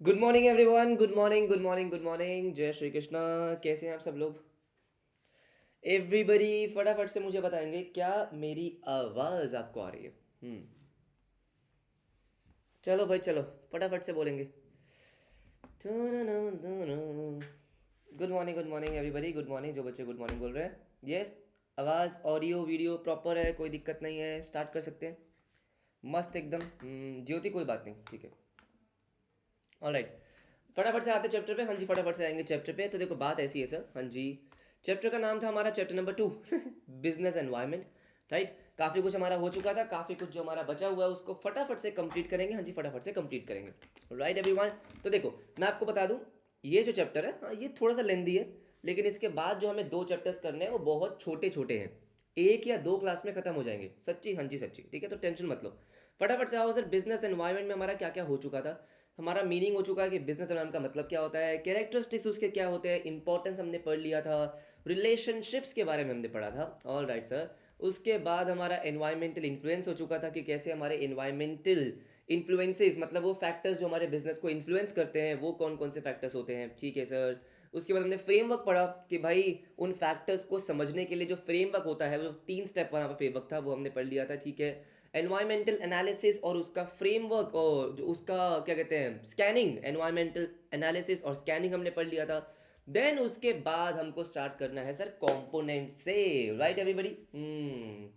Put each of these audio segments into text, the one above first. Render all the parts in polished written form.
Good morning everyone. Good morning, good morning, good morning. जय श्री कृष्णा। कैसे हैं आप सब लोग? एवरीबडी फटाफट से मुझे बताएंगे क्या मेरी आवाज़ आपको आ रही है? चलो भाई चलो, फटाफट से बोलेंगे। Good morning everybody, good morning. जो बच्चे गुड मॉर्निंग बोल रहे हैं, यस। आवाज़ ऑडियो वीडियो प्रॉपर है, कोई दिक्कत नहीं है, स्टार्ट कर सकते हैं। मस्त एकदम। ज्योति कोई बात नहीं, ठीक है। ऑलराइट, फटाफट से आते चैप्टर पे। हाँ जी, फटाफट से आएंगे चैप्टर पे। तो देखो बात ऐसी है सर, हाँ जी। चैप्टर का नाम था हमारा chapter number 2 business environment. Right, काफ़ी कुछ हमारा हो चुका था, काफ़ी कुछ जो हमारा बचा हुआ है उसको फटाफट से कंप्लीट करेंगे। हाँ जी, फटाफट से कंप्लीट करेंगे। Right everyone. तो देखो मैं आपको बता दूं, ये जो चैप्टर है, हाँ, ये थोड़ा सा लेंदी है, लेकिन इसके बाद जो हमें 2 चैप्टर्स करने हैं वो बहुत छोटे छोटे हैं। 1 या 2 क्लास में खत्म हो जाएंगे, सच्ची, हाँ जी सच्ची, ठीक है। तो टेंशन मत लो, फटाफट से आओ सर। बिजनेस एनवायरनमेंट में हमारा क्या क्या हो चुका था, हमारा मीनिंग हो चुका है कि बिजनेस एनवायरनमेंट का मतलब क्या होता है, कैरेक्टरिस्टिक्स उसके क्या होते हैं, इंपॉर्टेंस हमने पढ़ लिया था, रिलेशनशिप्स के बारे में हमने पढ़ा था। All right sir. उसके बाद हमारा एनवायरमेंटल इन्फ्लुएंस हो चुका था कि कैसे हमारे एनवायरमेंटल इन्फ्लुएंसेस, मतलब वो फैक्टर्स जो हमारे बिजनेस को इन्फ्लुएंस करते हैं, वो कौन कौन से फैक्टर्स होते हैं, ठीक है सर। उसके बाद हमने फ्रेमवर्क पढ़ा कि भाई उन फैक्टर्स को समझने के लिए जो फ्रेमवर्क होता है, वो 3 स्टेप वाला फ्रेमवर्क था, वो हमने पढ़ लिया था, ठीक है। एनवायरमेंटल एनालिसिस और उसका फ्रेमवर्क और जो उसका क्या कहते हैं, स्कैनिंग, एनवायरमेंटल एनालिसिस और स्कैनिंग हमने पढ़ लिया था। देन उसके बाद हमको स्टार्ट करना है सर कंपोनेंट से। राइट एवरीबॉडी,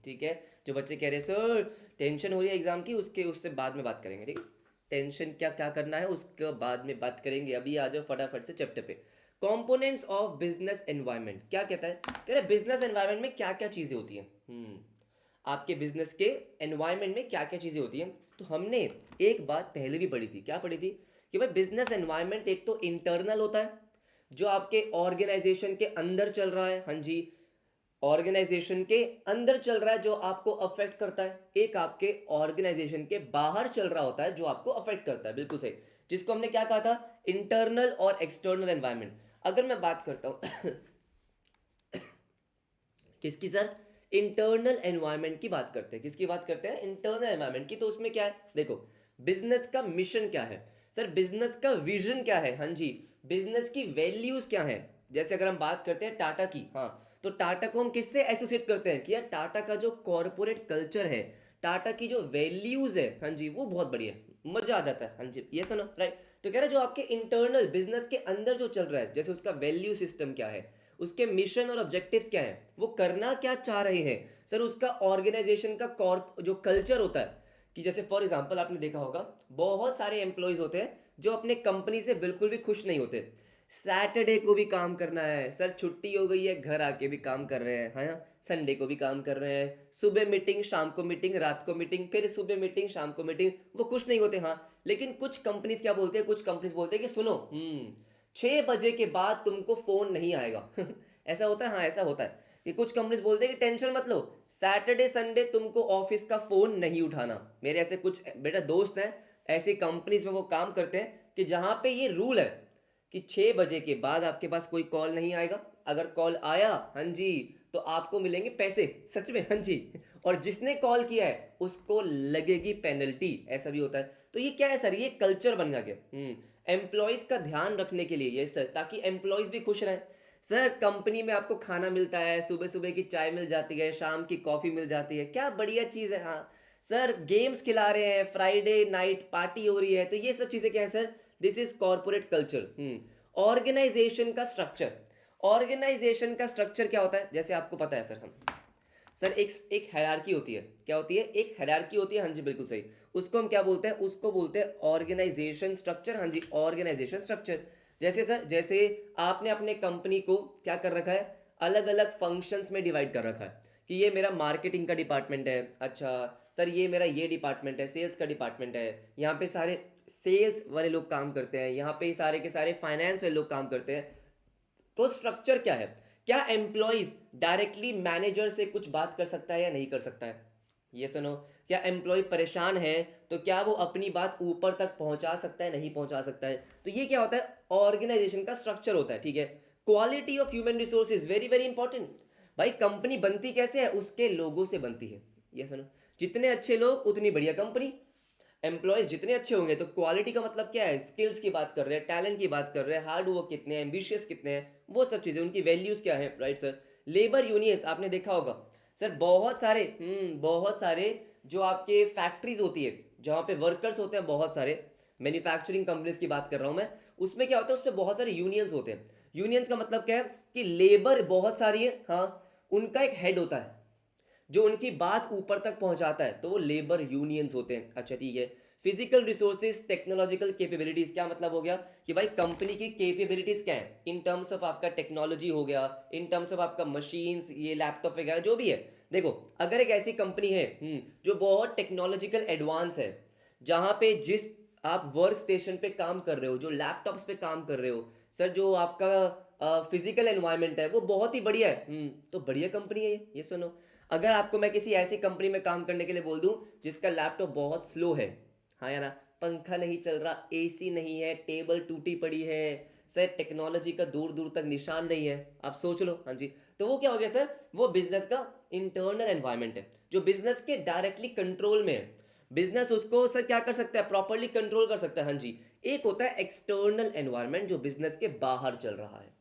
ठीक है। जो बच्चे कह रहे हैं सर टेंशन हो रही है एग्जाम की, उसके उससे बाद में बात करेंगे, ठीक है। टेंशन क्या क्या करना है उसके बाद में बात करेंगे, अभी आ जाओ फटाफट से चैप्टर पे। कंपोनेंट्स ऑफ बिजनेस एनवायरनमेंट क्या कहता है, कह रहे बिजनेस एनवायरनमेंट में क्या क्या चीजें होती हैं। आपके बिजनेस के एनवायरनमेंट में क्या क्या चीज़ें होती हैं। तो हमने एक बात पहले भी पढ़ी थी, क्या पढ़ी थी, कि भाई बिजनेस एनवायरनमेंट एक तो इंटरनल होता है, जो आपके ऑर्गेनाइजेशन के अंदर चल रहा है, हाँ जी, ऑर्गेनाइजेशन के अंदर चल रहा है जो आपको अफेक्ट करता है। एक आपके ऑर्गेनाइजेशन के बाहर चल रहा होता है जो आपको अफेक्ट करता है, बिल्कुल सही, जिसको हमने क्या कहा था, इंटरनल और एक्सटर्नल एनवायरनमेंट। अगर मैं बात करता हूं किसकी सर, इंटरनल एनवायरनमेंट की बात करते हैं, किसकी बात करते हैं, इंटरनल एनवायरनमेंट की। तो उसमें क्या है, देखो बिजनेस का मिशन क्या है सर, बिजनेस का विजन क्या है, हाँ जी, बिजनेस की वैल्यूज क्या है। जैसे अगर हम बात करते हैं टाटा की, हाँ, तो टाटा को हम किससे एसोसिएट करते हैं कि यार टाटा का जो कॉरपोरेट कल्चर है, टाटा की जो वैल्यूज है, हाँ जी, वो बहुत बढ़िया है, मजा आ जाता है, हाँ जी, ये सुनो राइट। तो कह रहे जो आपके इंटरनल बिजनेस के अंदर जो चल रहा है, जैसे उसका वैल्यू सिस्टम क्या है, उसके मिशन और ऑब्जेक्टिव्स क्या हैं, वो करना क्या चाह रहे हैं सर, उसका ऑर्गेनाइजेशन का कॉर्प जो कल्चर होता है। कि जैसे फॉर एग्जांपल आपने देखा होगा बहुत सारे एम्प्लॉयज होते हैं जो अपने कंपनी से बिल्कुल भी खुश नहीं होते। सैटरडे को भी काम करना है सर, छुट्टी हो गई है घर आके भी काम कर रहे हैं, हाँ, संडे को भी काम कर रहे हैं, सुबह मीटिंग, शाम को मीटिंग, रात को मीटिंग, फिर सुबह मीटिंग, शाम को मीटिंग, वो खुश नहीं होते, हाँ। लेकिन कुछ कंपनीज क्या बोलते हैं, कुछ कंपनीज बोलते हैं कि सुनो, 6 बजे के बाद तुमको फोन नहीं आएगा ऐसा होता है, हाँ ऐसा होता है कि कुछ कंपनीज बोलते हैं कि टेंशन मत लो, सैटरडे संडे तुमको ऑफिस का फोन नहीं उठाना। मेरे ऐसे कुछ बेटा दोस्त हैं, ऐसी कंपनीज में वो काम करते हैं कि जहां पे ये रूल है कि 6 बजे के बाद आपके पास कोई कॉल नहीं आएगा, अगर कॉल आया, हाँ जी, तो आपको मिलेंगे पैसे, सच में, हाँ जी, और जिसने कॉल किया है उसको लगेगी पेनल्टी, ऐसा भी होता है। तो ये क्या है सर, ये कल्चर बन गया एम्प्लॉयज का ध्यान रखने के लिए, ये सर, ताकि एम्प्लॉयज भी खुश रहें। सर कंपनी में आपको खाना मिलता है, सुबह सुबह की चाय मिल जाती है, शाम की कॉफी मिल जाती है, क्या बढ़िया चीज़ है, हाँ। सर गेम्स खिला रहे हैं, फ्राइडे नाइट पार्टी हो रही है, तो ये सब चीज़ें क्या है sir, this is corporate culture. Organisation का स्ट्रक्चर, ऑर्गेनाइजेशन का स्ट्रक्चर क्या होता है, जैसे आपको पता है सर, हम सर एक हायरार्की होती है, क्या होती है, एक हायरार्की होती है, हाँ जी बिल्कुल सही। उसको हम क्या बोलते हैं, उसको बोलते हैं ऑर्गेनाइजेशन स्ट्रक्चर, हाँ जी, ऑर्गेनाइजेशन स्ट्रक्चर। जैसे सर, जैसे आपने अपने कंपनी को क्या कर रखा है, अलग अलग फंक्शंस में डिवाइड कर रखा है कि ये मेरा मार्केटिंग का डिपार्टमेंट है, अच्छा सर ये मेरा ये डिपार्टमेंट है, सेल्स का डिपार्टमेंट है, यहाँ पे सारे सेल्स वाले लोग काम करते हैं, यहाँ पे सारे के सारे फाइनेंस वाले लोग काम करते हैं। तो स्ट्रक्चर क्या है, क्या एम्प्लॉइज डायरेक्टली मैनेजर से कुछ बात कर सकता है या नहीं कर सकता है, ये सुनो। क्या एम्प्लॉय परेशान है तो क्या वो अपनी बात ऊपर तक पहुंचा सकता है, नहीं पहुंचा सकता है। तो ये क्या होता है, ऑर्गेनाइजेशन का स्ट्रक्चर होता है, ठीक है। Quality of human resource is very very important. भाई कंपनी बनती कैसे है, उसके लोगों से बनती है, ये सुनो, जितने अच्छे लोग उतनी बढ़िया कंपनी। एम्प्लॉयज जितने अच्छे होंगे तो क्वालिटी का मतलब क्या है, स्किल्स की बात कर रहे हैं, टैलेंट की बात कर रहे हैं, हार्ड वर्क कितने हैं, एम्बिशियस कितने हैं, वो सब चीज़ें, उनकी वैल्यूज़ क्या है, राइट सर। लेबर यूनियंस आपने देखा होगा सर, बहुत सारे जो आपके फैक्ट्रीज होती है जहाँ पे वर्कर्स होते हैं, बहुत सारे मैन्युफैक्चरिंग कंपनीज की बात कर रहा हूँ मैं, उसमें क्या होता है, उसमें बहुत सारे यूनियंस होते हैं। यूनियंस का मतलब क्या है कि लेबर बहुत सारी है, हाँ, उनका एक हेड होता है जो उनकी बात ऊपर तक पहुंचाता है, तो वो लेबर यूनियंस होते हैं। अच्छा ठीक है। फिजिकल रिसोर्सेज, टेक्नोलॉजिकल कैपेबिलिटीज, क्या मतलब हो गया कि भाई कंपनी की कैपेबिलिटीज क्या है इन टर्म्स ऑफ आपका टेक्नोलॉजी हो गया, इन टर्म्स ऑफ आपका मशीन्स, ये लैपटॉप वगैरह जो भी है। देखो अगर एक ऐसी कंपनी है जो बहुत टेक्नोलॉजिकल एडवांस है, जहां पे जिस आप वर्क स्टेशन पे काम कर रहे हो, जो लैपटॉप्स पे काम कर रहे हो सर, जो आपका फिजिकल एनवायरनमेंट है वो बहुत ही बढ़िया है, तो बढ़िया कंपनी है ये सुनो। अगर आपको मैं किसी ऐसी कंपनी में काम करने के लिए बोल दूं जिसका लैपटॉप बहुत स्लो है, हाँ या ना, पंखा नहीं चल रहा, एसी नहीं है, टेबल टूटी पड़ी है सर, टेक्नोलॉजी का दूर दूर तक निशान नहीं है, आप सोच लो। हाँ जी, तो वो क्या हो गया सर, वो बिजनेस का इंटरनल एनवायरनमेंट है जो बिजनेस के डायरेक्टली कंट्रोल में है। बिजनेस उसको सर क्या कर सकता है, प्रॉपरली कंट्रोल कर सकता है। हाँ जी, एक होता है एक्सटर्नल एनवायरनमेंट जो बिजनेस के बाहर चल रहा है।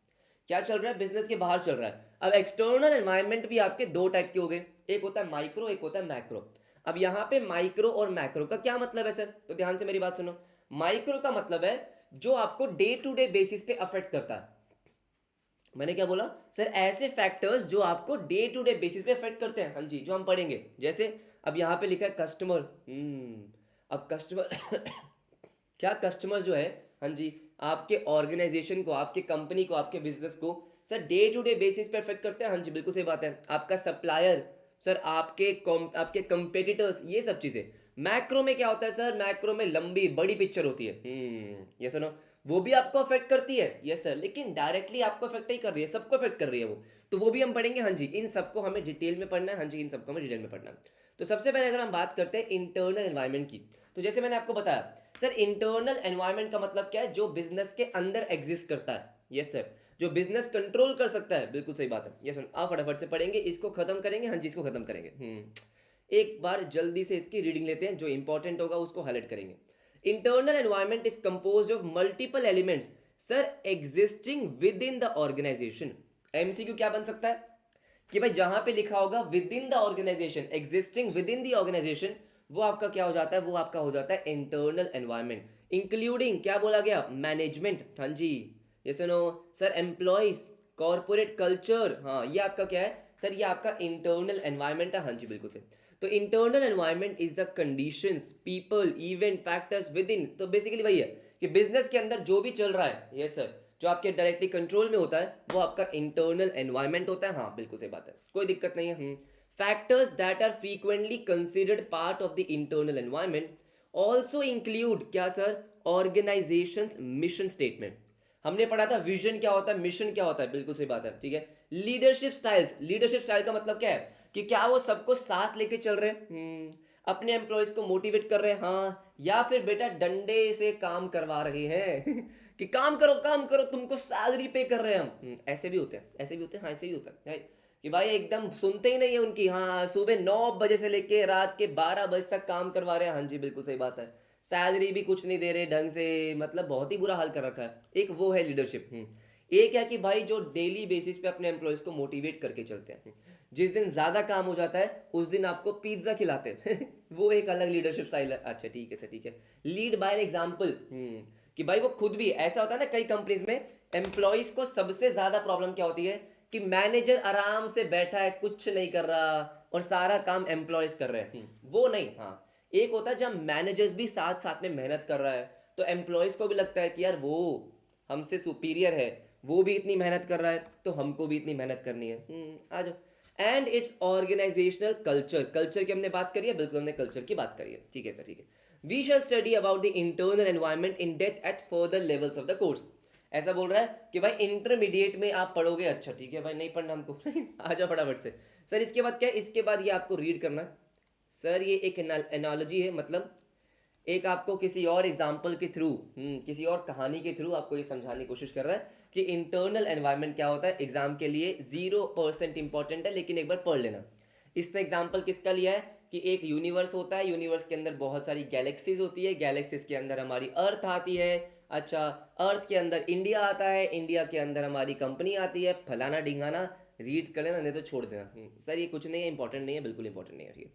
क्या चल रहा है, बिजनेस के बाहर चल रहा है। अब एक्सटर्नल एनवायरनमेंट भी आपके दो टाइप के हो गए, एक होता है माइक्रो, एक होता है मैक्रो। अब यहाँ पे माइक्रो और मैक्रो का क्या मतलब है सर, तो ध्यान से मेरी बात सुनो। माइक्रो का मतलब है जो आपको डे टू डे बेसिस पे अफेक्ट करता है। मैंने क्या बोला सर, ऐसे फैक्टर्स जो आपको डे टू डे बेसिस पे अफेक्ट करते हैं, हाँ जी, जो हम पढ़ेंगे। जैसे अब यहाँ पे लिखा है कस्टमर, अब कस्टमर क्या कस्टमर जो है, हाँ जी, आपके ऑर्गेनाइजेशन को, आपके कंपनी को, आपके बिजनेस को sir day to day basis पे अफेक्ट करते हैं। हाँ जी, बिल्कुल सही बात है। आपका सप्लायर सर, आपके कंपेटिटर्स, ये सब चीजें। मैक्रो में क्या होता है सर, मैक्रो में लंबी बड़ी पिक्चर होती है, ये सुनो, वो भी आपको अफेक्ट करती है, यस सर, लेकिन डायरेक्टली आपको अफेक्ट नहीं कर रही है, सबको अफेक्ट कर रही है वो, तो वो भी हम पढ़ेंगे। हाँ जी, इन सबको हमें डिटेल में पढ़ना है, हाँ जी, इन सबको हमें डिटेल में पढ़ना है। तो सबसे पहले अगर हम बात करते हैं इंटरनल एनवायरनमेंट की, तो जैसे मैंने आपको बताया सर, इंटरनल एनवायरनमेंट का मतलब क्या है, जो बिजनेस के अंदर एग्जिस्ट करता है, यस सर, जो बिजनेस कंट्रोल कर सकता है, बिल्कुल सही बात है। यस सर, आप फटाफट से पढ़ेंगे, इसको खत्म करेंगे, हाँ जी, इसको खत्म करेंगे। एक बार जल्दी से इसकी रीडिंग लेते हैं, जो इंपॉर्टेंट होगा उसको हाईलाइट करेंगे। Internal environment is composed of multiple elements sir existing within the organisation. MCQ क्या बन सकता है कि भाई जहां पे लिखा होगा within the organisation, existing within the organisation, वो आपका क्या हो जाता है, वो आपका हो जाता है इंटरनल एनवायरनमेंट, इंक्लूडिंग क्या बोला गया, मैनेजमेंट, हाँ जी, ये सुनो सर, एम्प्लॉइज, कॉर्पोरेट कल्चर, हाँ, ये आपका क्या है सर, ये आपका इंटरनल एनवायरनमेंट है। हाँ जी, बिल्कुल से। तो internal environment is the conditions, people, event, factors with in, तो बेसिकली वही है कि बिजनेस के अंदर जो भी चल रहा है, ये सर, जो आपके डायरेक्टली कंट्रोल में होता है, वो आपका इंटरनल एनवायरनमेंट होता है। हाँ बिल्कुल सही बात है, कोई दिक्कत नहीं है। Factors that are frequently considered part of the internal environment also include क्या सर, ऑर्गेनाइजेशन मिशन स्टेटमेंट। हमने पढ़ा था विजन क्या होता है, मिशन क्या होता है, बिल्कुल सही बात है, ठीक है। लीडरशिप स्टाइल्स, लीडरशिप स्टाइल का मतलब क्या है कि क्या वो सबको साथ लेके चल रहे हैं, अपने एम्प्लॉयज को मोटिवेट कर रहे हैं, हाँ, या फिर बेटा डंडे से काम करवा रहे हैं कि काम करो काम करो, तुमको सैलरी पे कर रहे हैं हम, ऐसे भी होते हैं, ऐसे भी होते हैं, हाँ ऐसे भी होता है कि भाई एकदम सुनते ही नहीं है उनकी, हाँ, सुबह 9 बजे से लेके रात के 12 बजे तक काम करवा रहे हैं, हाँ जी, बिल्कुल सही बात है। सैलरी भी कुछ नहीं दे रहे ढंग से, मतलब बहुत ही बुरा हाल कर रखा है। एक वो है लीडरशिप। एक है कि भाई जो डेली बेसिस पे अपने एम्प्लॉयज को मोटिवेट करके चलते हैं, जिस दिन ज्यादा काम हो जाता है उस दिन आपको पिज्जा खिलाते हैं वो एक अलग लीडरशिप स्टाइल है। अच्छा ठीक है सर, ठीक है। लीड बाय एग्जाम्पल, कि भाई वो खुद भी, ऐसा होता है ना कई कंपनीज में, एम्प्लॉयज को सबसे ज्यादा प्रॉब्लम क्या होती है कि मैनेजर आराम से बैठा है, कुछ नहीं कर रहा, और सारा काम एम्प्लॉयज कर रहे हैं, वो नहीं। हाँ, एक होता है जब मैनेजर्स भी साथ साथ में मेहनत कर रहा है, तो एम्प्लॉयज को भी लगता है कि यार वो हमसे सुपीरियर है, वो भी इतनी मेहनत कर रहा है, तो हमको भी इतनी मेहनत करनी है। आ जाओ। And its organisational culture, culture की हमने बात करी है, बिल्कुल हमने कल्चर की बात करी है, ठीक है सर, ठीक है। We shall study about the internal environment in depth at further levels of the course. ऐसा बोल रहा है कि भाई इंटरमीडिएट में आप पढ़ोगे, अच्छा ठीक है भाई, नहीं पढ़ना हमको आ जाओ फटाफट से। सर इसके बाद क्या है, इसके बाद ये आपको रीड करना है सर, ये एक एनालॉजी है, मतलब एक आपको किसी और एग्जाम्पल के थ्रू, किसी और कहानी के थ्रू आपको ये समझाने की कोशिश कर रहा है कि इंटरनल एनवायरनमेंट क्या होता है। एग्जाम के लिए 0% इंपॉर्टेंट है, लेकिन एक बार पढ़ लेना। इसने एग्जाम्पल किसका लिया है कि एक यूनिवर्स होता है, यूनिवर्स के अंदर बहुत सारी गैलेक्सीज होती है, गैलेक्सीज के अंदर हमारी अर्थ आती है। अच्छा, अर्थ के अंदर इंडिया आता है, इंडिया के अंदर हमारी कंपनी आती है, फलाना ढिंगाना। रीड कर लेना, नहीं तो छोड़ देना। सर ये कुछ नहीं है, इंपॉर्टेंट नहीं है, बिल्कुल इंपॉर्टेंट नहीं है ये।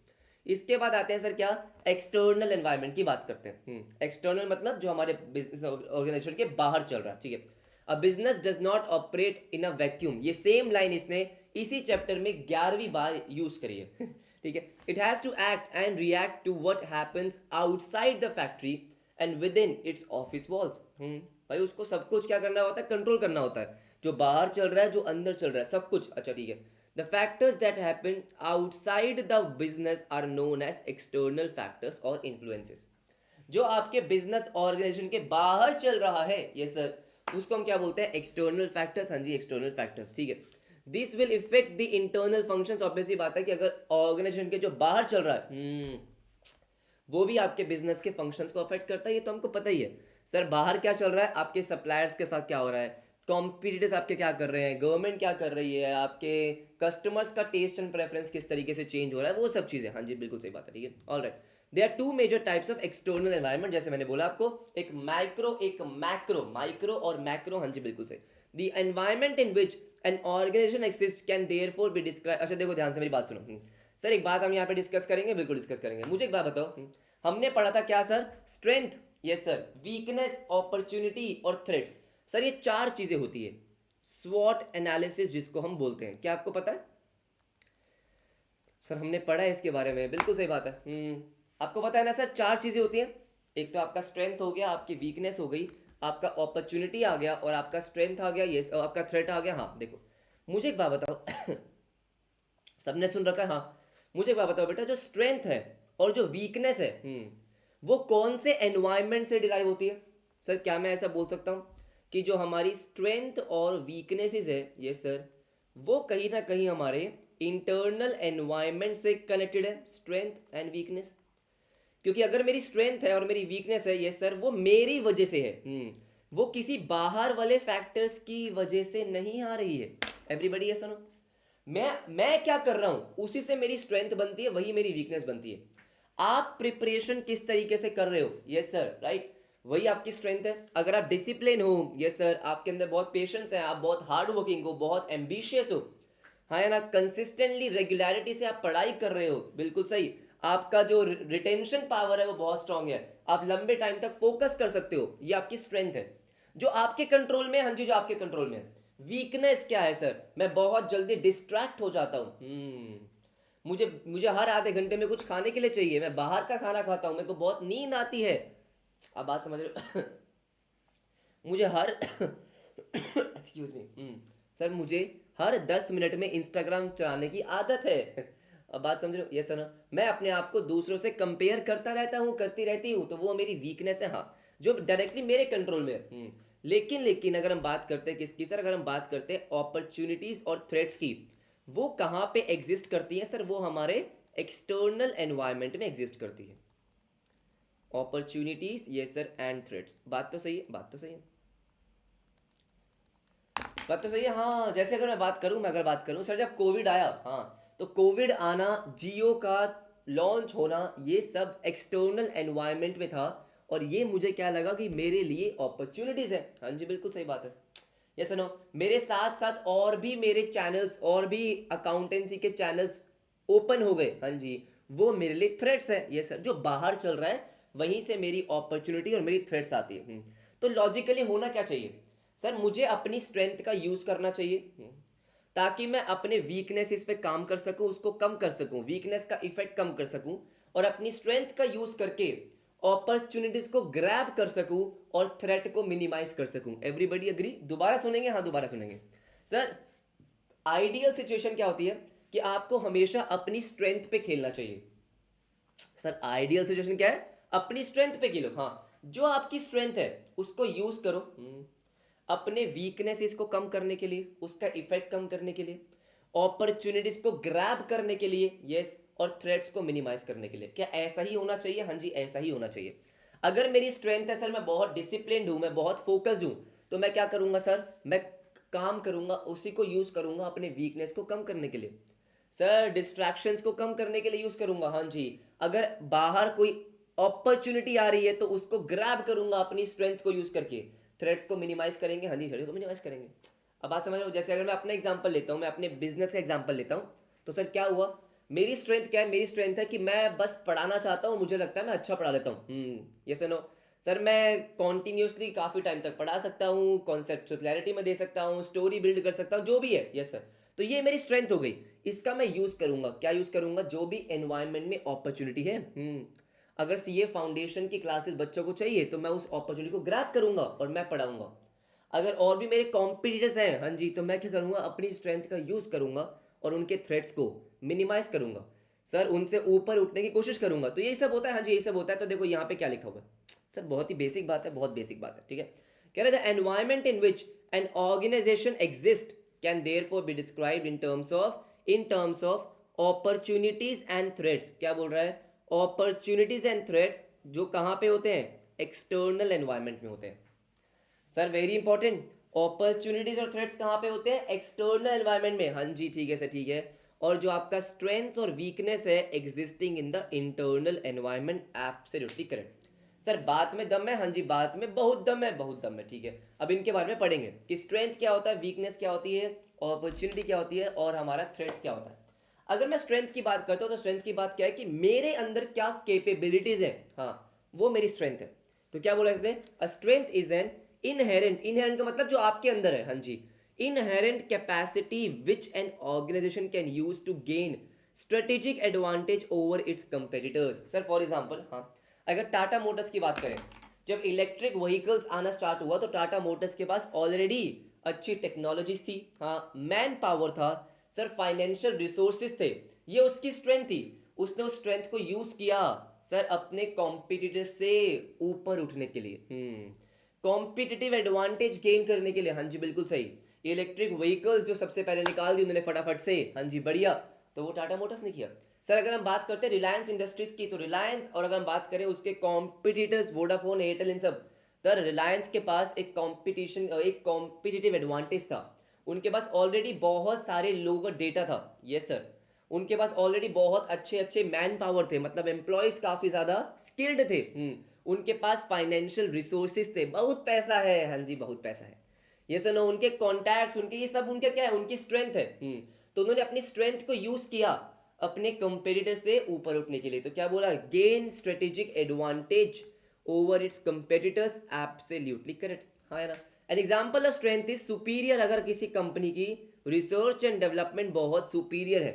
इसके बाद आते हैं सर क्या, एक्सटर्नल एनवायरनमेंट की बात करते हैं। एक्सटर्नल मतलब जो हमारे बिजनेस ऑर्गेनाइजेशन के बाहर चल रहा है, ठीक है। A business does not operate in a vacuum, ये सेम लाइन इसने इसी चैप्टर में 11वीं बार यूज करी है। ठीक है। It has to act and react to what happens outside the factory and within its office walls. भाई उसको सब कुछ क्या करना होता है, कंट्रोल करना होता है, जो बाहर चल रहा है, जो अंदर चल रहा है, सब कुछ। अच्छा ठीक है। The factors that happen outside the business are known as external factors और इन्फ्लुएंसेस। जो आपके बिजनेस ऑर्गेनाइजेशन के बाहर चल रहा है, ये सर, उसको हम क्या बोलते हैं, एक्सटर्नल फैक्टर्स। हाँ जी, एक्सटर्नल फैक्टर्स, ठीक है। This will effect the internal functions. Obviously बात है कि अगर ऑर्गेनाइजेशन के जो बाहर चल रहा है, वो भी आपके बिजनेस के फंक्शंस को अफेक्ट करता है, ये तो हमको पता ही है। सर बाहर क्या चल रहा है, आपके सप्लायर्स के साथ क्या हो रहा है, कॉम्पिटिटर्स आपके क्या कर रहे हैं, गवर्नमेंट क्या कर रही है, आपके कस्टमर्स का टेस्ट एंड प्रेफरेंस किस तरीके से चेंज हो रहा है, वो सब चीज़ें। हाँ जी, बिल्कुल सही बात है, ठीक है। Alright, there are two major types of external environment, जैसे मैंने बोला आपको, एक माइक्रो, एक मैक्रो। माइक्रो और मैक्रो, हाँ जी बिल्कुल सही। The environment in which an organisation exist can therefore be describe. अच्छा देखो ध्यान से मेरी बात सुनो। सर एक बात हम यहाँ पे डिस्कस करेंगे, बिल्कुल डिस्कस करेंगे। मुझे एक बात बताओ, हमने पढ़ा था क्या sir, strength, yes sir, weakness, opportunity और थ्रेट्स। सर ये 4 चीजें होती है, स्वॉट एनालिसिस जिसको हम बोलते हैं। क्या आपको पता है? सर हमने पढ़ा है इसके बारे में, बिल्कुल सही बात है। आपको पता है ना सर, 4 चीजें होती हैं। एक तो आपका स्ट्रेंथ हो गया, आपकी वीकनेस हो गई, आपका अपॉर्चुनिटी आ गया, और आपका स्ट्रेंथ आ गया, यस, और आपका थ्रेट आ गया। हाँ देखो, मुझे एक बात बताओ। सबने सुन रखा है? हाँ, मुझे एक बात बताओ बेटा, जो स्ट्रेंथ है और जो वीकनेस है, वो कौन से एनवायरनमेंट से डिराइव होती है? सर क्या मैं ऐसा बोल सकता हूँ कि जो हमारी स्ट्रेंथ और वीकनेसेस है, ये सर, वो कहीं ना कहीं हमारे इंटरनल एनवायरनमेंट से कनेक्टेड है, स्ट्रेंथ एंड वीकनेस। क्योंकि अगर मेरी स्ट्रेंथ है और मेरी वीकनेस है, ये सर, वो मेरी वजह से है, वो किसी बाहर वाले फैक्टर्स की वजह से नहीं आ रही है। एवरीबडी ये सुनो, मैं क्या कर रहा हूं उसी से मेरी स्ट्रेंथ बनती है, वही मेरी वीकनेस बनती है। आप प्रिपरेशन किस तरीके से कर रहे हो, यस सर, राइट, वही आपकी स्ट्रेंथ है। अगर आप डिसिप्लिन हो, यस सर, आपके अंदर बहुत पेशेंस है, आप बहुत हार्ड वर्किंग हो, बहुत एम्बिशियस हो, हाँ ना, कंसिस्टेंटली रेगुलरिटी से आप पढ़ाई कर रहे हो, बिल्कुल सही, आपका जो रिटेंशन पावर है वो बहुत स्ट्रांग है, आप लंबे टाइम तक फोकस कर सकते हो, ये आपकी स्ट्रेंथ है, जो आपके कंट्रोल में। हाँ जी, जो आपके कंट्रोल में है। वीकनेस क्या है सर, मैं बहुत जल्दी डिस्ट्रैक्ट हो जाता हूँ। मुझे मुझे हर आधे घंटे में कुछ खाने के लिए चाहिए, मैं बाहर का खाना खाता हूँ, मेरे को बहुत नींद आती है। अब बात समझ रहे हो? मुझे हर एक्सक्यूज मी सर, मुझे हर 10 मिनट में इंस्टाग्राम चलाने की आदत है। अब बात समझ रहे हो? ये सर, मैं अपने आप को दूसरों से कंपेयर करता रहता हूँ, करती रहती हूँ, तो वो मेरी वीकनेस है, हाँ, जो डायरेक्टली मेरे कंट्रोल में है। लेकिन अगर हम बात करते हैं किसकी सर, अगर हम बात करते हैं अपॉर्चुनिटीज और थ्रेट्स की, वो कहाँ पे एग्जिस्ट करती है सर, वो हमारे एक्सटर्नल एनवायरनमेंट में एग्जिस्ट करती है। Opportunities, yes sir, and threats. बात तो सही है, बात तो सही है, बात तो सही है। हाँ, जैसे अगर मैं अगर बात करूं सर, जब कोविड आया, हाँ, तो कोविड आना, जियो का लॉन्च होना, ये सब एक्सटर्नल एनवायरनमेंट में था, और ये मुझे क्या लगा कि मेरे लिए अपॉर्चुनिटीज है। हाँ जी, बिल्कुल सही बात है। ये सुनो, मेरे साथ साथ और भी मेरे चैनल्स, और भी अकाउंटेंसी के चैनल्स ओपन हो गए। हाँ जी, वो मेरे लिए थ्रेट्स है। ये सर, जो बाहर चल रहा है वहीं से मेरी अपॉर्चुनिटी और मेरी थ्रेट्स आती है। तो लॉजिकली होना क्या चाहिए सर, मुझे अपनी स्ट्रेंथ का यूज करना चाहिए, ताकि मैं अपने वीकनेस पे काम कर सकूं, उसको कम कर सकूं, वीकनेस का इफेक्ट कम कर सकूं, और अपनी स्ट्रेंथ का यूज करके अपॉर्चुनिटीज को ग्रैब कर सकूं और थ्रेट को मिनिमाइज कर सकूं। Everybody agree? दोबारा सुनेंगे? हाँ दोबारा सुनेंगे। सर आइडियल सिचुएशन क्या होती है कि आपको हमेशा अपनी स्ट्रेंथ पे खेलना चाहिए। सर आइडियल सिचुएशन क्या है? अपनी स्ट्रेंथ पे खेलो। हाँ, जो आपकी स्ट्रेंथ है उसको यूज करो अपने वीकनेसेस को कम करने के लिए, उसका इफेक्ट कम करने के लिए, अपॉर्चुनिटीज को ग्रैब करने के लिए, यस, और थ्रेट्स को मिनिमाइज करने के लिए। क्या ऐसा ही होना चाहिए? हाँ जी, ऐसा ही होना चाहिए। अगर मेरी स्ट्रेंथ है सर, मैं बहुत डिसिप्लिन्ड हूं, मैं बहुत फोकस्ड हूं, तो मैं क्या करूंगा सर, मैं काम करूंगा, उसी को यूज करूंगा अपने वीकनेस को कम करने के लिए। सर डिस्ट्रैक्शंस को कम करने के लिए यूज करूंगा, हाँ जी। अगर बाहर कोई अपॉर्चुनिटी आ रही है तो उसको ग्रैब करूंगा अपनी स्ट्रेंथ को यूज करके, थ्रेट्स को मिनिमाइज करेंगे, हाँ जी थ्रेट्स को मिनिमाइज करेंगे। अब बात समझ रहे हो? जैसे अगर मैं अपना एग्जांपल लेता हूँ, मैं अपने बिजनेस का एग्जांपल लेता हूँ, तो सर क्या हुआ, मेरी स्ट्रेंथ क्या है, मेरी स्ट्रेंथ है कि मैं बस पढ़ाना चाहता हूँ, मुझे लगता है मैं अच्छा पढ़ा लेता हूँ, ये सुनो सर, मैं कॉन्टिन्यूसली काफ़ी टाइम तक पढ़ा सकता हूँ, कॉन्सेप्ट क्लैरिटी में दे सकता हूँ, स्टोरी बिल्ड कर सकता हूँ, जो भी है, यस सर। तो ये मेरी स्ट्रेंथ हो गई, इसका मैं यूज़ करूंगा, क्या यूज़ करूंगा, जो भी एनवायरनमेंट में अपॉर्चुनिटी है। अगर सीए फाउंडेशन की क्लासेस बच्चों को चाहिए तो मैं उस अपॉर्चुनिटी को ग्रैब करूंगा और मैं पढ़ाऊंगा। अगर और भी मेरे कॉम्पिटिटर्स हैं, हाँ जी, तो मैं क्या करूंगा, अपनी स्ट्रेंथ का यूज़ करूंगा और उनके थ्रेट्स को मिनिमाइज करूंगा, सर उनसे ऊपर उठने की कोशिश करूंगा। तो यही सब होता है, हाँ जी यही सब होता है। तो देखो यहाँ पे क्या लिखा हुआ है सर, बहुत ही बेसिक बात है, बहुत बेसिक बात है, ठीक है। कह रहे थे environment in which an organisation exist can therefore be described in terms of opportunities and threats. क्या बोल रहा है, अपॉर्चुनिटीज एंड थ्रेट्स जो कहाँ पे होते हैं, एक्सटर्नल एनवायरमेंट में होते हैं। सर वेरी इंपॉर्टेंट, अपॉर्चुनिटीज और थ्रेट्स कहाँ पे होते हैं, एक्सटर्नल एनवायरनमेंट में, हाँ जी ठीक है सर, ठीक है। और जो आपका स्ट्रेंथ और वीकनेस है, existing in the internal environment, absolutely correct. Sir बात में दम है, हाँ जी बात में बहुत दम है, बहुत दम है, ठीक है। अब इनके बारे में पढ़ेंगे कि स्ट्रेंथ क्या होता है, वीकनेस क्या होती है, अपॉर्चुनिटी क्या होती है, और हमारा थ्रेट्स क्या होता है। अगर मैं स्ट्रेंथ की बात करता हूँ तो स्ट्रेंथ की बात क्या है कि मेरे अंदर क्या कैपेबिलिटीज है, हाँ वो मेरी स्ट्रेंथ है। तो क्या बोला इसने, a strength is an inherent, inherent का मतलब जो आपके अंदर है, हाँ जी, inherent capacity which an organization can use to gain strategic advantage over its competitors. Sir for example, हाँ अगर टाटा मोटर्स की बात करें, जब इलेक्ट्रिक व्हीकल्स आना स्टार्ट हुआ तो टाटा मोटर्स के पास ऑलरेडी अच्छी टेक्नोलॉजीज थी, हाँ मैन पावर था, सर फाइनेंशियल रिसोर्सेज थे, ये उसकी स्ट्रेंथ थी। उसने उस स्ट्रेंथ को यूज किया सर अपने कॉम्पिटिटर से ऊपर उठने के लिए, कॉम्पिटिटिव एडवांटेज गेन करने के लिए, हाँ जी बिल्कुल सही। इलेक्ट्रिक व्हीकल्स जो सबसे पहले निकाल दी उन्होंने फटाफट से, हाँ जी बढ़िया, तो वो टाटा मोटर्स ने किया। सर अगर हम बात करते हैं रिलायंस इंडस्ट्रीज की, तो रिलायंस, और अगर हम बात करें उसके कॉम्पिटिटर्स वोडाफोन एयरटेल इन सब, तो रिलायंस के पास एक कॉम्पिटिशन, एक कॉम्पिटिटिव एडवांटेज था, उनके पास ऑलरेडी बहुत सारे लोगों का डेटा था, यस सर, उनके पास ऑलरेडी बहुत अच्छे अच्छे मैन पावर थे, मतलब एम्प्लॉयज काफी ज्यादा स्किल्ड थे, उनके पास फाइनेंशियल रिसोर्सेज थे, बहुत पैसा है, हाँ जी बहुत पैसा है, ये सुनो, उनके कॉन्टैक्ट्स, उनके ये सब उनके क्या है, उनकी स्ट्रेंथ है। तो उन्होंने अपनी स्ट्रेंथ को यूज किया अपने कंपेटिटर से ऊपर उठने के लिए। तो क्या बोला, gain strategic advantage over its competitors, absolutely correct, हाँ है ना। An example of strength is superior, अगर किसी कंपनी की रिसर्च एंड डेवलपमेंट बहुत सुपीरियर है,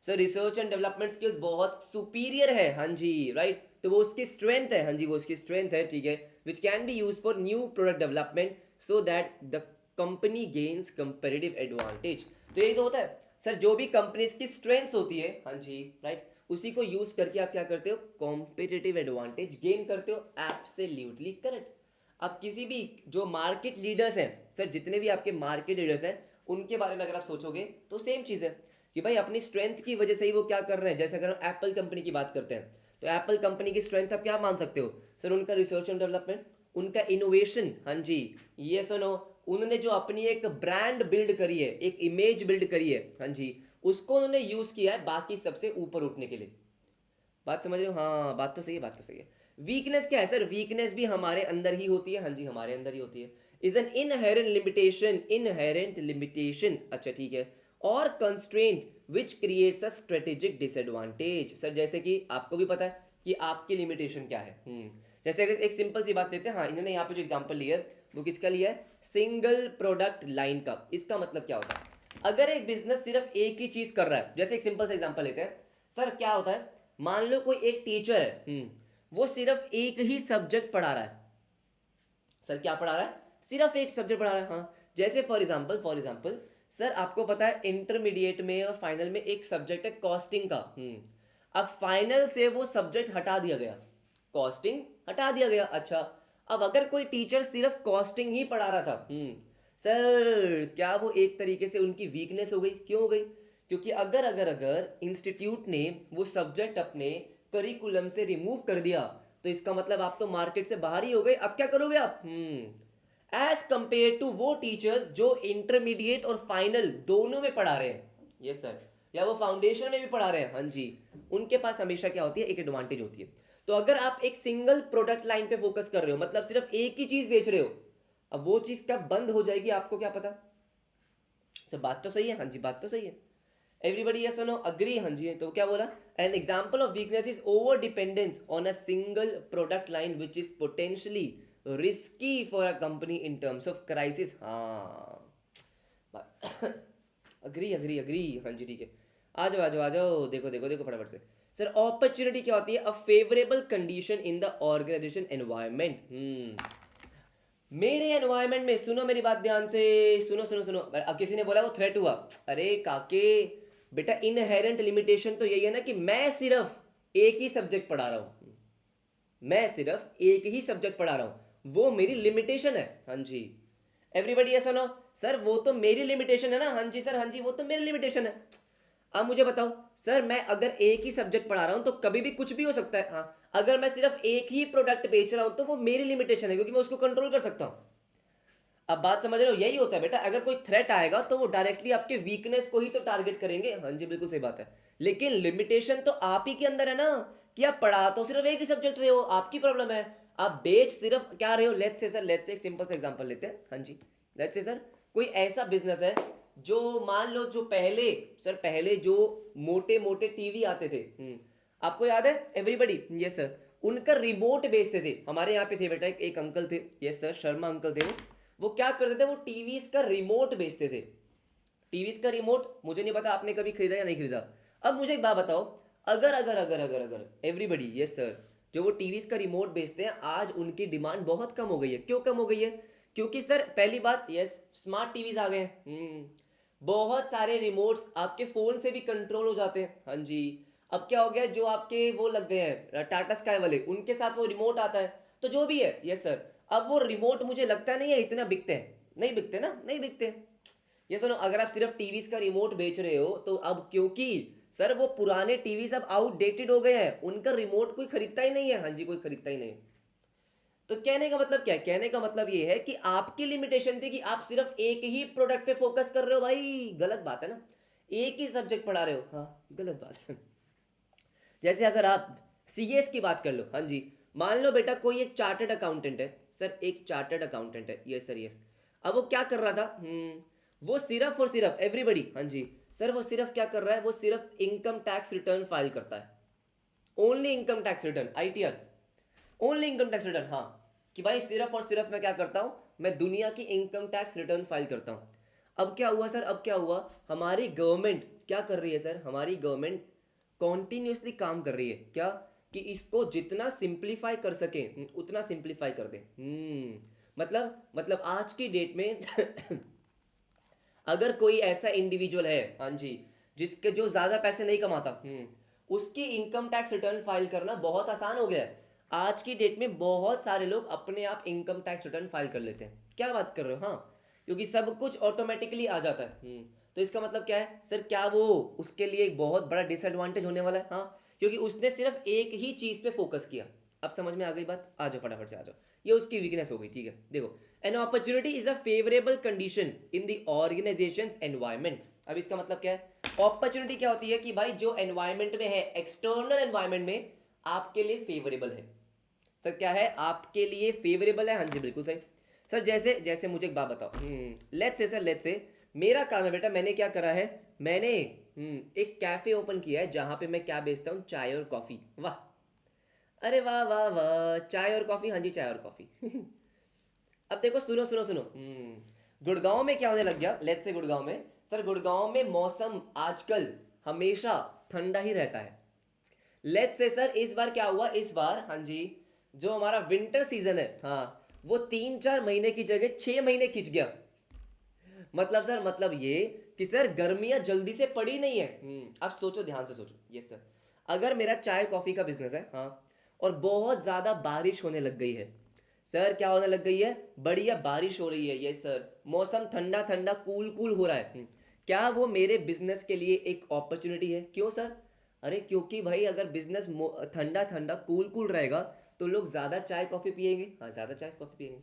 sir research and development skills बहुत सुपीरियर है, हाँ जी राइट, तो वो उसकी स्ट्रेंथ है, हाँ जी वो उसकी स्ट्रेंथ है, ठीक है, which can be use for new product development so that the company gains competitive advantage. तो यही तो होता है सर, जो भी कंपनीज की स्ट्रेंथ होती है, हाँ जी राइट, उसी को यूज करके आप क्या करते हो, कॉम्पिटिटिव एडवांटेज गेन करते हो, एब्सोल्युटली करेक्ट। अब किसी भी जो मार्केट लीडर्स हैं, सर जितने भी आपके मार्केट लीडर्स हैं, उनके बारे में अगर आप सोचोगे तो सेम चीज़ है कि भाई अपनी स्ट्रेंथ की वजह से ही वो क्या कर रहे हैं। जैसे अगर हम एप्पल कंपनी की बात करते हैं, तो एप्पल कंपनी की स्ट्रेंथ आप क्या मान सकते हो सर, उनका रिसर्च एंड डेवलपमेंट, उनका इनोवेशन, हाँ जी ये सुनो, उन्होंने जो अपनी एक ब्रांड बिल्ड करी है, एक इमेज बिल्ड करी है, हाँ जी उसको उन्होंने यूज किया है बाकी सबसे ऊपर उठने के लिए। बात समझ रहे हो, हाँ बात तो सही है, बात तो सही है। वीकनेस क्या है सर, वीकनेस भी हमारे अंदर ही होती है, हाँ जी हमारे अंदर ही होती है, is an inherent limitation, inherent limitation, अच्छा ठीक है, और constraint which creates a strategic disadvantage. Sir जैसे कि आपको भी पता है कि आपकी लिमिटेशन क्या है, जैसे अगर एक सिंपल सी बात लेते हैं, हाँ इन्होंने यहाँ पे जो एग्जांपल लिया है वो किसका लिया है, सिंगल प्रोडक्ट लाइन का। इसका मतलब क्या होता है, अगर एक बिजनेस सिर्फ एक ही चीज कर रहा है, जैसे एक सिंपल सा एग्जांपल लेते हैं, सर क्या होता है, मान लो कोई एक टीचर है, वो सिर्फ एक ही सब्जेक्ट पढ़ा रहा है, सर क्या पढ़ा रहा है, सिर्फ एक सब्जेक्ट पढ़ा रहा है, हाँ जैसे फॉर एग्जांपल सर आपको पता है इंटरमीडिएट में और फाइनल में एक सब्जेक्ट है कॉस्टिंग का, अब फाइनल से वो सब्जेक्ट हटा दिया गया, कॉस्टिंग हटा दिया गया, अच्छा अब अगर कोई टीचर सिर्फ कॉस्टिंग ही पढ़ा रहा था, सर क्या वो एक तरीके से उनकी वीकनेस हो गई, क्यों हो गई, क्योंकि अगर अगर अगर इंस्टीट्यूट ने वो सब्जेक्ट अपने करिकुलम से रिमूव कर दिया, तो इसका मतलब आप तो मार्केट से बाहर ही हो गए। अब क्या करोगे आप, एज कंपेयर टू वो टीचर्स जो इंटरमीडिएट और फाइनल दोनों में पढ़ा रहे हैं, यस सर, या वो फाउंडेशन में भी पढ़ा रहे हैं, हाँ जी, उनके पास हमेशा क्या होती है, एक एडवांटेज होती है। तो अगर आप एक सिंगल प्रोडक्ट लाइन पे फोकस कर रहे हो, मतलब सिर्फ एक ही चीज बेच रहे हो, अब वो चीज कब बंद हो जाएगी आपको क्या पता। सब बात तो सही है, हाँ जी, बात तो सही है। एवरीबडी यस और नो अग्री, हाँ जी। तो क्या बोला, an example of weakness is over dependence on a single product line which is potentially risky for a company in terms of crisis. हाँ अग्री अग्री अग्री, हाँ जी, ठीक है। आ जाओ आ जाओ आ जाओ, देखो देखो देखो फटाफट से। सर अपॉर्चुनिटी क्या होती है, a favourable condition in the organisation environment. मेरे एनवायरनमेंट में, सुनो मेरी बात ध्यान से, सुनो सुनो सुनो। अब किसी ने बोला वो थ्रेट हुआ, अरे काके बेटा, इनहेरेंट लिमिटेशन तो यही है ना कि मैं सिर्फ एक ही सब्जेक्ट पढ़ा रहा हूं, मैं सिर्फ एक ही सब्जेक्ट पढ़ा रहा हूं, वो मेरी लिमिटेशन है, हाँ जी। एवरीबडी ये सुनो, सर वो तो मेरी लिमिटेशन है ना, हाँ जी सर, हाँ जी, वो तो मेरी लिमिटेशन है। अब मुझे बताओ सर, मैं अगर एक ही सब्जेक्ट पढ़ा रहा हूं तो कभी भी कुछ भी हो सकता है, हाँ। अगर मैं सिर्फ एक ही प्रोडक्ट बेच रहा हूं तो वो मेरी लिमिटेशन है, क्योंकि मैं उसको कंट्रोल कर सकता हूं। अब बात समझ रहे हो, यही होता है बेटा, अगर कोई थ्रेट आएगा तो वो डायरेक्टली आपके वीकनेस को ही तो टारगेट करेंगे, हाँ जी, बिल्कुल सही बात है। लेकिन लिमिटेशन तो आप ही के अंदर है ना, कि आप पढ़ा तो सिर्फ एक ही सब्जेक्ट रहे हो, आपकी प्रॉब्लम है। आप बेच सिर्फ क्या रहे हो, let's say sir, let's say एक सिंपल सा एग्जांपल लेते हैं, हाँ जी। लेट्स से सर, कोई ऐसा बिजनेस है जो, मान लो जो पहले, सर पहले जो मोटे मोटे टीवी आते थे, आपको याद है एवरीबडी, यस सर, उनका रिमोट बेचते थे। हमारे यहाँ पे थे बेटा, एक अंकल थे, यस सर, शर्मा अंकल थे वो क्या करते थे, वो टीवीज का रिमोट बेचते थे। टीवीज का रिमोट, मुझे नहीं पता आपने कभी खरीदा या नहीं खरीदा। अब मुझे एक बात बताओ, अगर अगर अगर अगर अगर एवरीबडी, यस सर, जो वो टीवीज का रिमोट बेचते हैं, आज उनकी डिमांड बहुत कम हो गई है। क्यों कम हो गई है, क्योंकि सर पहली बात, यस, स्मार्ट टीवीज आ गए हैं, बहुत सारे रिमोट्स आपके फोन से भी कंट्रोल हो जाते हैं, हाँ जी। अब क्या हो गया, जो आपके वो लग गए हैं टाटा स्काई वाले, उनके साथ वो रिमोट आता है, तो जो भी है, यस सर, अब वो रिमोट मुझे लगता नहीं है इतना बिकते हैं, नहीं बिकते ना, नहीं बिकते। ये सुनो, अगर आप सिर्फ टीवीज का रिमोट बेच रहे हो तो अब, क्योंकि सर वो पुराने टीवी सब आउटडेटेड हो गए हैं, उनका रिमोट कोई खरीदता ही नहीं है, हाँ जी, कोई खरीदता ही नहीं। तो कहने का मतलब क्या है, कहने का मतलब ये है कि आपकी लिमिटेशन थी कि आप सिर्फ एक ही प्रोडक्ट पे फोकस कर रहे हो, भाई गलत बात है ना, एक ही सब्जेक्ट पढ़ा रहे हो, हाँ गलत बात है। जैसे अगर आप सीएस की बात कर लो, हाँ जी, मान लो बेटा कोई एक चार्टर्ड अकाउंटेंट है, सर एक चार्टर्ड अकाउंटेंट है, यस सर यस। अब वो क्या कर रहा था, वो सिर्फ और सिर्फ, एवरीबडी, हाँ जी सर, वो सिर्फ क्या कर रहा है, वो सिर्फ इनकम टैक्स रिटर्न फाइल करता है, only income tax return, ITR, only income tax return, हाँ। कि भाई सिर्फ और सिर्फ मैं क्या करता हूं, मैं दुनिया की इनकम टैक्स रिटर्न फाइल करता हूं। अब क्या हुआ सर, अब क्या हुआ, हमारी गवर्नमेंट क्या कर रही है सर, हमारी गवर्नमेंट कॉन्टिन्यूसली काम कर रही है क्या, कि इसको जितना सिंप्लीफाई कर सके उतना सिंप्लीफाई कर दे। मतलब आज की डेट में अगर कोई ऐसा इंडिविजुअल है, हाँ जी, जिसके जो ज्यादा पैसे नहीं कमाता, उसकी इनकम टैक्स रिटर्न फाइल करना बहुत आसान हो गया है। आज की डेट में बहुत सारे लोग अपने आप इनकम टैक्स रिटर्न फाइल कर लेते हैं, क्या बात कर रहे हो, हाँ, क्योंकि सब कुछ ऑटोमेटिकली आ जाता है। तो इसका मतलब क्या है सर, क्या वो उसके लिए एक बहुत बड़ा डिसएडवांटेज होने वाला है, हाँ, क्योंकि उसने सिर्फ एक ही चीज पे फोकस किया। अब समझ में आ गई बात, आ जाओ फटाफट से आ जाओ, ये उसकी वीकनेस हो गई, ठीक है। देखो, an opportunity is a favourable condition in the organisation environment. अब इसका मतलब क्या है, अपॉर्चुनिटी क्या होती है कि भाई जो एनवायरमेंट में है, एक्सटर्नल एनवायरमेंट में आपके लिए फेवरेबल है। सर क्या है, आपके लिए फेवरेबल है, हाँ जी बिल्कुल सही। सर जैसे जैसे मुझे एक बात बताओ, let's say sir, let's say मेरा काम है बेटा, मैंने क्या करा है, मैंने एक कैफे ओपन किया है जहां पे मैं क्या बेचता हूँ, चाय और कॉफी। वाह, अरे वाह वाह वाह, चाय और कॉफी, हाँ जी चाय और कॉफी। अब देखो, सुनो सुनो सुनो, गुड़गांव में क्या होने लग गया, लेट्स से गुड़गांव में, सर गुड़गांव में मौसम आजकल हमेशा ठंडा ही रहता है। लेट्स से सर, इस बार क्या हुआ, इस बार, हाँ जी, जो हमारा विंटर सीजन है, हाँ, वो 3-4 महीने की जगह 6 महीने खिंच गया। मतलब सर, मतलब ये कि सर गर्मियां जल्दी से पड़ी नहीं है। अब सोचो, ध्यान से सोचो, यस सर, अगर मेरा चाय कॉफी का बिजनेस है, हाँ, और बहुत ज्यादा बारिश होने लग गई है, सर क्या होने लग गई है, बढ़िया बारिश हो रही है, यस सर, मौसम ठंडा ठंडा कूल कूल हो रहा है, क्या वो मेरे बिजनेस के लिए एक अपॉर्चुनिटी है, क्यों सर, अरे क्योंकि भाई अगर बिजनेस ठंडा ठंडा कूल कूल रहेगा तो लोग ज्यादा चाय कॉफी पियेंगे, हाँ ज्यादा चाय कॉफी पियेंगे।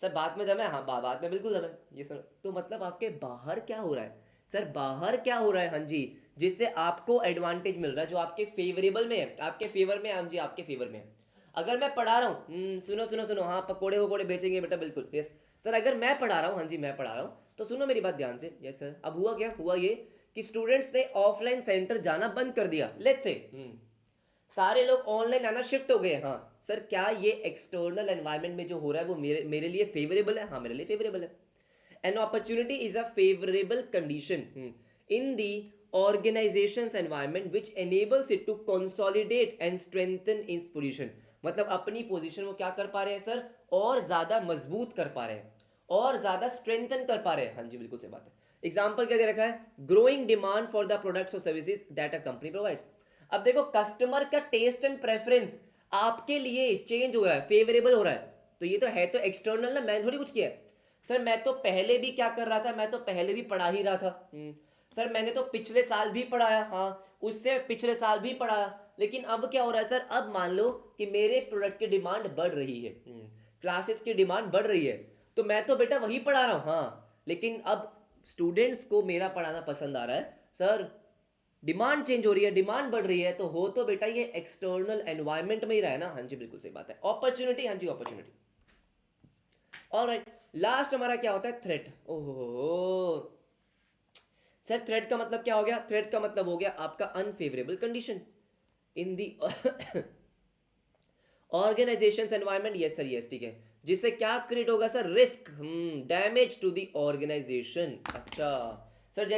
सर बात में दम है, हाँ बात में बिल्कुल दम है, ये सर। तो मतलब आपके बाहर क्या हो रहा है, सर बाहर क्या हो रहा है, हाँ जी, जिससे आपको एडवांटेज मिल रहा है, जो आपके फेवरेबल में है, आपके फेवर में है, हाँ जी आपके फेवर में है। अगर मैं पढ़ा रहा हूँ, सुनो सुनो सुनो, हाँ पकोड़े वकोड़े बेचेंगे बेटा, बिल्कुल यस सर। अगर मैं पढ़ा रहा हूँ, हाँ जी मैं पढ़ा रहा हूँ, तो सुनो मेरी बात ध्यान से। Yes sir. अब हुआ क्या, हुआ ये कि स्टूडेंट्स ने ऑफलाइन सेंटर जाना बंद कर दिया, लेट्स से सारे लोग ऑनलाइन आना शिफ्ट हो गए। हाँ सर, क्या ये एक्सटर्नल एनवायरनमेंट में जो हो रहा है वो मेरे लिए फेवरेबल है? हाँ मेरे लिए फेवरेबल है। N opportunity is a favourable condition in the organization's environment which enables it to consolidate and strengthen its position। मतलब अपनी पोजीशन वो क्या कर पा रहे हैं सर, और ज्यादा मजबूत कर पा रहे हैं, और ज्यादा स्ट्रेंथन कर पा रहे हैं। हाँ जी बिल्कुल सही बात है। एग्जांपल क्या दे रखा है, growing demand for the products और services that a company provides. अब देखो कस्टमर का टेस्ट एंड प्रेफरेंस आपके लिए चेंज हो रहा है, फेवरेबल हो रहा है, तो ये तो है तो एक्सटर्नल ना, मैंने थोड़ी कुछ किया है। सर मैं तो पहले भी क्या कर रहा था, मैं तो पहले भी पढ़ा ही रहा था। सर मैंने तो पिछले साल भी पढ़ाया, हाँ उससे पिछले साल भी पढ़ाया, लेकिन अब क्या हो रहा है सर, अब मान लो कि मेरे प्रोडक्ट की डिमांड बढ़ रही है, क्लासेस की डिमांड बढ़ रही है, तो मैं तो बेटा वही पढ़ा रहा हूँ, हाँ लेकिन अब स्टूडेंट्स को मेरा पढ़ाना पसंद आ रहा है सर, डिमांड चेंज हो रही है, डिमांड बढ़ रही है, तो हो तो बेटा ये एक्सटर्नल एनवायरनमेंट में ही रहा है ना। हाँ जी बिल्कुल सही बात है, अपॉर्चुनिटी, हाँ जी अपॉर्चुनिटी। ऑलराइट, लास्ट हमारा क्या होता है, थ्रेट। ओहो सर, थ्रेट का मतलब क्या हो गया, थ्रेट का मतलब हो गया आपका unfavourable condition in the organisation environment. Yes sir, yes ठीक है, जिससे क्या क्रिएट होगा sir, risk, damage to the organisation. अच्छा सर,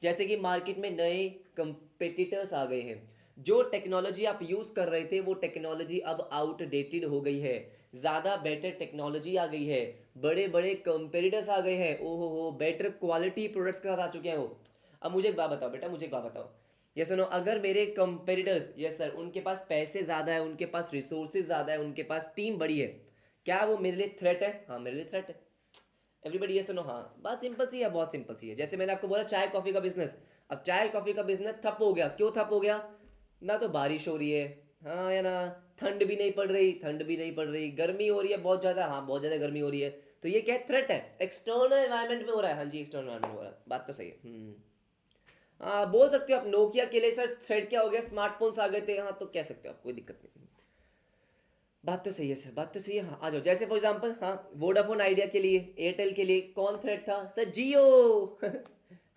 जैसे कि मार्केट में नए कंपेटिटर्स आ गए हैं, जो टेक्नोलॉजी आप यूज कर रहे थे वो टेक्नोलॉजी अब आउटडेटेड हो गई है, ज्यादा बेटर टेक्नोलॉजी आ गई है, बड़े बड़े कंपेटिटर्स आ गए हैं, ओहो हो बेटर क्वालिटी प्रोडक्ट्स के साथ आ चुके हैं वो। अब मुझे एक बात बताओ बेटा, मुझे एक बात बताओ, ये सुनो, अगर मेरे कंपेटिटर्स, यस सर, उनके पास पैसे ज़्यादा है, उनके पास रिसोर्सेज ज़्यादा है, उनके पास टीम बड़ी है, क्या वो मेरे लिए थ्रेट है? हाँ मेरे लिए थ्रेट है। एवरीबडी ये सुनो, हाँ बात सिंपल सी है, बहुत सिंपल सी है। जैसे मैंने आपको बोला चाय कॉफ़ी का बिजनेस, अब चाय कॉफ़ी का बिजनेस ठप हो गया, क्यों ठप हो गया? ना तो बारिश हो रही है, हाँ या ना, ठंड भी नहीं पड़ रही, ठंड भी नहीं पड़ रही, गर्मी हो रही है बहुत ज़्यादा, हाँ बहुत ज़्यादा गर्मी हो रही है, तो ये क्या है, थ्रेट है, एक्सटर्नल एनवायरनमेंट में हो रहा है। हाँ जी एक्सटर्नल एनवायरनमेंट में हो रहा है, बात तो सही है। बोल सकते हो आप, नोकिया के लिए सर थ्रेड क्या हो गया, स्मार्टफोन्स आ गए थे, हाँ तो कह सकते हो आप, कोई दिक्कत नहीं। बात तो सही है सर, बात तो सही है। हाँ आ जाओ, जैसे फॉर एग्जांपल, हाँ वोडाफोन आइडिया के लिए, एयरटेल के लिए कौन थ्रेड था सर, जियो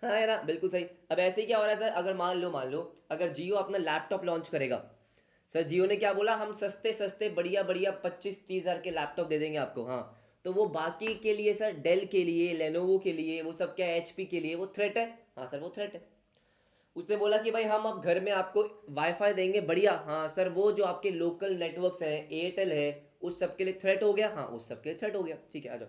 हाँ है ना, बिल्कुल सही। अब ऐसे ही क्या हो रहा है सर, अगर मान लो अगर जियो अपना लैपटॉप लॉन्च करेगा, सर जियो ने क्या बोला, हम सस्ते सस्ते बढ़िया बढ़िया 25-30 हज़ार के लैपटॉप दे देंगे आपको, हाँ तो वो बाकी के लिए सर, डेल के लिए, लेनोवो के लिए, वो सब क्या, एचपी के लिए वो थ्रेट है? हाँ सर वो थ्रेट है। उसने बोला कि भाई हम अब घर में आपको वाईफाई देंगे बढ़िया, हाँ सर वो जो आपके लोकल नेटवर्क्स हैं, एयरटेल है, उस सब के लिए थ्रेट हो गया, हाँ उस सब के लिए थ्रेट हो गया, ठीक है आ जाओ।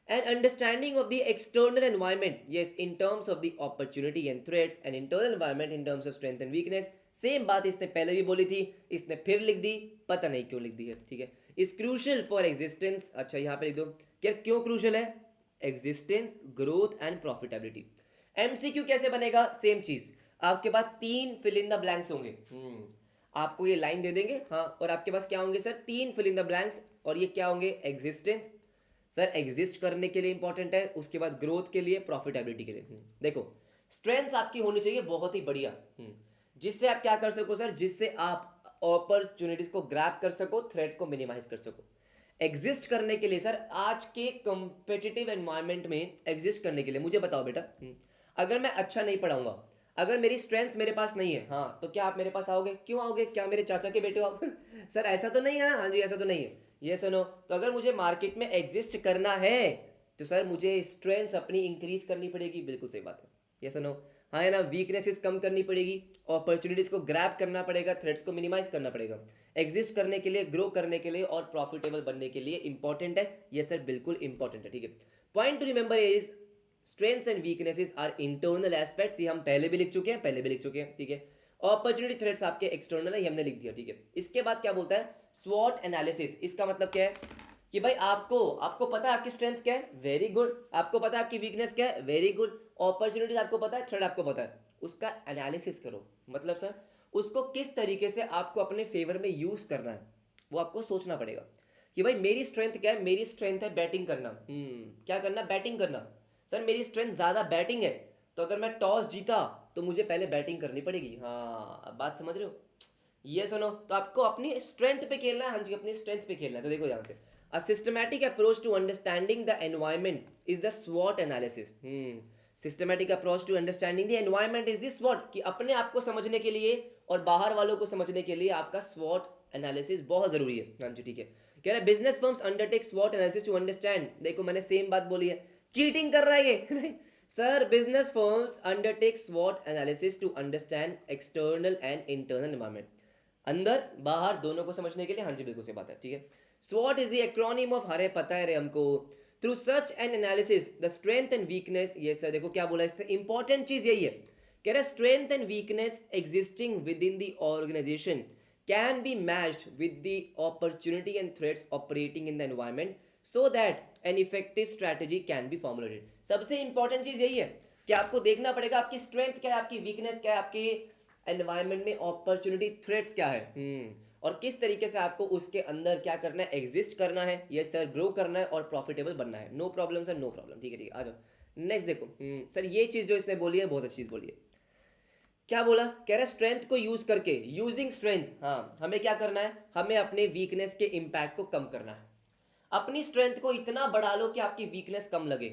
And understanding of the external environment, yes in terms of the opportunity and threats, and internal environment in terms of strength and weakness. Same बात इसने पहले भी बोली थी, इसने फिर लिख दी, पता नहीं क्यों लिख दी है, ठीक है। इज क्रूशल फॉर एग्जिस्टेंस, अच्छा यहाँ पे लिख दो, क्या क्यों क्रूशल है, existence, growth and profitability. MCQ कैसे बनेगा, सेम चीज, आपके पास 3 फिल इन द ब्लैंक्स होंगे, आपको ये लाइन दे देंगे, हाँ और आपके पास क्या होंगे sir, 3 fill in the blanks, और ये क्या होंगे, एग्जिस्टेंस, सर एग्जिस्ट करने के लिए इंपॉर्टेंट है, उसके बाद ग्रोथ के लिए, प्रॉफिटेबिलिटी के लिए। देखो स्ट्रेंथ्स आपकी होनी चाहिए बहुत ही बढ़िया, जिससे आप क्या कर सको सर, जिससे आप अपॉर्चुनिटीज को ग्रैब कर सको, थ्रेट को मिनिमाइज कर सको। एग्जिस्ट करने के लिए सर, आज के कंपेटिटिव एनवायरनमेंट में एग्जिस्ट करने के लिए मुझे बताओ बेटा, अगर मैं अच्छा नहीं पढ़ाऊंगा, अगर मेरी स्ट्रेंथ्स मेरे पास नहीं है, हाँ तो क्या आप मेरे पास आओगे? क्यों आओगे, क्या मेरे चाचा के बेटे हो आप सर ऐसा तो नहीं है ना, हाँ जी ऐसा तो नहीं है। ये सुनो, तो अगर मुझे मार्केट में एग्जिस्ट करना है, तो सर मुझे स्ट्रेंथ्स अपनी इंक्रीज करनी पड़ेगी, बिल्कुल सही बात है। ये सुनो, हाँ है ना, वीकनेसेस कम करनी पड़ेगी, अपॉर्चुनिटीज को ग्रैब करना पड़ेगा, थ्रेट्स को मिनिमाइज करना पड़ेगा, एग्जिस्ट करने के लिए, ग्रो करने के लिए और प्रॉफिटेबल बनने के लिए इंपॉर्टेंट है। ये सर बिल्कुल इंपॉर्टेंट है, ठीक है। Point to remember is strengths and weaknesses are internal aspects, ये हम पहले भी लिख चुके हैं, ठीक है। अपॉर्चुनिटी थ्रेट्स आपके एक्सटर्नल है, ये हमने लिख दिया, ठीक है। इसके बाद क्या बोलता है, स्वॉट एनालिसिस। इसका मतलब क्या है कि भाई आपको आपको पता है आपकी स्ट्रेंथ क्या है, वेरी गुड, आपको पता है आपकी वीकनेस क्या है, वेरी गुड, अपॉर्चुनिटीज आपको पता है, थ्रेट आपको पता है, उसका एनालिसिस करो, मतलब सर उसको किस तरीके से आपको अपने फेवर में यूज करना है, वो आपको सोचना पड़ेगा कि भाई मेरी स्ट्रेंथ क्या है, मेरी स्ट्रेंथ है बैटिंग करना, क्या करना, बैटिंग करना, सर मेरी स्ट्रेंथ ज़्यादा बैटिंग है, तो अगर मैं टॉस जीता तो मुझे पहले बैटिंग करनी पड़ेगी। हाँ, अब बात समझ रहे हो? ये सुनो, तो आपको अपनी स्ट्रेंथ पे खेलना है। हाँ जी, अपनी स्ट्रेंथ पे खेलना है। तो देखो ध्यान से, a systematic approach to understanding the environment is the स्वॉट analysis. Systematic approach to understanding the environment is the स्वॉट, कि अपने आप को समझने के लिए और बाहर वालों को समझने के लिए आपका स्वॉट एनालिसिस बहुत जरूरी है। हाँ जी, ठीक है। कह रहा है बिजनेस फर्म्स अंडरटेक स्वॉट एनालिसिस टू अंडरस्टैंड। देखो मैंने सेम बात बोली है, चीटिंग कर रहा है ये सर। बिजनेस फर्म्स अंडरटेक स्वॉट analysis to understand external and internal environment, अंदर बाहर दोनों को समझने के लिए। हाँ जी, बिल्कुल सही बात है, ठीक है। स्वॉट इज द एक्रोनिम ऑफ, हरे पता है रे हमको। Through such an analysis the strength and weakness, ये सर देखो क्या बोला, इससे इंपॉर्टेंट चीज यही है। कह रहे strength and weakness existing within the organisation can be matched with the opportunity and threats operating in the environment so that an effective strategy can be formulated. सबसे इंपॉर्टेंट चीज यही है कि आपको देखना पड़ेगा आपकी स्ट्रेंथ क्या है, आपकी वीकनेस क्या है, आपकी एनवायरमेंट में अपॉर्चुनिटी थ्रेट्स क्या है, और किस तरीके से आपको उसके अंदर क्या करना है, एग्जिस्ट करना है, ये सर ग्रो करना है और प्रॉफिटेबल बनना है। No problem sir, no problem, ठीक है ठीक है। आ जाओ नेक्स्ट देखो। सर ये चीज जो इसने बोली है बहुत अच्छी चीज बोली है। क्या बोला? कह रहा है स्ट्रेंथ को यूज करके, यूजिंग स्ट्रेंथ, हाँ हमें क्या करना है, हमें अपने वीकनेस के इम्पैक्ट को कम करना है। अपनी स्ट्रेंथ को इतना बढ़ा लो कि आपकी वीकनेस कम लगे।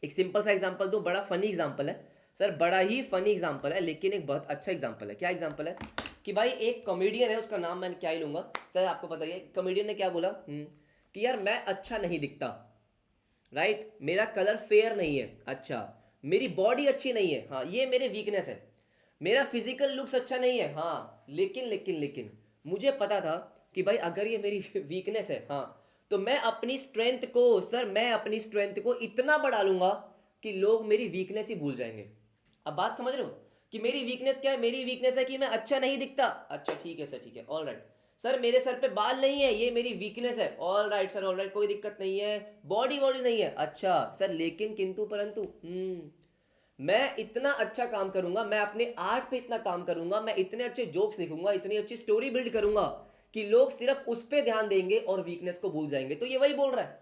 एक सिंपल सा एग्जांपल दूं, बड़ा फनी एग्जांपल है सर, बड़ा ही फनी एग्जांपल है, लेकिन एक बहुत अच्छा एग्जांपल है। क्या एग्जांपल है कि भाई एक कॉमेडियन है, उसका नाम मैं क्या ही लूंगा सर, आपको पता ही है। कॉमेडियन ने क्या बोला कि यार मैं अच्छा नहीं दिखता, राइट, मेरा कलर फेयर नहीं है, अच्छा, मेरी बॉडी अच्छी नहीं है, हाँ ये मेरे वीकनेस है, मेरा फिजिकल लुक्स अच्छा नहीं है, हाँ लेकिन लेकिन लेकिन मुझे पता था कि भाई अगर ये मेरी वीकनेस है, हाँ तो मैं अपनी स्ट्रेंथ को सर, मैं अपनी स्ट्रेंथ को इतना बढ़ा लूंगा कि लोग मेरी वीकनेस ही भूल जाएंगे। अब बात समझ रहे हो कि मेरी वीकनेस क्या है? मेरी वीकनेस है कि मैं अच्छा नहीं दिखता। अच्छा ठीक है सर, ठीक है, ऑल राइट सर। मेरे सर पे बाल नहीं है, ये मेरी वीकनेस है, all right sir, all right, कोई दिक्कत नहीं है। बॉडी बॉडी नहीं है, अच्छा सर, लेकिन किंतु परंतु मैं इतना अच्छा काम करूंगा, मैं अपने आर्ट पे इतना काम करूंगा, मैं इतने अच्छे जोक्स लिखूंगा, इतनी अच्छी स्टोरी बिल्ड करूंगा कि लोग सिर्फ उस पे ध्यान देंगे और वीकनेस को भूल जाएंगे। तो ये वही बोल रहा है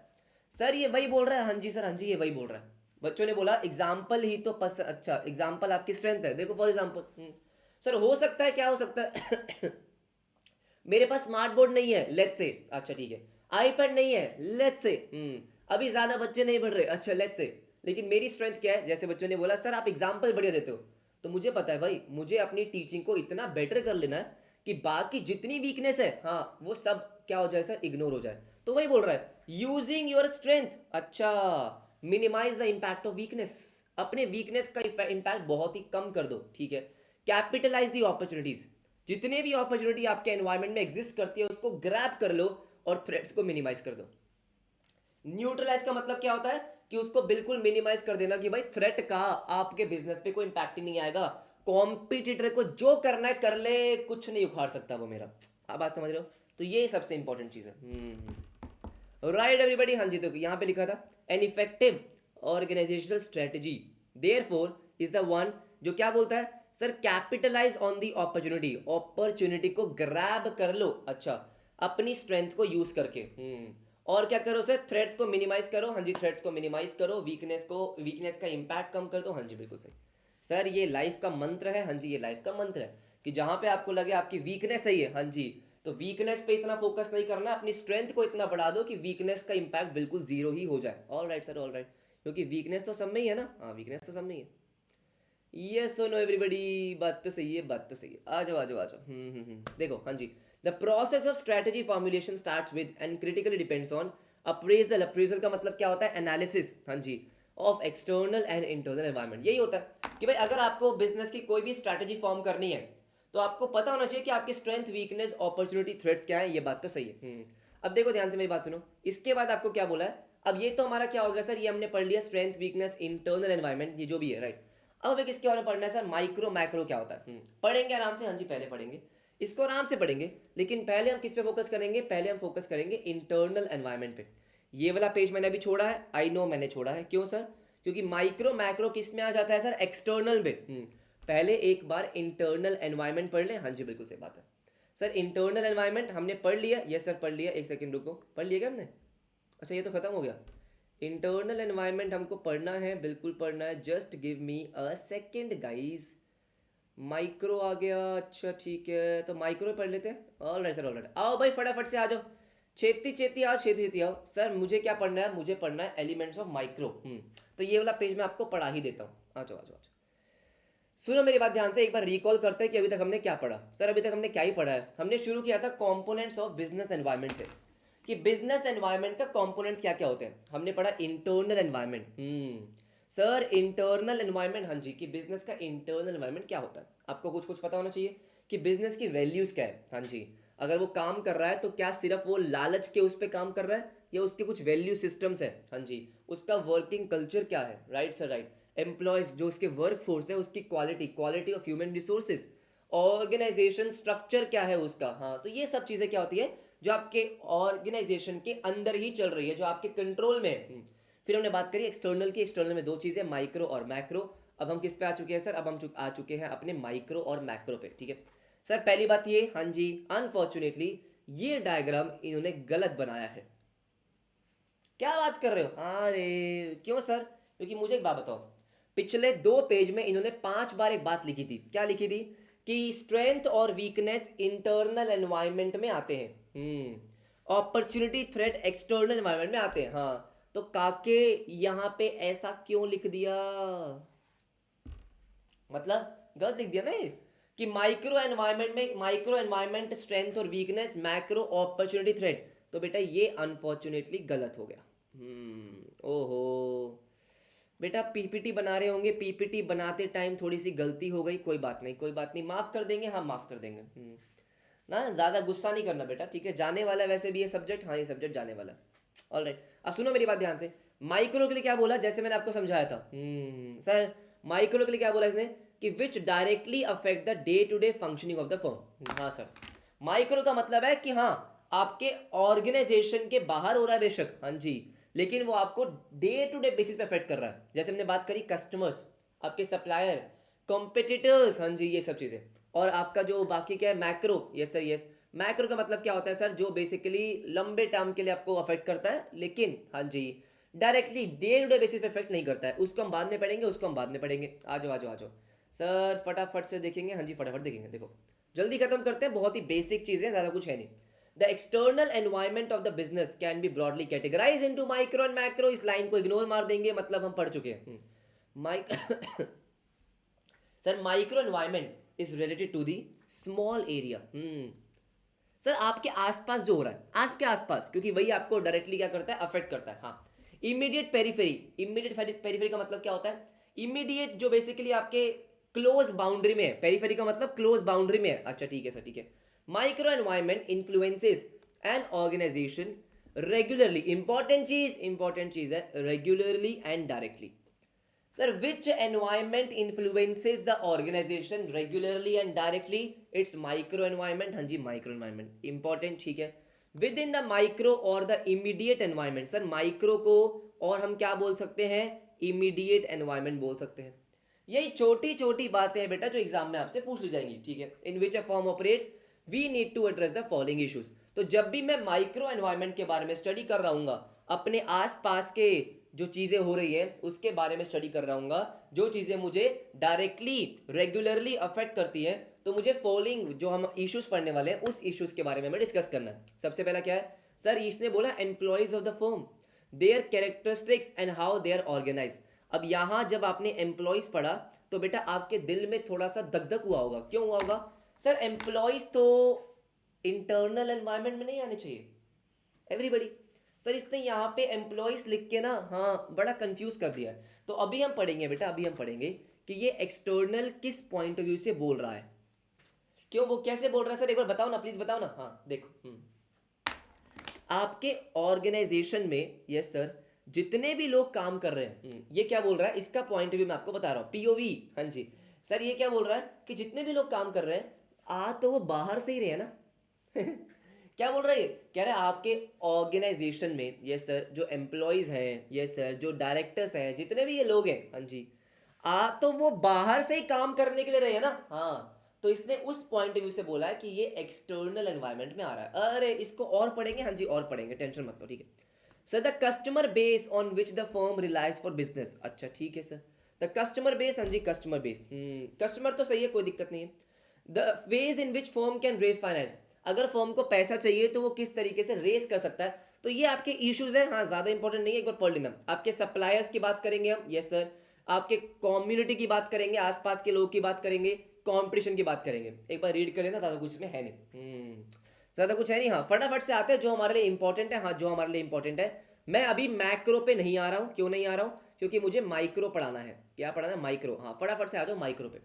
सर, ये वही बोल रहा है। हाँ जी सर, हाँ जी, ये वही बोल रहा है। बच्चों ने बोला एग्जाम्पल ही तो अच्छा एग्जाम्पल आपकी स्ट्रेंथ है। देखो फॉर एग्जाम्पल सर, हो सकता है, क्या हो सकता है मेरे पास स्मार्ट बोर्ड नहीं है, लेट्स से, अच्छा ठीक है, आईपैड नहीं है, लेट्स से, अभी ज्यादा बच्चे नहीं पढ़ रहे, अच्छा लेट्स से, लेकिन मेरी स्ट्रेंथ क्या है? जैसे बच्चों ने बोला सर आप एग्जाम्पल बढ़िया देते हो, तो मुझे पता है भाई, मुझे अपनी टीचिंग को इतना बेटर कर लेना है कि बाकी जितनी वीकनेस है, हाँ वो सब क्या हो जाए सर, इग्नोर हो जाए। तो वही बोल रहा है यूजिंग योर स्ट्रेंथ, अच्छा, minimise the impact of weakness, अपने वीकनेस का इंपैक्ट बहुत ही कम कर दो, ठीक है। कैपिटलाइज द अपॉर्चुनिटीज, जितने भी अपॉर्चुनिटी आपके एनवायरमेंट में एग्जिस्ट करती है उसको ग्रैब कर लो और थ्रेट्स को मिनिमाइज कर दो। न्यूट्रलाइज का मतलब क्या होता है कि उसको बिल्कुल मिनिमाइज कर देना कि भाई थ्रेट का आपके बिजनेस पे कोई इंपैक्ट ही नहीं आएगा, कॉम्पिटिटर को जो करना है कर ले, कुछ नहीं उखाड़ सकता वो मेरा। आप बात समझ रहे हो? तो ये सबसे इंपॉर्टेंट चीज है। राइट एवरीबॉडी, हाँ जी, तो यहाँ पे लिखा था an effective organisational strategy therefore is the one, जो क्या बोलता है sir, capitalise on the opportunity, opportunity को ग्रैब कर लो, अच्छा, अपनी स्ट्रेंथ को यूज करके। और क्या करो सर, थ्रेट्स को मिनिमाइज करो, हाँ जी, थ्रेट्स को मिनिमाइज करो, वीकनेस का इंपैक्ट कम कर दो, हाँ जी बिल्कुल सही सर, ये लाइफ का मंत्र है, हाँ जी ये लाइफ का मंत्र है कि जहां पे आपको लगे आपकी वीकनेस सही है, हाँ जी, तो वीकनेस पे इतना फोकस नहीं करना, अपनी स्ट्रेंथ को इतना बढ़ा दो कि वीकनेस का इंपैक्ट बिल्कुल जीरो ही हो जाए। All right sir, all right, क्योंकि वीकनेस तो सब में ही है ना, हाँ वीकनेस तो सब में ही है। यस नो एवरीबॉडी, बात तो सही है, बात तो सही है, आ जाओ आ जाओ आ जाओ। देखो हाँ जी, the process of strategy formulation starts with and critically depends on appraisal. Appraisal का मतलब क्या होता है? एनालिसिस, हाँ जी, of external and internal environment. यही होता है कि भाई अगर आपको बिजनेस की कोई भी स्ट्रैटेजी फॉर्म करनी है तो आपको पता होना चाहिए कि आपकी स्ट्रेंथ, वीकनेस, अपॉर्चुनिटी, थ्रेट्स क्या है। ये बात तो सही है। अब देखो ध्यान से मेरी बात सुनो, इसके बाद आपको क्या बोला है, अब ये तो हमारा क्या हो गया सर, ये हमने पढ़ लिया स्ट्रेंथ, वीकनेस, इंटरनल एनवायरनमेंट, ये जो भी है, राइट। अब हमें किसके बारे में पढ़ना है सर? माइक्रो मैक्रो क्या होता है। पढ़ेंगे आराम से, हाँ जी पहले पढ़ेंगे इसको, आराम से पढ़ेंगे, लेकिन पहले हम किस पे फोकस करेंगे? पहले हम फोकस करेंगे इंटरनल एनवायरनमेंट पे। ये वाला पेज मैंने अभी छोड़ा है, आई नो मैंने छोड़ा है, क्यों सर? क्योंकि माइक्रो मैक्रो किस में आ जाता है सर? एक्सटर्नल में। पहले एक बार इंटरनल एनवायरनमेंट पढ़ लें, हाँ जी बिल्कुल सही बात है सर। इंटरनल एनवायरनमेंट हमने पढ़ लिया, यस सर पढ़ लिया, एक सेकंड रुको, पढ़ लिया क्या हमने? अच्छा ये तो खत्म हो गया, इंटरनल एनवायरनमेंट हमको पढ़ना है, बिल्कुल पढ़ना है, just give me a second guys. Micro आ गया, अच्छा ठीक है, तो माइक्रो पढ़ लेते हैं। All right sir, all right, आओ भाई फटाफट से आ जाओ, छेती छेती आओ, छेती छेती आओ। सर मुझे क्या पढ़ना है, मुझे पढ़ना है एलिमेंट्स ऑफ माइक्रो। तो ये वाला पेज मैं आपको पढ़ा ही देता हूँ, आ जाओ आ जाओ आ जाओ। सुनो मेरी बात ध्यान से, एक बार रिकॉल करते हैं कि अभी तक हमने क्या पढ़ा। सर अभी तक हमने क्या ही पढ़ा है, हमने शुरू किया था कंपोनेंट्स ऑफ बिजनेस एनवायरनमेंट से, कि बिजनेस एनवायरनमेंट का कंपोनेंट्स क्या क्या होते हैं। हमने पढ़ा internal environment. Sir internal environment, हाँ जी, कि बिजनेस का इंटरनल एनवायरनमेंट क्या होता है, आपको कुछ कुछ पता होना चाहिए कि बिजनेस की वैल्यूज क्या है। हाँ जी, अगर वो काम कर रहा है तो क्या सिर्फ वो लालच के उस पर काम कर रहा है या उसके कुछ वैल्यू सिस्टम्स है। हाँ जी, उसका वर्किंग कल्चर क्या है, राइट सर राइट। एम्प्लॉयज जो उसके वर्क फोर्स है उसकी quality, quality of human resources, organisation structure क्या है उसका। हाँ, तो ये सब चीजें क्या होती है जो आपके ऑर्गेनाइजेशन के अंदर ही चल रही है, जो आपके कंट्रोल में है। फिर हमने बात करी एक्सटर्नल की, एक्सटर्नल में दो चीजें, माइक्रो और मैक्रो। अब हम किस पे आ चुके हैं सर, अब हम आ चुके हैं अपने माइक्रो और मैक्रो पे, ठीक है। सर पहली बात ये, हाँ जी, अनफॉर्चुनेटली ये डायग्राम इन्होंने गलत बनाया है। क्या बात कर रहे हो, अरे क्यों सर, क्योंकि मुझे एक बात बताओ, पिछले 2 पेज में इन्होंने 5 बार एक बात लिखी थी। क्या लिखी थी कि स्ट्रेंथ और वीकनेस इंटरनल एनवायरनमेंट में आते हैं, अपॉर्चुनिटी थ्रेट एक्सटर्नल एनवायरनमेंट में आते हैं। हाँ, तो काके यहां पे ऐसा क्यों लिख दिया, मतलब गलत लिख दिया ना ये, कि माइक्रो एनवायरनमेंट में माइक्रो एनवायरनमेंट स्ट्रेंथ और वीकनेस, मैक्रो अपॉर्चुनिटी थ्रेट। तो बेटा ये अनफॉर्चुनेटली गलत हो गया। ओहो, बेटा पीपीटी बना रहे होंगे, पीपीटी बनाते टाइम थोड़ी सी गलती हो गई, कोई बात नहीं, कोई बात नहीं, माफ कर देंगे, हाँ माफ कर देंगे। ना ज़्यादा गुस्सा नहीं करना बेटा, ठीक है, जाने वाला है वैसे भी ये सब्जेक्ट, हाँ ये सब्जेक्ट जाने वाला। ऑल राइट, अब सुनो मेरी बात ध्यान से। माइक्रो के लिए क्या बोला, जैसे मैंने आपको समझाया था। सर माइक्रो के लिए क्या बोला इसने, कि which directly affect the day to day functioning of the firm. हाँ सर, माइक्रो का मतलब है कि हाँ आपके ऑर्गेनाइजेशन के बाहर हो रहा है बेशक, हाँ जी, लेकिन वो आपको डे टू डे बेसिस पे अफेक्ट कर रहा है। जैसे हमने बात करी कस्टमर्स, आपके सप्लायर, कॉम्पिटिटर्स, हाँ जी, ये सब चीज़ें। और आपका जो बाकी क्या है, macro, yes sir yes. Macro का मतलब क्या होता है सर, जो बेसिकली लंबे टर्म के लिए आपको अफेक्ट करता है, लेकिन हाँ जी directly day to day basis पे अफेक्ट नहीं करता है। उसको हम बाद में पढ़ेंगे, उसको हम बाद में पढ़ेंगे। आ जाओ आ जाओ आ जाओ सर, फटाफट से देखेंगे, हाँ जी फटाफट देखेंगे। देखो जल्दी खत्म करते हैं, बहुत ही बेसिक चीज़ें, ज़्यादा कुछ है नहीं। The external environment of the business can be broadly categorise into micro and macro. इस लाइन को इग्नोर मार देंगे, मतलब हम पढ़ चुके हैं। Mike sir micro environment is related to the small area. Sir आपके आसपास जो हो रहा है, आपके आसपास, क्योंकि वही आपको डायरेक्टली क्या करता है, अफेक्ट करता है। हाँ, इमीडिएट पेरिफेरी, इमीडिएट पेरिफेरी का मतलब क्या होता है, इमीडिएट जो बेसिकली आपके क्लोज बाउंड्री में है, पेरिफेरी का मतलब क्लोज बाउंड्री में है। अच्छा ठीक है सर, ठीक है। Micro environment influences an organisation regularly, important चीज है, regularly and directly. Sir, which environment influences the organization regularly and directly? It's micro environment. हाँ जी, micro environment important, ठीक है। Within the micro or the immediate environment, sir micro को और हम क्या बोल सकते हैं, immediate environment बोल सकते हैं। यही छोटी छोटी बातें हैं बेटा जो एग्जाम में आपसे पूछ ली जाएंगी, ठीक है। In which a firm operates we need to address the following issues. तो जब भी मैं माइक्रो एनवायरनमेंट के बारे में स्टडी कर रहा हूँ, अपने आसपास के जो चीज़ें हो रही है उसके बारे में स्टडी कर रहा हूँ, जो चीज़ें मुझे डायरेक्टली रेगुलरली अफेक्ट करती है, तो मुझे फॉलोइंग जो हम इश्यूज पढ़ने वाले हैं उस इश्यूज के बारे में हमें डिस्कस करना है। सबसे पहला क्या है सर, इसने बोला employees of the firm, their characteristics and how they are organise. अब यहाँ जब आपने एम्प्लॉयज पढ़ा तो बेटा आपके दिल में थोड़ा सा दग दग हुआ होगा, क्यों हुआ होगा सर, एम्प्लॉयज तो इंटरनल एनवायरनमेंट में नहीं आने चाहिए एवरीबडी। सर इसने यहाँ पे एम्प्लॉयज लिख के ना, हाँ बड़ा कंफ्यूज कर दिया है। तो अभी हम पढ़ेंगे बेटा, अभी हम पढ़ेंगे कि ये एक्सटर्नल किस पॉइंट ऑफ व्यू से बोल रहा है, क्यों वो कैसे बोल रहा है सर, एक बार बताओ ना प्लीज, बताओ ना। हाँ देखो, आपके ऑर्गेनाइजेशन में, यस सर, जितने भी लोग काम कर रहे हैं, ये क्या बोल रहा है, इसका पॉइंट ऑफ व्यू मैं आपको बता रहा हूँ, पीओवी। हाँ जी सर, ये क्या बोल रहा है कि जितने भी लोग काम कर रहे हैं, आ तो वो बाहर से ही रहे हैं ना क्या बोल रहा है, कह रहा है आपके ऑर्गेनाइजेशन में, यस सर, जो एम्प्लॉयज हैं, यस सर, जो डायरेक्टर्स हैं, जितने भी ये लोग हैं, हाँ जी, आ तो वो बाहर से ही काम करने के लिए रहे हैं ना। हाँ, तो इसने उस पॉइंट ऑफ व्यू से बोला है कि ये एक्सटर्नल एनवायरनमेंट में आ रहा है। अरे इसको और पढ़ेंगे, हाँ जी और पढ़ेंगे, टेंशन मत लो, ठीक है। Sir the customer base on which the firm relies for business. अच्छा ठीक है सर, द कस्टमर बेस, हाँ जी कस्टमर बेस, कस्टमर तो सही है, कोई दिक्कत नहीं है। The ways in which firm can raise finance, अगर फर्म को पैसा चाहिए तो वो किस तरीके से रेज कर सकता है। तो ये आपके इश्यूज हैं, हाँ ज़्यादा इंपॉर्टेंट नहीं है, एक बार पढ़ लेना। आपके सप्लायर्स की बात करेंगे हम, यस सर। आपके कम्युनिटी की बात करेंगे, आसपास के लोग की बात करेंगे, कंपटीशन की बात करेंगे। एक बार रीड कर लेना, ज़्यादा कुछ इसमें है नहीं, ज़्यादा कुछ है नहीं। हाँ फटाफट से आते हैं जो हमारे लिए इंपॉर्टेंट है, हाँ जो हमारे लिए इंपॉर्टेंट है। मैं अभी मैक्रो पे नहीं आ रहा हूँ, क्यों नहीं आ रहा हूँ, क्योंकि मुझे माइक्रो पढ़ाना है। क्या पढ़ाना है? माइक्रो। हाँ फटाफट से आ जाओ माइक्रो पे।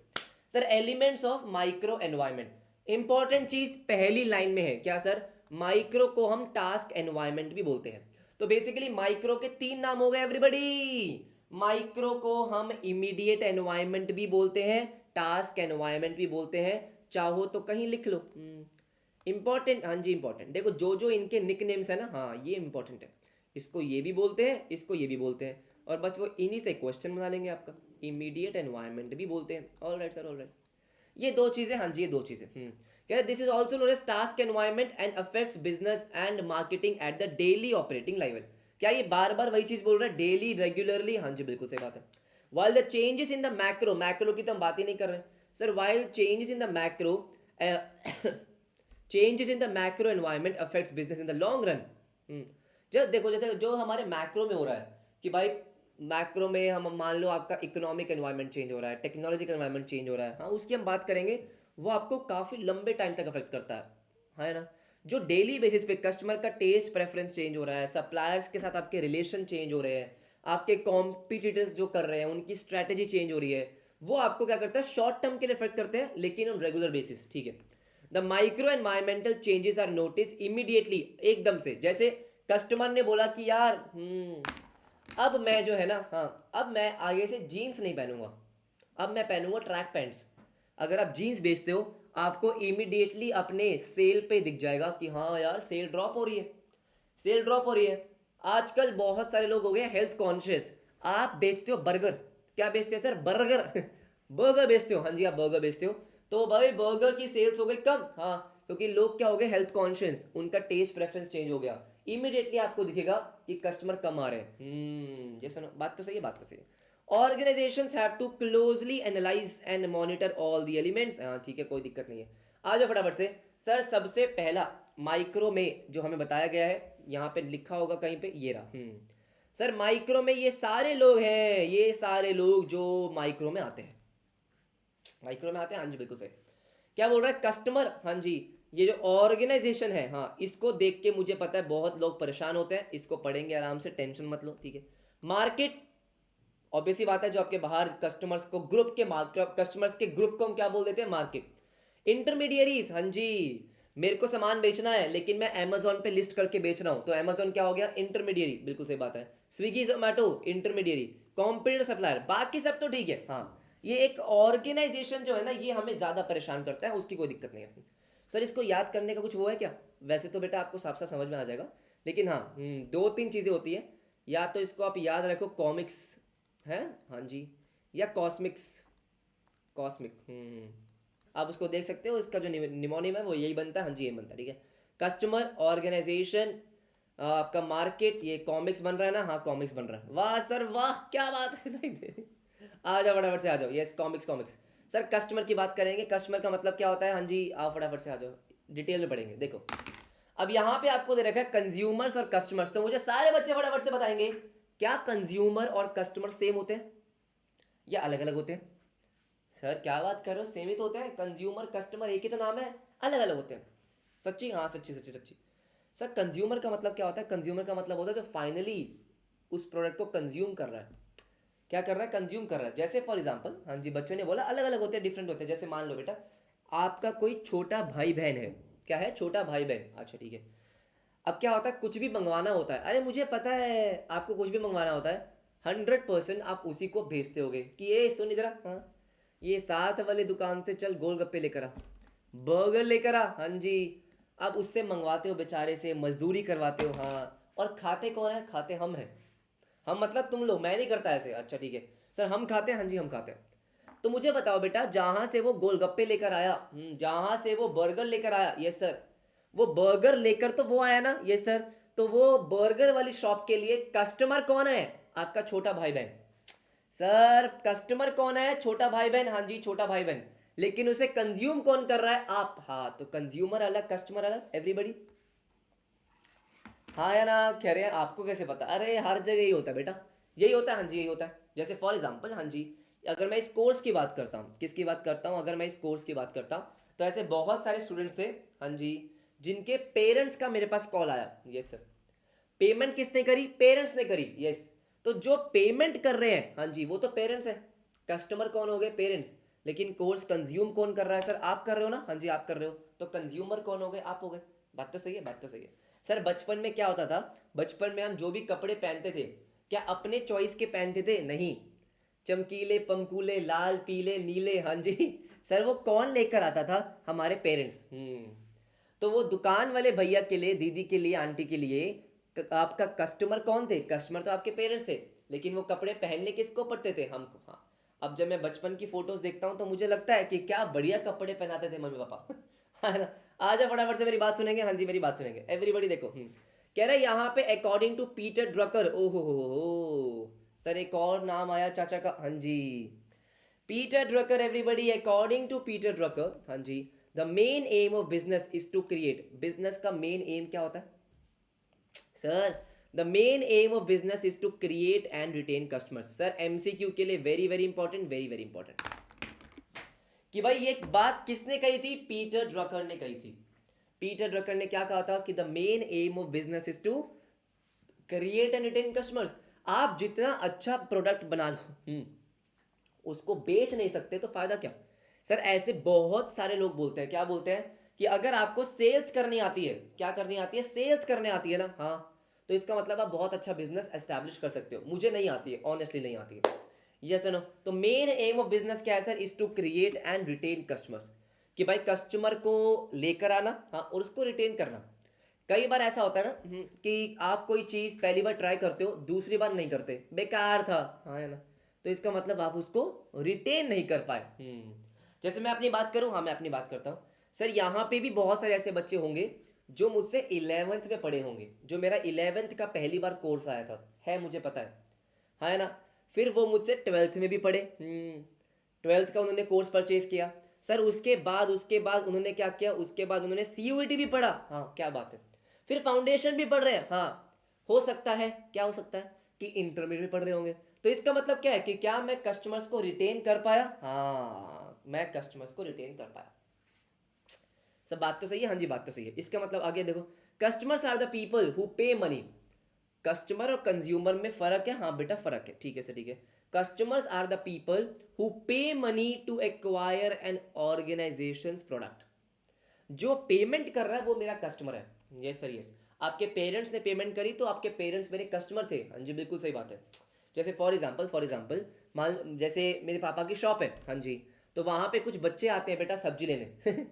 Sir elements of micro environment, important चीज पहली लाइन में है। क्या सर? माइक्रो को हम टास्क एनवायरमेंट भी बोलते हैं। तो बेसिकली माइक्रो के तीन नाम हो गए एवरीबॉडी। माइक्रो को हम इमीडिएट एनवायरमेंट भी बोलते हैं, टास्क एनवायरमेंट भी बोलते हैं, चाहो तो कहीं लिख लो। इंपॉर्टेंट, हाँ जी इंपॉर्टेंट। देखो जो जो इनके निक नेम्स है ना, हाँ ये इंपॉर्टेंट है। इसको ये भी बोलते हैं, इसको ये भी बोलते हैं, और बस वो इन्हीं से क्वेश्चन बना लेंगे आपका। इमीडिएट एनवायरमेंट भी बोलते हैं। All right sir, all right. ये दो चीजें, हाँ जी ये दो चीजें। क्या this is also known as task environment and affects business and marketing at the daily operating level. क्या ये बार बार वही चीज बोल रहा है? डेली, रेगुलरली, हाँ जी बिल्कुल सही बात है। While the changes in the macro, macro की तो हम बात ही नहीं कर रहे sir. While changes in the macro changes in the macro environment affects business in the long run. जब देखो जैसे जो हमारे मैक्रो में हो रहा है कि भाई मैक्रो में हम मान लो आपका इकोनॉमिक एनवायरनमेंट चेंज हो रहा है, टेक्नोलॉजिकल एनवायरनमेंट चेंज हो रहा है, हाँ उसकी हम बात करेंगे। वो आपको काफ़ी लंबे टाइम तक अफेक्ट करता है ना। जो डेली बेसिस पे कस्टमर का टेस्ट प्रेफरेंस चेंज हो रहा है, सप्लायर्स के साथ आपके रिलेशन चेंज हो रहे हैं, आपके कॉम्पिटिटर्स जो कर रहे हैं उनकी स्ट्रैटेजी चेंज हो रही है, वो आपको क्या करता है? शॉर्ट टर्म के लिए इफेक्ट करते हैं, लेकिन ऑन रेगुलर बेसिस। ठीक है। The micro environmental changes are notice immediately, एकदम से। जैसे कस्टमर ने बोला कि यार अब मैं जो है ना, हाँ अब मैं आगे से जीन्स नहीं पहनूंगा, अब मैं पहनूंगा ट्रैक पैंट्स। अगर आप जीन्स बेचते हो, आपको इमीडिएटली अपने सेल पे दिख जाएगा कि हाँ यार सेल ड्रॉप हो रही है, सेल ड्रॉप हो रही है। आजकल बहुत सारे लोग हो गए हेल्थ कॉन्शियस। आप बेचते हो बर्गर, क्या बेचते हैं सर? बर्गर बर्गर बेचते हो, हाँ जी आप बर्गर बेचते हो, तो भाई बर्गर की सेल्स हो गई कम, हाँ क्योंकि लोग क्या हो गए? हेल्थ कॉन्शियस, उनका टेस्ट प्रेफरेंस चेंज हो गया। इमीडिएटली आपको दिखेगा कि कस्टमर कम आ रहे हैं। ये सुनो, बात तो सही है, बात तो सही है। Organizations have to closely analyze and monitor all the elements। हाँ ठीक है, कोई दिक्कत नहीं है। आ जाओ फटाफट से। सर सबसे पहला माइक्रो में जो हमें बताया गया है, यहाँ पे लिखा होगा कहीं पे, ये रहा। सर माइक्रो में ये सारे लोग हैं, ये सारे लोग जो माइक्रो में आते हैं, माइक्रो में आते हैं, हाँ जी बिल्कुल सही। क्या बोल रहा है? कस्टमर, हाँ जी। ये जो ऑर्गेनाइजेशन है, हाँ इसको देख के मुझे पता है बहुत लोग परेशान होते हैं, इसको पढ़ेंगे आराम से, टेंशन मत लो, ठीक है। मार्केट, ऑब्वियसली बात है, जो आपके बाहर कस्टमर्स को ग्रुप के कस्टमर्स के ग्रुप को हम क्या बोल देते हैं? मार्केट। इंटरमीडियरीज, हाँ जी, मेरे को सामान बेचना है लेकिन मैं अमेजोन पे लिस्ट करके बेच रहा हूं, तो अमेजोन क्या हो गया? इंटरमीडियरी, बिल्कुल सही बात है। Swiggy Zomato intermediary, competitor supplier, बाकी सब तो ठीक है। हाँ ये एक ऑर्गेनाइजेशन जो है ना, ये हमें ज्यादा परेशान करता है, उसकी कोई दिक्कत नहीं है। सर इसको याद करने का कुछ वो है क्या? वैसे तो बेटा आपको साफ साफ समझ में आ जाएगा, लेकिन हाँ दो तीन चीजें होती है। या तो इसको आप याद रखो कॉमिक्स है, हाँ जी, या कॉस्मिक्स, कॉस्मिक। आप उसको देख सकते हो, इसका जो निमोनिम है वो यही बनता है, हाँ जी यही बनता है, ठीक है। कस्टमर, ऑर्गेनाइजेशन, आपका मार्केट, ये कॉमिक्स बन रहा है ना, हाँ कॉमिक्स बन रहा है। वाह सर वाह, क्या बात है। नहीं आ जाओ फटाफट से, आ जाओ। Yes comics, comics. Sir customer की बात करेंगे, कस्टमर का मतलब क्या होता है? हाँ जी आप फटाफट से आ जाओ, डिटेल में पढ़ेंगे। देखो अब यहाँ पे आपको दे रखा है कंज्यूमर्स और कस्टमर्स, तो मुझे सारे बच्चे फटाफट से बताएंगे क्या कंज्यूमर और कस्टमर सेम होते हैं या अलग अलग होते हैं? सर क्या बात कर रहे हो, सेम ही तो होते हैं। कंज्यूमर कस्टमर एक ही तो नाम है, अलग अलग होते हैं। सच्ची? हाँ सच्ची सच्ची सच्ची। सर कंज्यूमर का मतलब क्या होता है? कंज्यूमर का मतलब होता है जो फाइनली उस प्रोडक्ट को कंज्यूम कर रहा है। क्या कर रहा है? कंज्यूम कर रहा है। जैसे फॉर एग्जांपल, हाँ जी बच्चों ने बोला अलग अलग होते हैं, डिफरेंट होते हैं। जैसे मान लो बेटा आपका कोई छोटा भाई बहन है, क्या है? छोटा भाई बहन, अच्छा ठीक है। अब क्या होता है, कुछ भी मंगवाना होता है, अरे मुझे पता है आपको कुछ भी मंगवाना होता है, 100% आप उसी को भेजते होगे कि ये सुन इधर आ, हाँ ये साथ वाले दुकान से चल गोलगप्पे लेकर आ, बर्गर लेकर आ, हाँ जी। आप उससे मंगवाते हो, बेचारे से मजदूरी करवाते हो, हाँ। और खाते कौन है? खाते हम हैं। हम मतलब तुम लोग, मैं नहीं करता ऐसे, अच्छा ठीक है। सर हम खाते हैं, हाँ जी हम खाते हैं। तो मुझे बताओ बेटा, जहां से वो गोलगप्पे लेकर आया, जहां से वो बर्गर लेकर आया, यस सर, वो बर्गर लेकर तो वो आया ना, यस सर। तो वो बर्गर वाली शॉप के लिए कस्टमर कौन है? आपका छोटा भाई बहन। सर कस्टमर कौन है? छोटा भाई बहन। हाँ जी, छोटा भाई बहन। लेकिन उसे कंज्यूम कौन कर रहा है? आप। हाँ, तो कंज्यूमर अलग, कस्टमर अलग, एवरीबडी। हाँ या ना? कह रहे हैं आपको कैसे पता? अरे हर जगह यही होता है बेटा, यही होता है। हाँ जी, यही होता है। जैसे फॉर एग्जांपल, हाँ जी, अगर मैं इस कोर्स की बात करता हूँ, किसकी बात करता हूँ? अगर मैं इस कोर्स की बात करता हूँ तो ऐसे बहुत सारे स्टूडेंट्स थे, हाँ जी, जिनके पेरेंट्स का मेरे पास कॉल आया। Yes sir. पेमेंट किसने करी? पेरेंट्स ने करी। यस। तो जो पेमेंट कर रहे हैं, हाँ जी, वो तो पेरेंट्स हैं। कस्टमर कौन हो गए? पेरेंट्स। लेकिन कोर्स कंज्यूम कौन कर रहा है? सर आप कर रहे हो ना? हाँ जी, आप कर रहे हो। तो कंज्यूमर कौन हो गए? आप हो गए। बात तो सही है, बात तो सही है। सर बचपन में क्या होता था? बचपन में हम जो भी कपड़े पहनते थे, क्या अपने चॉइस के पहनते थे? नहीं। चमकीले पंकूले लाल पीले नीले, हाँ जी। सर वो कौन लेकर आता था? हमारे पेरेंट्स। तो वो दुकान वाले भैया के लिए, दीदी के लिए, आंटी के लिए आपका कस्टमर कौन थे? कस्टमर तो आपके पेरेंट्स थे। लेकिन वो कपड़े पहनने किसको पड़ते थे? हमको। हाँ। अब जब मैं बचपन की फोटोज देखता हूँ तो मुझे लगता है कि क्या बढ़िया कपड़े पहनाते थे मम्मी पापा। है ना? आजा फटाफट से मेरी बात सुनेंगे। हाँ जी, मेरी बात सुनेंगे एवरीबडी। देखो कह रहा है यहाँ पे अकॉर्डिंग टू पीटर ड्रकर। ओहो हो सर, एक और नाम आया चाचा का। हाँ जी, Peter Drucker everybody. According to Peter Drucker, हाँ जी, the main aim of business is to create. Business का मेन एम क्या होता है? Sir the main aim of business is to create and retain customers. Sir MCQ के लिए very very important, very very important. कि भाई ये बात किसने कही थी? पीटर ड्रकर ने कही थी। पीटर ड्रकर ने क्या कहा था? कि the main aim of business is to create and retain customers. आप जितना अच्छा प्रोडक्ट बना लो, उसको बेच नहीं सकते तो फायदा क्या? सर ऐसे बहुत सारे लोग बोलते हैं, क्या बोलते हैं? कि अगर आपको सेल्स करनी आती है, क्या करनी आती है? सेल्स करने आती है ना, हाँ, तो इसका मतलब आप बहुत अच्छा बिजनेस एस्टैब्लिश कर सकते हो। मुझे नहीं आती है, ऑनेस्टली नहीं आती है। Yes no? तो मेन एम ऑफ बिजनेस क्या है sir? Is to create and retain customers. कि भाई कस्टमर को लेकर आना, हाँ, और उसको रिटेन करना। कई बार ऐसा होता है ना, कि आप कोई चीज पहली बार ट्राई करते हो, दूसरी बार नहीं करते, बेकार था, हाँ है ना? तो इसका मतलब आप उसको रिटेन नहीं कर पाए। जैसे मैं अपनी बात करूं, हाँ मैं अपनी बात करता हूं। सर यहाँ पे भी बहुत सारे ऐसे बच्चे होंगे जो मुझसे 11th में पढ़े होंगे, जो मेरा 11th का पहली बार कोर्स आया था, है मुझे पता है, हाँ है ना? फिर वो मुझसे 12th में भी पढ़े। 12th का उन्होंने कोर्स परचेज किया। सर उसके बाद उन्होंने क्या किया? उसके बाद उन्होंने सीयूईटी भी पढ़ा। हाँ क्या बात है। फिर फाउंडेशन भी पढ़ रहे हैं। हाँ, हो सकता है, क्या हो सकता है कि इंटरमीडिएट भी पढ़ रहे होंगे। तो इसका मतलब क्या है? कि क्या मैं कस्टमर्स को रिटेन कर पाया? हाँ, मैं कस्टमर्स को रिटेन कर पाया। सब बात तो सही है। हाँ जी, बात तो सही है। इसका मतलब आगे देखो, customers are the people who pay money. Customer और कंज्यूमर में फर्क है? हाँ बेटा फर्क है, ठीक है सर, ठीक है। Customers are the people who pay money to acquire an organisation product. जो पेमेंट कर रहा है वो मेरा कस्टमर है। Yes sir, yes. आपके पेरेंट्स ने पेमेंट करी तो आपके पेरेंट्स मेरे कस्टमर थे। हाँ जी, बिल्कुल सही बात है। जैसे फॉर एग्जांपल मान, जैसे मेरे पापा की शॉप है, हाँ जी, तो वहाँ पे कुछ बच्चे आते हैं बेटा सब्जी लेने।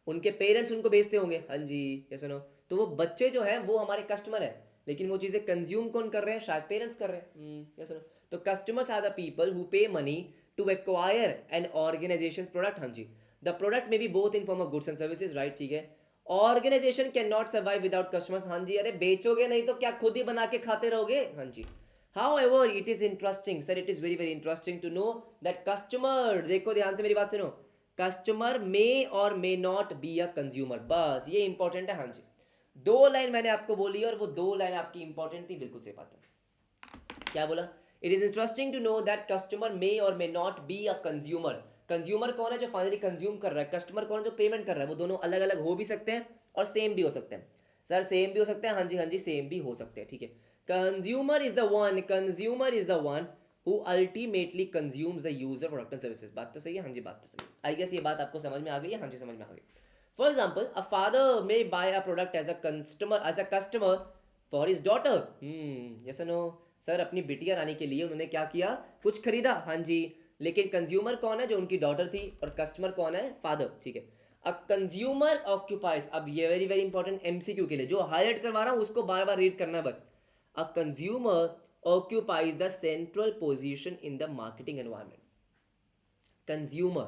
उनके पेरेंट्स उनको बेचते होंगे, हाँ जी, यस नो? तो वो बच्चे जो है वो हमारे कस्टमर है। लेकिन वो चीज़ें कंज्यूम कौन कर रहे हैं? शायद पेरेंट्स कर रहे हैं। Yes no? तो customers are the people who pay money to acquire an organisation product. हाँ जी, the product may be both in form of goods and services, right, ठीक है। Organization can not survive without customers. हाँ जी, अरे बेचोगे नहीं तो क्या खुद ही बना के खाते रहोगे? हाँ जी। However, it is interesting, sir, it is very very interesting to know that customer, देखो ध्यान से मेरी बात सुनो, customer may or may not be a consumer. बस ये इंपॉर्टेंट है। हाँ जी, दो लाइन मैंने आपको बोली और वो दो लाइन आपकी इंपॉर्टेंट थी, बिल्कुल सही बात है। क्या बोला? It is interesting to know that customer may or may not be a consumer. Consumer कौन है? जो फाइनली कंज्यूम कर रहा है। कस्टमर कौन है? जो पेमेंट कर रहा है। वो दोनों अलग अलग हो भी सकते हैं और सेम भी हो सकते हैं। सर सेम भी हो सकते हैं, हाँ जी, हाँ जी, सेम भी हो सकते हैं, ठीक है। Consumer is the one who ultimately consumes the user product and services. बात तो सही है, हाँ जी, बात तो सही है। आई गेस ये बात आपको समझ में आ गई है? हाँ जी, समझ में आ गई। For example, a father may buy a product as a customer for his daughter. Yes no? Sir अपनी बिटिया रानी के लिए उन्होंने क्या किया? कुछ खरीदा, हाँ जी। लेकिन कंज्यूमर कौन है? जो उनकी डॉटर थी। और कस्टमर कौन है? फादर, ठीक है। अ कंज्यूमर ऑक्यूपाइज, अब ये वेरी वेरी इंपॉर्टेंट एमसीक्यू के लिए, जो हाईलाइट करवा रहा हूं उसको बार बार रीड करना है बस। A consumer occupies the central position in the marketing environment. Consumer,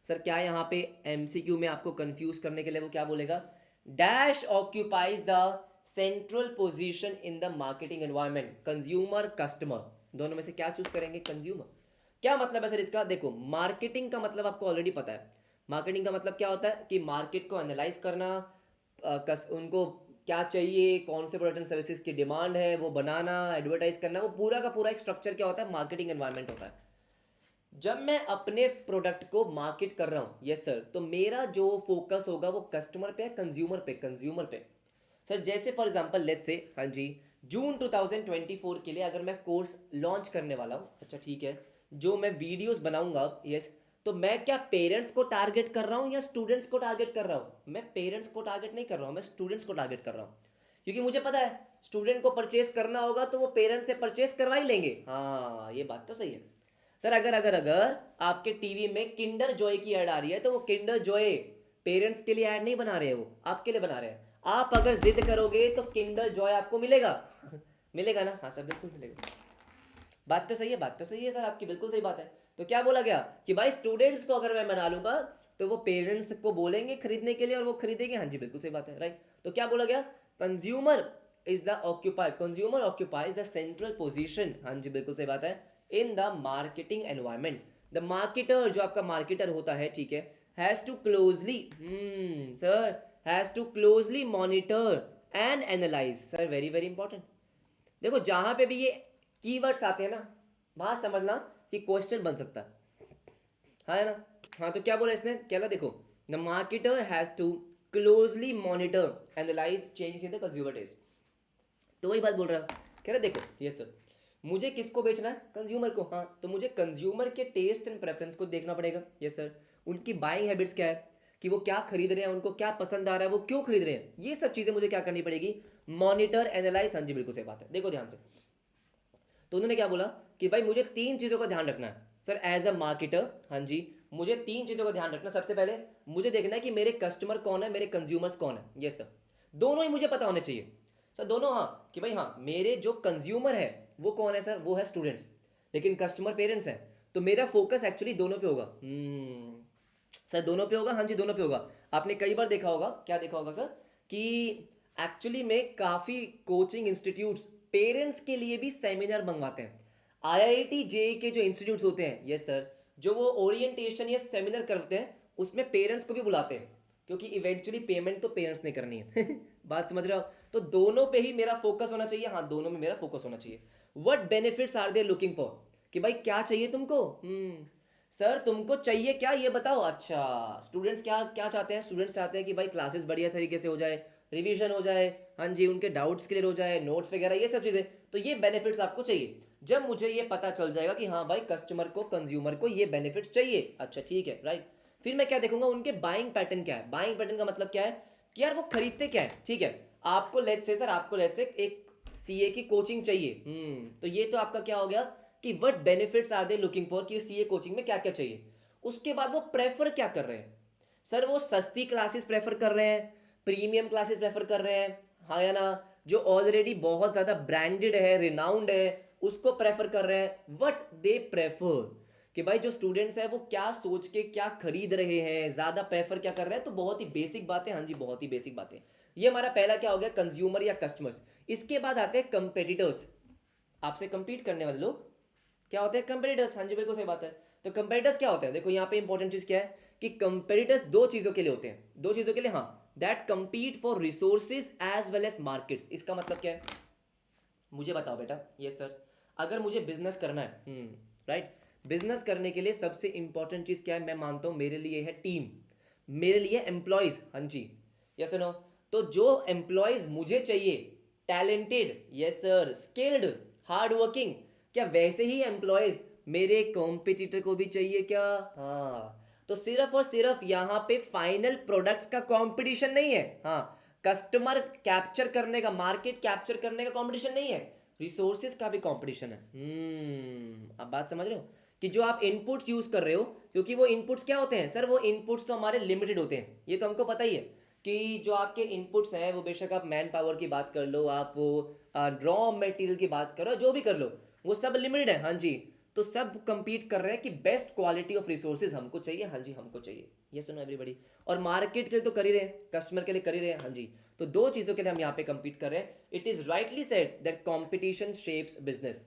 sir क्या यहाँ पे एमसीक्यू में आपको कंफ्यूज करने के लिए वो क्या बोलेगा? Dash occupies the central position in the marketing environment, consumer customer दोनों में से क्या चूज करेंगे? कंज्यूमर। क्या मतलब है सर इसका? देखो मार्केटिंग का मतलब आपको ऑलरेडी पता है। मार्केटिंग का मतलब क्या होता है कि मार्केट को एनालाइज करना, उनको क्या चाहिए, कौन से प्रोडक्ट एंड सर्विसेज की डिमांड है वो बनाना, एडवर्टाइज करना, वो पूरा का पूरा एक स्ट्रक्चर क्या होता है? मार्केटिंग एनवायरनमेंट होता है। जब मैं अपने प्रोडक्ट को मार्केट कर रहा हूँ, यस सर, तो मेरा जो फोकस होगा वो कस्टमर पे है, कंज्यूमर पे। सर जैसे फॉर एग्जांपल लेट्स से, हाँ जी, जून 2024 के लिए अगर मैं कोर्स लॉन्च करने वाला हूँ, अच्छा ठीक है, जो मैं वीडियोस बनाऊंगा, यस, तो मैं क्या पेरेंट्स को टारगेट कर रहा हूँ या स्टूडेंट्स को टारगेट कर रहा हूँ? मैं पेरेंट्स को टारगेट नहीं कर रहा हूँ, मैं स्टूडेंट्स को टारगेट कर रहा हूँ, क्योंकि मुझे पता है स्टूडेंट को परचेस करना होगा तो वो पेरेंट्स से परचेस करवा ही लेंगे। हाँ ये बात तो सही है। सर अगर आपके टीवी में किंडर जॉय की ऐड आ रही है तो वो किंडर जॉय पेरेंट्स के लिए ऐड नहीं बना रहे हैं, वो आपके लिए बना रहे हैं। आप अगर जिद करोगे तो किंडर जॉय आपको मिलेगा मिलेगा ना? हाँ सर बिल्कुल मिलेगा। बात तो सही है, बात तो सही है सर आपकी, बिल्कुल सही बात है। तो क्या बोला गया कि भाई स्टूडेंट्स को अगर मैं बना लूंगा तो वो पेरेंट्स को बोलेंगे खरीदने के लिए और वो खरीदेंगे। हाँ जी बिल्कुल सही बात है, राइट। तो क्या बोला गया? Consumer is the occupy, consumer occupies the central position, हाँ जी बिल्कुल सही बात है, in the marketing environment. The marketer, जो आपका मार्केटर होता है, ठीक है, has to closely, sir, has to closely monitor and analyse, sir very very important. देखो जहां पे भी ये कीवर्ड्स आते हैं ना, वहां समझना कि क्वेश्चन बन सकता है ना? हाँ तो क्या बोला इसने, क्या देखो, the marketer has to closely monitor analyse changes in the consumer taste. तो वही बात बोल रहा है, कह रहा देखो यस सर, मुझे किसको बेचना है? कंज्यूमर को। हाँ तो मुझे कंज्यूमर के टेस्ट एंड प्रेफरेंस को देखना पड़ेगा, यस सर। उनकी बाइंग हैबिट्स क्या है, कि वो क्या खरीद रहे हैं, उनको क्या पसंद आ रहा है, वो क्यों खरीद रहे हैं, ये सब चीजें मुझे क्या करनी पड़ेगी? Monitor analyse. हाँ जी बिल्कुल सही बात है, देखो ध्यान से। तो उन्होंने क्या बोला कि भाई मुझे तीन चीज़ों का ध्यान रखना है सर एज अ मार्केटर। हाँ जी, मुझे तीन चीज़ों का ध्यान रखना। सबसे पहले मुझे देखना है कि मेरे कस्टमर कौन है, मेरे कंज्यूमर्स कौन है। यस सर, दोनों ही मुझे पता होने चाहिए सर, दोनों। हाँ कि भाई हाँ, मेरे जो कंज्यूमर है वो कौन है सर? वो है स्टूडेंट्स, लेकिन कस्टमर पेरेंट्स हैं। तो मेरा फोकस एक्चुअली दोनों पे होगा। सर दोनों पे होगा, हाँ जी दोनों पे होगा। आपने कई बार देखा होगा, क्या देखा होगा सर, कि एक्चुअली में काफ़ी कोचिंग इंस्टीट्यूट्स पेरेंट्स के लिए भी सेमिनार मंगवाते हैं। आईआईटी जेई के जो इंस्टीट्यूट्स होते हैं, यस सर, जो वो ओरिएंटेशन या सेमिनार करते हैं उसमें पेरेंट्स को भी बुलाते हैं, क्योंकि इवेंचुअली पेमेंट तो पेरेंट्स ने करनी है बात समझ रहे हो? तो दोनों पे ही मेरा फोकस होना चाहिए। हाँ दोनों में मेरा फोकस होना चाहिए। What benefits are they looking for, कि भाई क्या चाहिए तुमको? सर तुमको चाहिए क्या ये बताओ। अच्छा, स्टूडेंट्स क्या क्या चाहते हैं? स्टूडेंट्स चाहते हैं कि भाई क्लासेस बढ़िया तरीके से हो जाए, रिवीजन हो जाए, हाँ जी, उनके डाउट्स क्लियर हो जाए, नोट्स वगैरह ये सब चीज़ें। तो ये बेनिफिट्स आपको चाहिए। जब मुझे ये पता चल जाएगा कि हाँ भाई कस्टमर को, कंज्यूमर को ये बेनिफिट्स चाहिए, अच्छा ठीक है, राइट, फिर मैं क्या देखूंगा? उनके बाइंग पैटर्न क्या है। बाइंग पैटर्न का मतलब क्या है कि यार वो खरीदते क्या है। ठीक है, आपको लेट्स से सर, आपको लेट्स से एक सीए की कोचिंग चाहिए, तो ये तो आपका क्या हो गया कि what benefits are they looking for, कि सीए कोचिंग में क्या क्या चाहिए। उसके बाद वो प्रेफर क्या कर रहे हैं सर? वो सस्ती क्लासेस प्रेफर कर रहे हैं, प्रीमियम क्लासेस प्रेफर कर रहे हैं, हाँ या ना? जो ऑलरेडी बहुत ज़्यादा ब्रांडेड है, रिनाउंड है, उसको प्रेफर कर रहे हैं। व्हाट दे प्रेफर, कि भाई जो स्टूडेंट्स हैं वो क्या सोच के क्या खरीद रहे हैं, ज़्यादा प्रेफर क्या कर रहे हैं। तो बहुत ही बेसिक बातें, हाँ जी बहुत ही बेसिक बातें। ये हमारा पहला क्या हो गया, कंज्यूमर या कस्टमर्स। इसके बाद आते हैं कंपेटिटर्स, आपसे कंपीट करने वाले लोग क्या होते हैं? कंपेटिटर्स। हाँ जी बिल्कुल सही बात है। तो कंपेटिटर्स क्या होते हैं? देखो यहाँ पे इंपॉर्टेंट चीज क्या है कि कंपेटिटर्स दो चीजों के लिए होते हैं, दो चीजों के लिए, हाँ, that compete for resources as well as markets. इसका मतलब क्या है, मुझे बताओ बेटा। यस सर, अगर मुझे बिजनेस करना है, राइट, बिजनेस करने के लिए सबसे इंपॉर्टेंट चीज क्या है? मैं मानता हूं मेरे लिए है टीम, मेरे लिए एम्प्लॉयज। हाँ जी, यस नो? तो जो एम्प्लॉयज मुझे चाहिए, talented, yes sir, skilled, hard working, क्या वैसे ही एम्प्लॉयज मेरे कॉम्पिटिटर को भी चाहिए क्या? हाँ, तो सिर्फ और सिर्फ यहाँ पे फाइनल प्रोडक्ट्स का कंपटीशन नहीं है, हाँ, कस्टमर कैप्चर करने का, मार्केट कैप्चर करने का कंपटीशन नहीं है, रिसोर्सेज का भी कंपटीशन है। अब बात समझ रहे हो कि जो आप इनपुट्स यूज कर रहे हो, क्योंकि वो इनपुट्स क्या होते हैं सर? वो इनपुट्स तो हमारे लिमिटेड होते हैं, ये तो हमको पता ही है कि जो आपके इनपुट्स हैं वो बेशक आप मैन पावर की बात कर लो, आप वो रॉ मटेरियल की बात करो, जो भी कर लो, वो सब लिमिटेड है। हाँ जी, तो सब कंपीट कर रहे हैं कि बेस्ट क्वालिटी ऑफ रिसोर्सेज हमको चाहिए। हाँ जी हमको चाहिए, ये सुनो एवरीबॉडी। और मार्केट के लिए तो कर ही रहे हैं, कस्टमर के लिए कर ही रहे हैं। हाँ जी, तो तो दो चीज़ों के लिए हम यहाँ पे compete कर रहे हैं. It is rightly said that competition shapes business.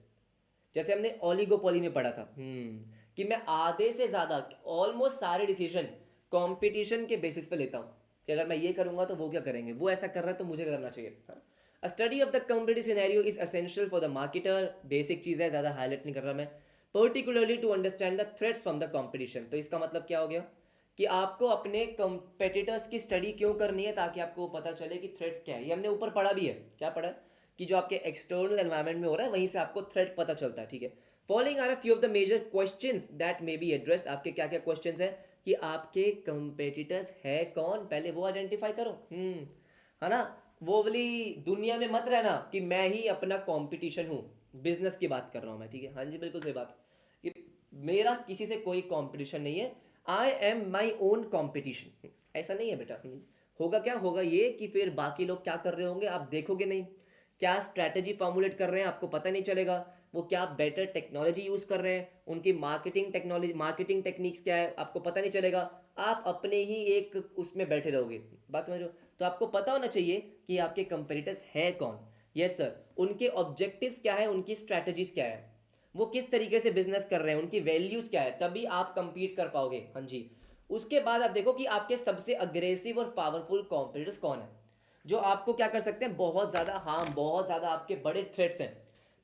जैसे हमने ओलिगोपोली में पढ़ा था कि मैं आधे से ज़्यादा ऑलमोस्ट सारे डिसीजन कंपटीशन के बेसिस पे लेता हूँ कि अगर मैं ये करूँगा तो वो क्या करेंगे, वो ऐसा कर रहा है तो मुझे करना चाहिए. A study of the competitive scenario is essential for the marketer. Basic चीज़ है, ज़्यादा हाईलाइट नहीं कर रहा मैं. Particularly to understand the threats from the competition. तो इसका मतलब क्या हो गया कि आपको अपने कंपेटिटर्स की स्टडी क्यों करनी है, ताकि आपको पता चले कि थ्रेट्स क्या है. ये हमने ऊपर पढ़ा भी है. क्या पढ़ा है कि जो आपके एक्सटर्नल एनवायरनमेंट में हो रहा है वहीं से आपको थ्रेट पता चलता है. ठीक है. Following are a few of the major questions that may be address. आपके क्या क्या क्वेश्चंस हैं कि आपके कंपेटिटर्स है कौन, पहले वो आइडेंटिफाई करो. है ना. वो वाली दुनिया में मत रहना कि मैं ही अपना कंपटीशन हूँ. बिजनेस की बात कर रहा हूँ मैं. ठीक है. हाँ जी, बिल्कुल सही बात कि मेरा किसी से कोई कंपटीशन नहीं है. I am my own competition. ऐसा नहीं है बेटा. होगा क्या, होगा ये कि फिर बाकी लोग क्या कर रहे होंगे आप देखोगे नहीं. क्या स्ट्रैटेजी फॉर्मुलेट कर रहे हैं आपको पता नहीं चलेगा. वो क्या बेटर टेक्नोलॉजी यूज़ कर रहे हैं, उनकी मार्केटिंग टेक्नोलॉजी, मार्केटिंग टेक्निक्स क्या है आपको पता नहीं चलेगा. आप अपने ही एक उसमें बैठे रहोगे. बात समझ रहे हो. तो आपको पता होना चाहिए कि आपके कंपेटिटर्स है कौन. Yes sir. उनके ऑब्जेक्टिव्स क्या है, उनकी स्ट्रैटेजीज क्या है, वो किस तरीके से बिजनेस कर रहे हैं, उनकी वैल्यूज क्या है, तभी आप कंपीट कर पाओगे. हाँ जी. उसके बाद आप देखो कि आपके सबसे अग्रेसिव और पावरफुल कॉम्पिटिटर्स कौन है, जो आपको क्या कर सकते हैं, बहुत ज़्यादा हार्म, बहुत ज़्यादा आपके बड़े थ्रेट्स हैं.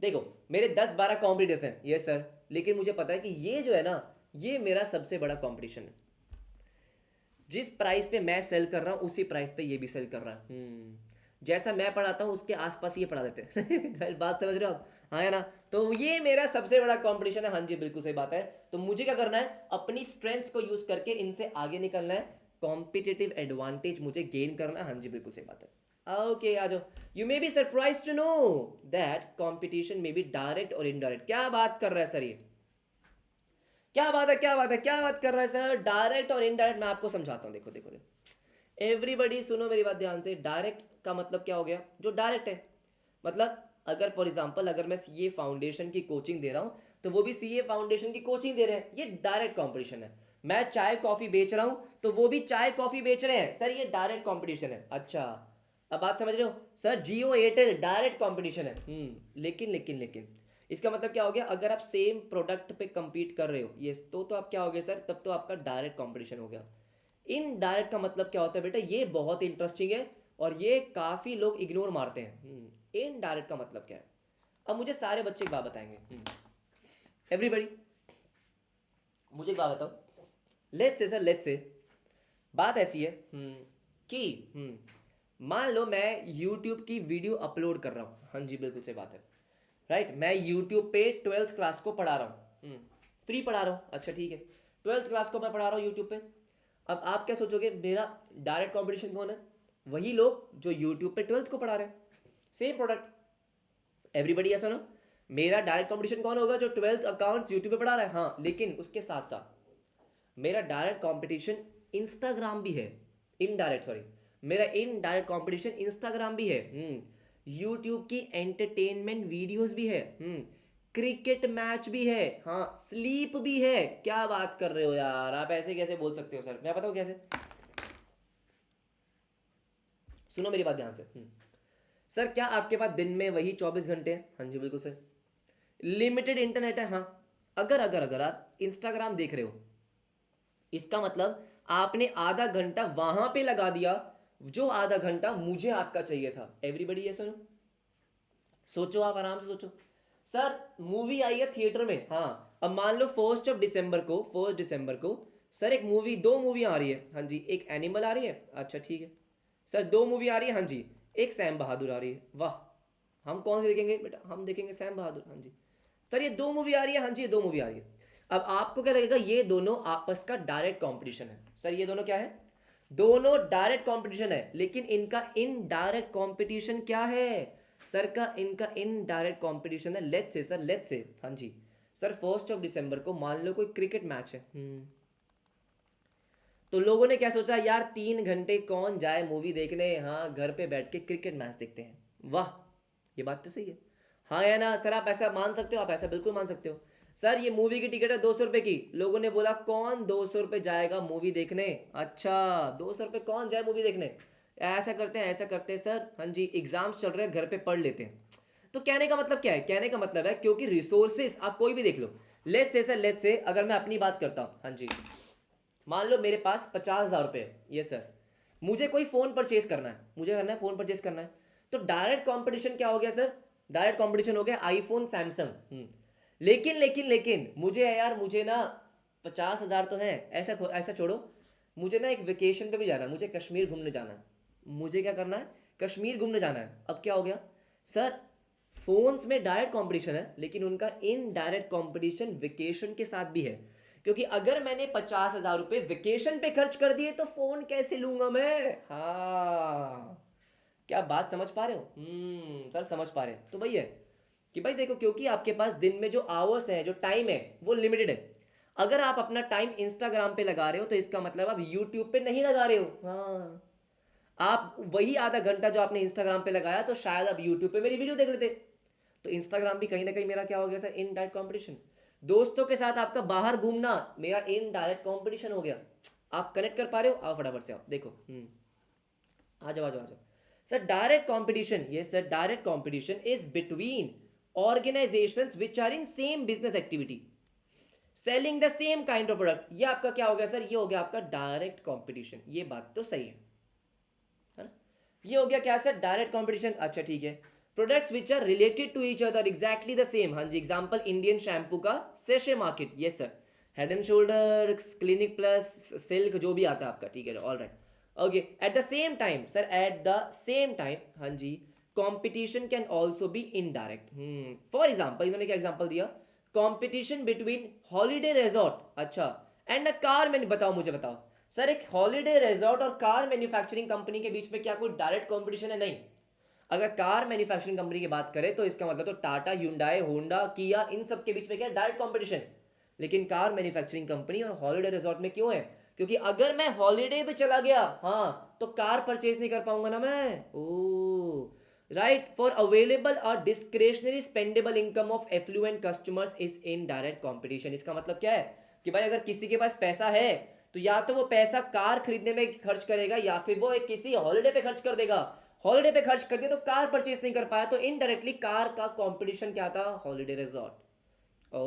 देखो मेरे 10-12 कॉम्पिटिटर्स हैं. Yes sir. लेकिन मुझे पता है कि ये जो है ना, ये मेरा सबसे बड़ा कॉम्पिटिशन है. जिस प्राइस पे मैं सेल कर रहा हूँ उसी प्राइस पे ये भी सेल कर रहा है. जैसा मैं पढ़ाता हूँ उसके आसपास ये पढ़ा देते हैं. बात समझ रहे हो आप. हाँ है ना. तो ये मेरा सबसे बड़ा कंपटीशन है. हाँ जी, बिल्कुल सही बात है. तो मुझे क्या करना है, अपनी स्ट्रेंथ्स को यूज करके इनसे आगे निकलना है. कॉम्पिटिटिव एडवांटेज मुझे गेन करना है. हाँ जी, बिल्कुल सही बात है. ओके आ जाओ. You may be surprise to know that competition may be direct और इनडायरेक्ट. क्या बात कर रहा है सर, ये क्या बात है, क्या बात है, क्या बात कर रहा है सर. डायरेक्ट और इनडायरेक्ट मैं आपको समझाता हूँ. देखो देखो देखो एवरीबडी सुनो मेरी बात ध्यान से. डायरेक्ट का मतलब क्या हो गया, जो डायरेक्ट है. मतलब अगर फॉर एग्जांपल अगर मैं सीए फाउंडेशन की कोचिंग दे रहा हूँ तो वो भी सीए फाउंडेशन की कोचिंग दे रहे हैं. ये डायरेक्ट कंपटीशन है. मैं चाय कॉफी बेच रहा हूँ तो वो भी चाय कॉफी बेच रहे हैं. सर ये डायरेक्ट कंपटीशन है. अच्छा अब बात समझ रहे हो. Sir Jio Airtel direct competition है. लेकिन लेकिन लेकिन इसका मतलब क्या हो गया, अगर आप सेम प्रोडक्ट पे compete कर रहे हो ये तो आप क्या हो गया सर, तब तो आपका डायरेक्ट कंपटीशन हो गया. इनडायरेक्ट का मतलब क्या होता है बेटा, ये बहुत इंटरेस्टिंग है और ये काफ़ी लोग इग्नोर मारते हैं. इनडायरेक्ट का मतलब क्या है, अब मुझे सारे बच्चे एक बात बताएंगे. एवरीबडी मुझे एक बात बताओ. Let's say sir, let's say बात ऐसी है कि मान लो मैं यूट्यूब की वीडियो अपलोड कर रहा हूँ. हाँ जी, बिल्कुल सही बात है. राइट. मैं यूट्यूब पे 12th क्लास को पढ़ा रहा हूँ. फ्री पढ़ा रहा हूँ. अच्छा ठीक है. 12th क्लास को मैं पढ़ा रहा हूँ यूट्यूब पे. अब आप क्या सोचोगे, मेरा डायरेक्ट कंपटीशन कौन है, वही लोग जो यूट्यूब पे 12th को पढ़ा रहे हैं, सेम प्रोडक्ट. एवरीबडी ऐसा ना. मेरा डायरेक्ट कंपटीशन कौन होगा, जो 12th अकाउंट्स यूट्यूब पे पढ़ा रहा है. हाँ, लेकिन उसके साथ साथ मेरा डायरेक्ट कंपटीशन इंस्टाग्राम भी है. इनडायरेक्ट सॉरी, मेरा इनडायरेक्ट कंपटीशन इंस्टाग्राम भी है. यूट्यूब की एंटरटेनमेंट वीडियोस भी है. क्रिकेट मैच भी है. हाँ, स्लीप भी है. क्या बात कर रहे हो यार, आप ऐसे कैसे बोल सकते हो सर. मैं बताऊँ कैसे, सुनो मेरी बात ध्यान से. सर क्या आपके पास दिन में वही 24 घंटे हैं. हाँ जी बिल्कुल सर. लिमिटेड इंटरनेट है. हाँ. अगर अगर अगर आप इंस्टाग्राम देख रहे हो, इसका मतलब आपने आधा घंटा वहां पे लगा दिया, जो आधा घंटा मुझे आपका चाहिए था. एवरीबडी ये सुनो, सोचो आप आराम से सोचो. सर मूवी आई है थिएटर में. हाँ. अब मान लो 1 दिसंबर को सर एक मूवी, दो मूवी आ रही है. हाँ जी. एक एनिमल आ रही है. अच्छा ठीक है सर. दो मूवी आ रही है. हाँ जी. एक सैम बहादुर आ रही है. वाह. हम कौन सी देखेंगे बेटा, हम देखेंगे सैम बहादुर. हाँ जी सर. ये दो मूवी आ रही है. हाँ जी ये दो मूवी आ रही है. अब आपको क्या लगेगा, ये दोनों आपस का डायरेक्ट कंपटीशन है. सर ये दोनों क्या है, दोनों डायरेक्ट कंपटीशन है. लेकिन इनका इनडायरेक्ट कंपटीशन क्या है सर, का इनका इनडायरेक्ट कंपटीशन है. Let's say sir, let's say. हाँ जी सर 1 दिसंबर को मान लो कोई क्रिकेट मैच है. तो लोगों ने क्या सोचा, यार 3 घंटे कौन जाए मूवी देखने, हाँ घर पे बैठ के क्रिकेट मैच देखते हैं. वाह, ये बात तो सही है. हाँ या ना सर, आप ऐसा मान सकते हो, आप ऐसा बिल्कुल मान सकते हो. सर ये मूवी की टिकट है 200 रुपए की. लोगों ने बोला कौन 200 रुपए जाएगा मूवी देखने. अच्छा 200 रुपए कौन जाए मूवी देखने. ऐसा करते हैं सर, हाँ जी एग्जाम्स चल रहे हैं घर पे पढ़ लेते हैं। तो कहने का मतलब क्या है, कहने का मतलब है क्योंकि रिसोर्सेज आप कोई भी देख लो, लेट्स से अगर मैं अपनी बात करता हूँ, हाँ जी मान लो मेरे पास 50,000 रुपये है, ये सर मुझे कोई फ़ोन परचेज करना है, मुझे करना है फ़ोन परचेज करना है, तो डायरेक्ट कंपटीशन क्या हो गया सर, डायरेक्ट कंपटीशन हो गया आईफोन सैमसंग। लेकिन मुझे है यार, मुझे ना 50,000 तो है, ऐसा छोड़ो, मुझे ना एक वेकेशन पे भी जाना है, मुझे कश्मीर घूमने जाना है, मुझे क्या करना है, कश्मीर घूमने जाना है। अब क्या हो गया सर, फोन्स में डायरेक्ट कंपटीशन है लेकिन उनका इनडायरेक्ट कंपटीशन वेकेशन के साथ भी है, क्योंकि अगर मैंने 50,000 रुपये वेकेशन पे खर्च कर दिए तो फोन कैसे लूंगा मैं। हाँ, क्या बात समझ पा रहे हो, सर समझ पा रहे हैं। तो वही है कि भाई देखो, क्योंकि आपके पास दिन में जो आवर्स है, जो टाइम है वो लिमिटेड है। अगर आप अपना टाइम इंस्टाग्राम पे लगा रहे हो तो इसका मतलब आप यूट्यूब पे नहीं लगा रहे हो। हाँ, आप वही आधा घंटा जो आपने इंस्टाग्राम पे लगाया तो शायद आप यूट्यूब पे मेरी वीडियो देख लेते। तो इंस्टाग्राम भी कहीं ना कहीं मेरा क्या हो गया सर, इनडायरेक्ट कंपटीशन। दोस्तों के साथ आपका बाहर घूमना मेरा इनडायरेक्ट कंपटीशन हो गया। आप कनेक्ट कर पा रहे हो, आओ फटाफट से आओ, देखो आ जाओ आ जाओ आ जाओ। सर डायरेक्ट कंपटीशन, ये sir direct competition is between organisations which are in same business activity selling the same kind of product. ये आपका क्या हो गया सर, ये हो गया आपका डायरेक्ट कंपटीशन। ये बात तो सही है ना। ये हो गया क्या सर, डायरेक्ट कंपटीशन। अच्छा ठीक है, products which are related to each other exactly the same. हाँ जी, एग्जांपल इंडियन शैम्पू का sachet market, yes sir, head and shoulder, clinic plus, silk, जो भी आता है आपका, ठीक है all right okay. At the same time sir, at the same time हाँ जी, competition can also be indirect. For example इन्होंने क्या एग्जाम्पल दिया, कंपटीशन बिटवीन हॉलीडे रिजॉर्ट, अच्छा, एंड अ कार मैन। बताओ मुझे बताओ सर, एक हॉलीडे रिजॉर्ट और कार मैन्युफैक्चरिंग कंपनी के बीच में क्या कोई डायरेक्ट कंपटीशन है? नहीं। अगर कार मैन्युफैक्चरिंग कंपनी की बात करें तो इसका मतलब तो टाटा, ह्युंडई, होंडा, किया, इन सब के बीच में क्या है, डायरेक्ट कंपटीशन। लेकिन कार मैन्युफैक्चरिंग कंपनी और हॉलीडे रिजॉर्ट में क्यों है, क्योंकि अगर मैं हॉलीडे पे चला गया हाँ तो कार परचेज नहीं कर पाऊंगा ना मैं। Oh right, for available or discretionary spendable income of affluent customers is in direct competition. इसका मतलब क्या है कि भाई अगर किसी के पास पैसा है तो या तो वो पैसा कार खरीदने में खर्च करेगा या फिर वो एक किसी हॉलीडे पे खर्च कर देगा। हॉलीडे पे खर्च कर दिया तो कार परचेज नहीं कर पाया, तो इनडायरेक्टली कार का कंपटीशन क्या था, हॉलीडे रिजॉर्ट। ओ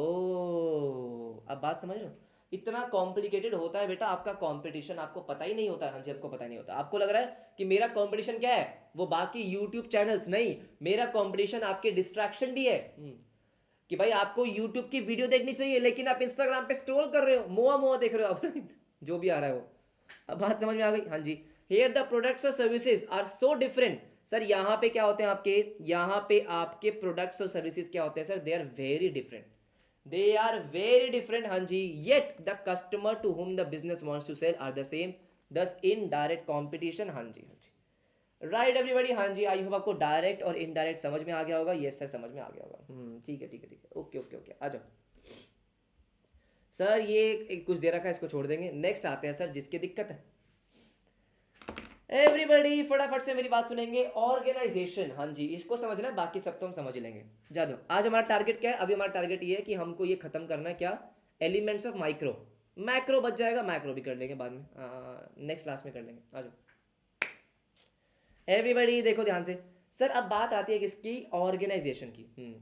अब बात समझ रहे हो, इतना कॉम्प्लिकेटेड होता है बेटा आपका कंपटीशन, आपको पता ही नहीं होता। हाँ जी, आपको पता नहीं होता, आपको लग रहा है कि मेरा कंपटीशन क्या है, वो बाकी यूट्यूब चैनल्स, नहीं, मेरा कंपटीशन आपके डिस्ट्रैक्शन भी है। कि भाई आपको यूट्यूब की वीडियो देखनी चाहिए लेकिन आप इंस्टाग्राम पे स्क्रॉल कर रहे हो, मोआ मोआ देख रहे हो आप जो भी आ रहा है वो। अब बात समझ में आ गई। हाँ जी, हियर द प्रोडक्ट्स और services are so different. Sir यहाँ पे क्या होते हैं आपके, यहाँ पे आपके प्रोडक्ट्स और सर्विसेज क्या होते हैं sir, they are very different, they are very different. हाँ जी, yet the customer to whom the business wants to sell are the same, thus in direct competition. हाँ जी हाँ जी, राइट एवरीबॉडी। हाँ जी, आई होप आपको डायरेक्ट और indirect समझ में आ गया होगा। यस सर, समझ में आ गया होगा। ठीक है ठीक है ठीक है, ओके ओके ओके, आ जाओ सर। ये कुछ दे रखा है, इसको छोड़ देंगे, नेक्स्ट आते हैं सर जिसकी दिक्कत है। एवरीबॉडी फटाफट से मेरी बात सुनेंगे, ऑर्गेनाइजेशन। हाँ जी, इसको समझना, बाकी सब तो हम समझ लेंगे। जा दो, आज हमारा टारगेट क्या है, अभी हमारा टारगेट ये है कि हमको ये खत्म करना है, क्या, एलिमेंट्स ऑफ माइक्रो। मैक्रो बच जाएगा, मैक्रो भी कर लेंगे बाद में, नेक्स्ट क्लास में कर लेंगे। आ जाओ एवरीबॉडी, देखो ध्यान से। सर अब बात आती है किसकी, ऑर्गेनाइजेशन की।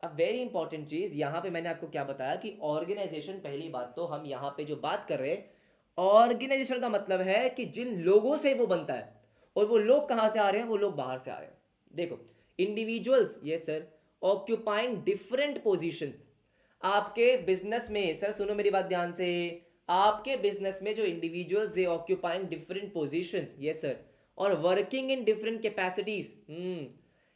अब वेरी इंपॉर्टेंट चीज, यहां पे मैंने आपको क्या बताया कि ऑर्गेनाइजेशन, पहली बात तो हम यहां पे जो बात कर रहे हैं, ऑर्गेनाइजेशन का मतलब है कि जिन लोगों से वो बनता है, और वो लोग कहां से आ रहे हैं, वो लोग बाहर से आ रहे हैं। देखो, इंडिविजुअल्स, ये सर, ऑक्यूपाइंग डिफरेंट पोजीशंस आपके बिजनेस में। सर सुनो मेरी बात ध्यान से, आपके बिजनेस में जो individuals, they occupying different positions, yes sir, और working in different capacities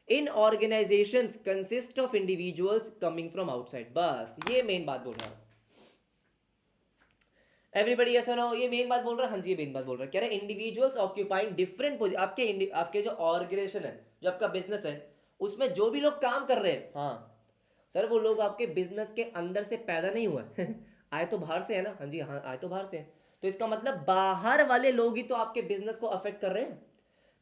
in organizations consist of individuals coming from outside. बस ये मेन बात बोल रहा हूं। एवरीबडी ऐसा ना हो, ये मेन बात बोल रहा है। हाँ जी, ये मेन बात बोल रहा है, कह रहे इंडिविजुअल्स ऑक्यूपाइंग डिफरेंट पोजीशन। आपके जो ऑर्गेनाइजेशन है, जो आपका बिजनेस है, उसमें जो भी लोग काम कर रहे हैं, हाँ सर, वो लोग आपके बिजनेस के अंदर से पैदा नहीं हुए आए तो बाहर से है ना। हाँ जी हाँ, आए तो बाहर से है, तो इसका मतलब बाहर वाले लोग ही तो आपके बिजनेस को अफेक्ट कर रहे हैं।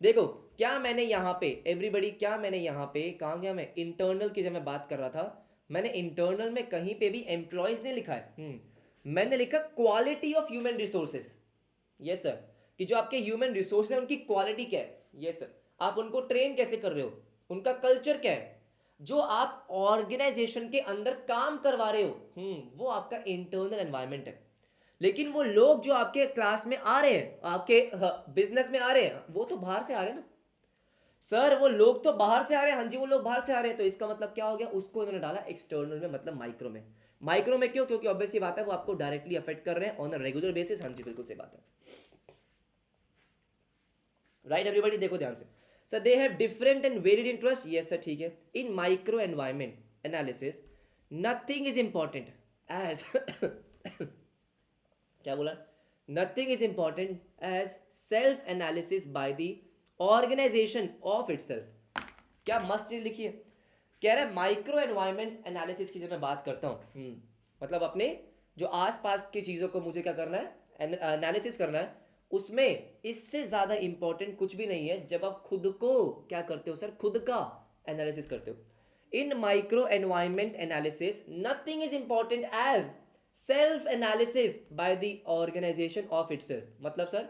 देखो, क्या मैंने यहाँ पे, एवरीबडी, क्या मैंने यहाँ पे, कहाँ गया मैं, इंटरनल की जब मैं बात कर रहा था, मैंने इंटरनल में कहीं पे भी एम्प्लॉयज नहीं लिखा है। मैंने लिखा quality of human resources. Yes sir, कि जो आपके ह्यूमन रिसोर्स है उनकी क्वालिटी क्या है, ये सर, आप उनको ट्रेन कैसे कर रहे हो, उनका कल्चर क्या है, जो आप ऑर्गेनाइजेशन के अंदर काम करवा रहे हो, वो आपका इंटरनल एनवायरनमेंट है। लेकिन वो लोग जो आपके क्लास में आ रहे हैं, आपके बिजनेस में आ रहे हैं, वो तो बाहर से आ रहे हैं ना सर, वो लोग तो बाहर से आ रहे हैं, हाँ जी वो लोग बाहर से आ रहे हैं, तो इसका मतलब क्या हो गया, उसको इन्होंने डाला एक्सटर्नल में, मतलब माइक्रो में। माइक्रो में क्यों, क्योंकि ऑब्वियस बात है वो आपको डायरेक्टली अफेक्ट कर रहे हैं ऑन अ रेगुलर बेसिस। हाँ जी बिल्कुल सही बात है, राइट एवरीबॉडी, देखो ध्यान से। Sir they have different and varied interest, yes sir ठीक है। In micro environment analysis nothing is important as क्या बोला, nothing is important as self analysis by the organization of itself. क्या मस्त चीज लिखी है, कह रहा है माइक्रो एनवायरमेंट एनालिसिस की जब मैं बात करता हूँ, मतलब अपने जो आसपास की चीज़ों को मुझे क्या करना है, एनालिसिस करना है, उसमें इससे ज़्यादा इंपॉर्टेंट कुछ भी नहीं है जब आप खुद को क्या करते हो सर, खुद का एनालिसिस करते हो। In micro environment analysis nothing is important as self analysis by the organization of itself. मतलब सर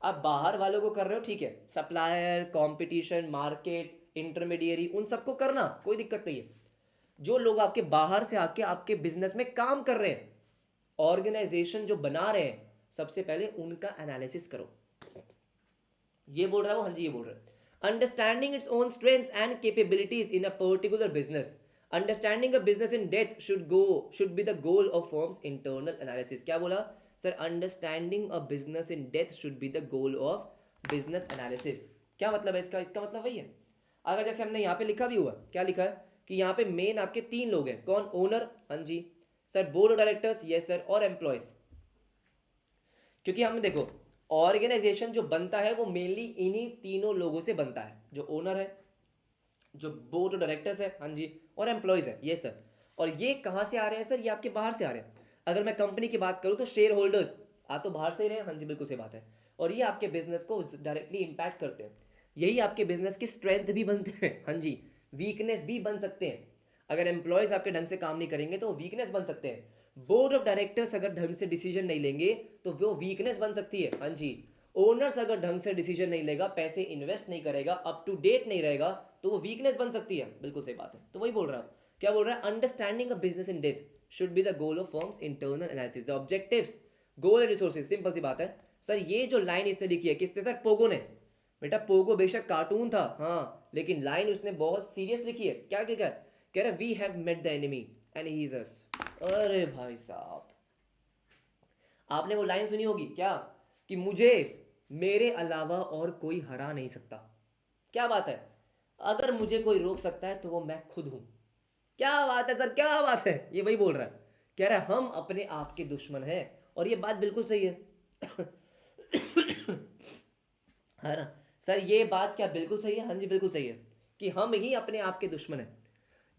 आप बाहर वालों को कर रहे हो, ठीक है, सप्लायर, कंपटीशन, मार्केट, इंटरमीडियरी, उन सबको करना कोई दिक्कत नहीं है। जो लोग आपके बाहर से आके आपके बिजनेस में काम कर रहे हैं, ऑर्गेनाइजेशन जो बना रहे हैं, सबसे पहले उनका एनालिसिस करो। ये बोल रहा है वो, हाँ जी ये बोल रहा है। Understanding its own strengths and capabilities in a particular business, understanding a business in depth should be the goal of firms internal analysis. क्या बोला sir, understanding a business in depth should be the goal of business analysis. क्या मतलब है इसका, इसका मतलब वही है, अगर जैसे हमने यहाँ पे लिखा भी हुआ, क्या लिखा है कि यहाँ पे मेन आपके 3 लोग हैं, कौन, ओनर, हाँ जी sir, board of directors, yes sir, और एम्प्लॉयज। क्योंकि हमने देखो ऑर्गेनाइजेशन जो बनता है वो मेनली इन्हीं तीनों लोगों से बनता है, जो ओनर है, जो बोर्ड ऑफ डायरेक्टर्स है, हाँ जी, और एम्प्लॉयज है, ये सर। और ये कहाँ से आ रहे हैं सर, ये आपके बाहर से आ रहे हैं। अगर मैं कंपनी की बात करूँ तो शेयर होल्डर्स आ तो बाहर से ही रहे हैं, हाँ जी बिल्कुल सही बात है। और ये आपके बिजनेस को डायरेक्टली इम्पैक्ट करते हैं, यही आपके बिजनेस की स्ट्रेंथ भी बनते हैं, हाँ जी, वीकनेस भी बन सकते हैं। अगर एम्प्लॉयज आपके ढंग से काम नहीं करेंगे तो वीकनेस बन सकते हैं। बोर्ड ऑफ डायरेक्टर्स अगर ढंग से डिसीजन नहीं लेंगे तो वो वीकनेस बन सकती है, हाँ जी। ओनर्स अगर ढंग से डिसीजन नहीं लेगा, पैसे इन्वेस्ट नहीं करेगा, अप टू डेट नहीं रहेगा, तो वो वीकनेस बन सकती है, बिल्कुल सही बात है। तो वही बोल रहा हूँ, क्या बोल रहा है, understanding a business in depth should be the goal of firms internal analysis, the objectives, goal and resources. Simple सी बात है सर, ये जो लाइन इसने लिखी है, किसने सर, पोगो ने। बेटा पोगो बेशक कार्टून था, हाँ, लेकिन लाइन उसने बहुत सीरियस लिखी है। क्या क्या क्या कह रहा है, we have met the enemy and he is us. अरे भाई साहब, आपने वो लाइन सुनी होगी क्या, कि मुझे मेरे अलावा और कोई हरा नहीं सकता। क्या बात है, अगर मुझे कोई रोक सकता है तो वो मैं खुद हूं। क्या बात है सर, क्या बात है, ये वही बोल रहा है, कह रहा है हम अपने आप के दुश्मन हैं। और ये बात बिल्कुल सही है है ना सर, ये बात क्या बिल्कुल सही है, हाँ जी बिल्कुल सही है, कि हम ही अपने आप के दुश्मन हैं।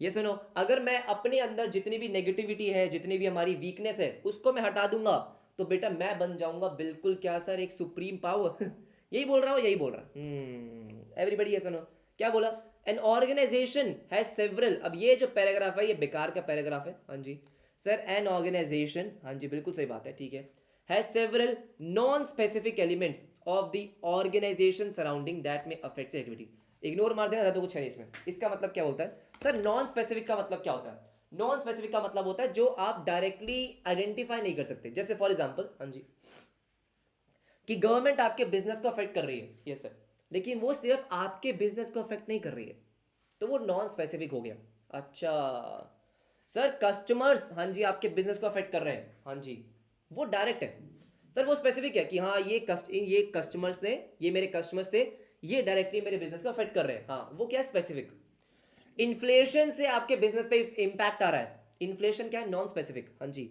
ये सुनो, अगर मैं अपने अंदर जितनी भी नेगेटिविटी है, जितनी भी हमारी वीकनेस है, उसको मैं हटा दूंगा, तो बेटा मैं बन जाऊंगा बिल्कुल क्या सर, एक सुप्रीम पावर यही बोल रहा हूँ, यही बोल रहा। एवरीबडी ये सुनो, क्या बोला, एन ऑर्गेनाइजेशन हैज सेवरल। अब ये जो पैराग्राफ है ये बेकार का पैराग्राफ है, हाँ जी सर, एन ऑर्गेनाइजेशन, हाँ जी बिल्कुल सही बात है, ठीक है, has several non specific elements of the organisation surrounding that में अफेक्ट्स एक्टिविटी। इग्नोर मार देना, तो कुछ है नहीं इसमें। इसका मतलब क्या होता है सर, नॉन स्पेसिफिक का मतलब क्या होता है, नॉन स्पेसिफिक का मतलब होता है जो आप डायरेक्टली आइडेंटिफाई नहीं कर सकते। जैसे फॉर एग्जांपल, हाँ जी, कि गवर्नमेंट आपके बिजनेस को अफेक्ट कर रही है, यस सर, लेकिन वो सिर्फ आपके बिजनेस को अफेक्ट नहीं कर रही है, तो वो नॉन स्पेसिफिक हो गया। अच्छा सर, कस्टमर्स हाँ जी आपके बिजनेस को अफेक्ट कर रहे हैं, हाँ जी, वो डायरेक्ट है। सर वो स्पेसिफिक है कि हाँ ये कस्टमर्स ने, ये मेरे कस्टमर्स थे, ये डायरेक्टली मेरे बिजनेस को अफेक्ट कर रहे हैं, हाँ वो क्या स्पेसिफिक। इन्फ्लेशन से आपके बिजनेस पे इंपैक्ट आ रहा है, इन्फ्लेशन क्या है, नॉन स्पेसिफिक, हाँ जी,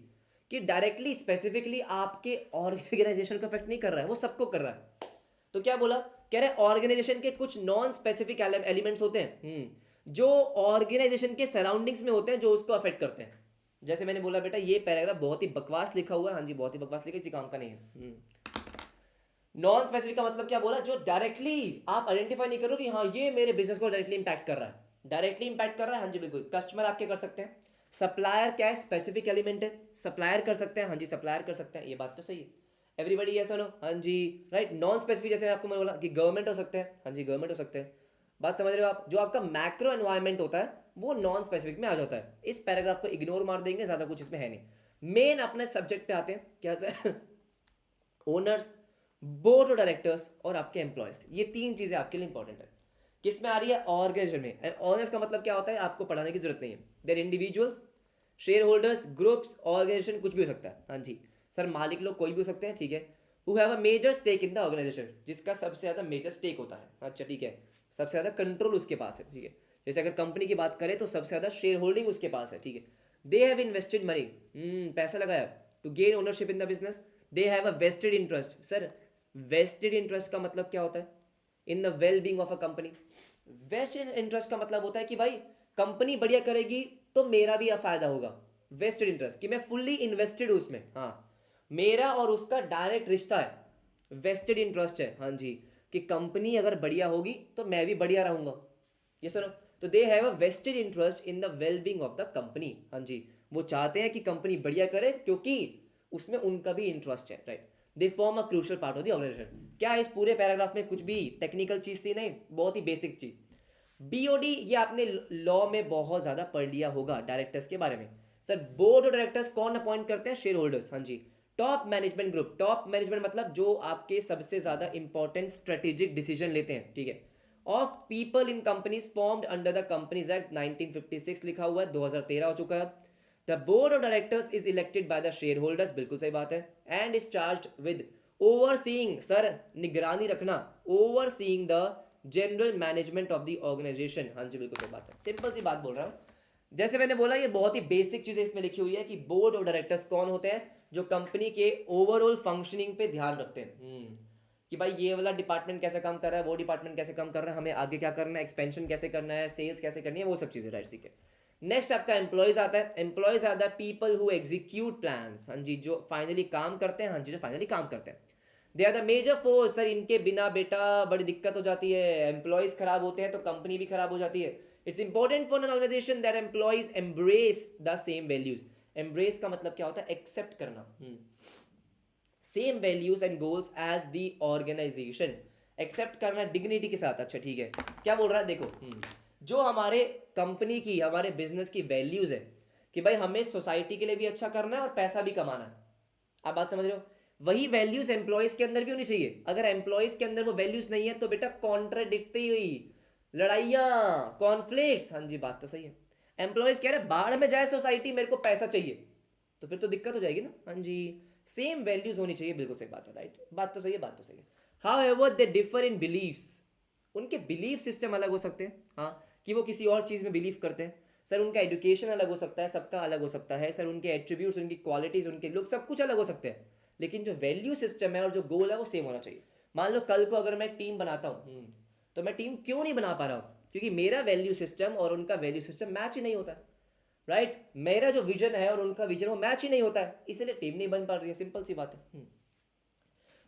कि डायरेक्टली स्पेसिफिकली आपके ऑर्गेनाइजेशन को अफेक्ट नहीं कर रहा है, वो सबको कर रहा है। तो क्या बोला, कह रहे ऑर्गेनाइजेशन के कुछ नॉन स्पेसिफिक एलिमेंट्स होते हैं, जो ऑर्गेनाइजेशन के सराउंडिंग्स में होते हैं, जो उसको अफेक्ट करते हैं। जैसे मैंने बोला बेटा ये पैराग्राफ बहुत ही बकवास लिखा हुआ है, हाँ जी बहुत ही बकवास लिखा, इसी काम का नहीं है। नॉन स्पेसिफिक का मतलब क्या बोला, जो डायरेक्टली आप आइडेंटिफाई नहीं करो कि हाँ ये मेरे बिजनेस को डायरेक्टली इंपैक्ट कर रहा है, डायरेक्टली इंपैक्ट कर रहा है, हाँ जी बिल्कुल। कस्टमर आपके कर सकते हैं, सप्लायर क्या है, स्पेसिफिक एलिमेंट है, सप्लायर कर सकते हैं, हाँ जी सप्लायर कर सकते हैं, ये बात तो सही है। एवरीबडी यस और नो, हाँ जी, राइट। नॉन स्पेसिफिक जैसे आपको मैंने बोला कि गवर्नमेंट हो सकते हैं, हाँ जी गवर्नमेंट हो सकते हैं, बात समझ रहे हो आप। जो आपका मैक्रो एनवायरनमेंट होता है वो नॉन स्पेसिफिक में आ जाता है। इस पैराग्राफ को इग्नोर मार देंगे, ज्यादा कुछ इसमें है नहीं। मेन अपने सब्जेक्ट पे आते हैं, क्या sir? Owners, board of directors और आपके एम्प्लॉयज, ये तीन चीजें आपके लिए इंपॉर्टेंट है। किस में आ रही है? ऑर्गेनाइजेशन में। ओनर्स का मतलब क्या होता है, आपको पढ़ाने की जरूरत नहीं है। There individuals, shareholders, groups, organization, कुछ भी हो सकता है, हाँ जी सर मालिक लोग कोई भी हो सकते हैं, ठीक है। Who have a major stake in the organisation, जिसका सबसे ज्यादा मेजर स्टेक होता है, अच्छा ठीक है, सबसे ज्यादा कंट्रोल उसके पास है, ठीक है। जैसे अगर कंपनी की बात करें तो सबसे ज्यादा शेयर होल्डिंग उसके पास है, ठीक है। दे हैव इन्वेस्टेड मनी, पैसा लगाया to gain ownership in the business. They have a vested interest, sir vested interest का मतलब क्या होता है? In the well being of a company. Vested interest का मतलब होता है कि भाई कंपनी बढ़िया करेगी तो मेरा भी फायदा होगा। वेस्टेड इंटरेस्ट कि मैं फुल्ली इन्वेस्टेड हूं उसमें, हाँ मेरा और उसका डायरेक्ट रिश्ता है, वेस्टेड इंटरेस्ट है, हाँ जी, कि कंपनी अगर बढ़िया होगी तो मैं भी बढ़िया रहूंगा, ये सुनो। तो दे have a vested interest in the well being of the company, हाँ जी, वो चाहते हैं कि कंपनी बढ़िया करे क्योंकि उसमें उनका भी इंटरेस्ट है, right. They form a crucial part of the organisation. क्या इस पूरे पैराग्राफ में कुछ भी टेक्निकल चीज थी? नहीं, बहुत ही बेसिक चीज। बीओडी ये आपने लॉ में बहुत ज्यादा पढ़ लिया होगा डायरेक्टर्स के बारे में। सर बोर्ड ऑफ डायरेक्टर्स कौन अपॉइंट करते हैं? शेयर होल्डर्स, हाँ जी। Top management group, top management मतलब जो आपके सबसे ज्यादा इंपॉर्टेंट स्ट्रेटेजिक डिसीजन लेते हैं, ठीक है। Of people in companies formed under the companies act 1956 लिखा हुआ है, 2013 हो चुका है। The board of directors is elected by the shareholders, बिल्कुल सही बात है। And is charge with overseeing, sir निगरानी रखना, overseeing the general management of the organisation, हाँ जी बिल्कुल सही बात है। सिंपल सी बात बोल रहा हूँ, जैसे मैंने बोला ये बहुत ही बेसिक चीजें इसमें लिखी हुई है कि बोर्ड ऑफ डायरेक्टर्स कौन होते हैं? जो कंपनी के ओवरऑल फंक्शनिंग पे ध्यान रखते हैं, कि भाई ये वाला डिपार्टमेंट कैसे काम कर रहा है, वो डिपार्टमेंट कैसे काम कर रहा है, हमें आगे क्या करना है, एक्सपेंशन कैसे करना है, सेल्स कैसे करनी है, वो सब चीजें, राइट, ठीक है। नेक्स्ट आपका एम्प्लॉयज आता है। Employees are the people who execute plans, हाँ जी, जो फाइनली काम करते हैं, हाँ जी जो फाइनली काम करते हैं। They are the major force, sir इनके बिना बेटा बड़ी दिक्कत हो जाती है, एम्प्लॉयज खराब होते हैं तो कंपनी भी खराब हो जाती है। It's important for an organisation that employees embrace the same values. Embrace का मतलब क्या होता है? एक्सेप्ट करना, same values and goals as the organisation, accept करना डिग्निटी के साथ, अच्छा ठीक है। क्या बोल रहा है देखो, जो हमारे कंपनी की, हमारे बिजनेस की वैल्यूज है कि भाई हमें सोसाइटी के लिए भी अच्छा करना है और पैसा भी कमाना है, आप बात समझ रहे हो? वही वैल्यूज एम्प्लॉयज के अंदर भी होनी चाहिए। अगर एम्प्लॉयज के अंदर वो वैल्यूज नहीं है तो बेटा कॉन्ट्राडिक्टी हुई, लड़ाइयाँ, कॉन्फ्लिक्ट्स, हाँ जी बात तो सही है। एम्प्लॉयज कह रहे बाहर में जाए सोसाइटी, मेरे को पैसा चाहिए, तो फिर तो दिक्कत हो जाएगी ना, हाँ जी। सेम वैल्यूज होनी चाहिए, बिल्कुल सही बात है, राइट, बात तो सही है, बात तो सही है। However they differ in believes, उनके बिलीफ सिस्टम अलग हो सकते हैं, हाँ, कि वो किसी और चीज में बिलीव करते हैं। सर उनका एजुकेशन अलग हो सकता है, सबका अलग हो सकता है, सर उनके एट्रीब्यूट्स, उनकी क्वालिटीज, उनके लुक, सब कुछ अलग हो सकते हैं, लेकिन जो वैल्यू सिस्टम है और जो गोल है वो सेम होना चाहिए। मान लो कल को अगर मैं टीम बनाता हूँ, तो मैं टीम क्यों नहीं बना पा रहा हूँ? क्योंकि मेरा वैल्यू सिस्टम और उनका वैल्यू सिस्टम मैच ही नहीं होता है, राइट। मेरा जो विजन है और उनका विजन वो मैच ही नहीं होता है, इसलिए टीम नहीं बन पा रही है, सिंपल सी बात है।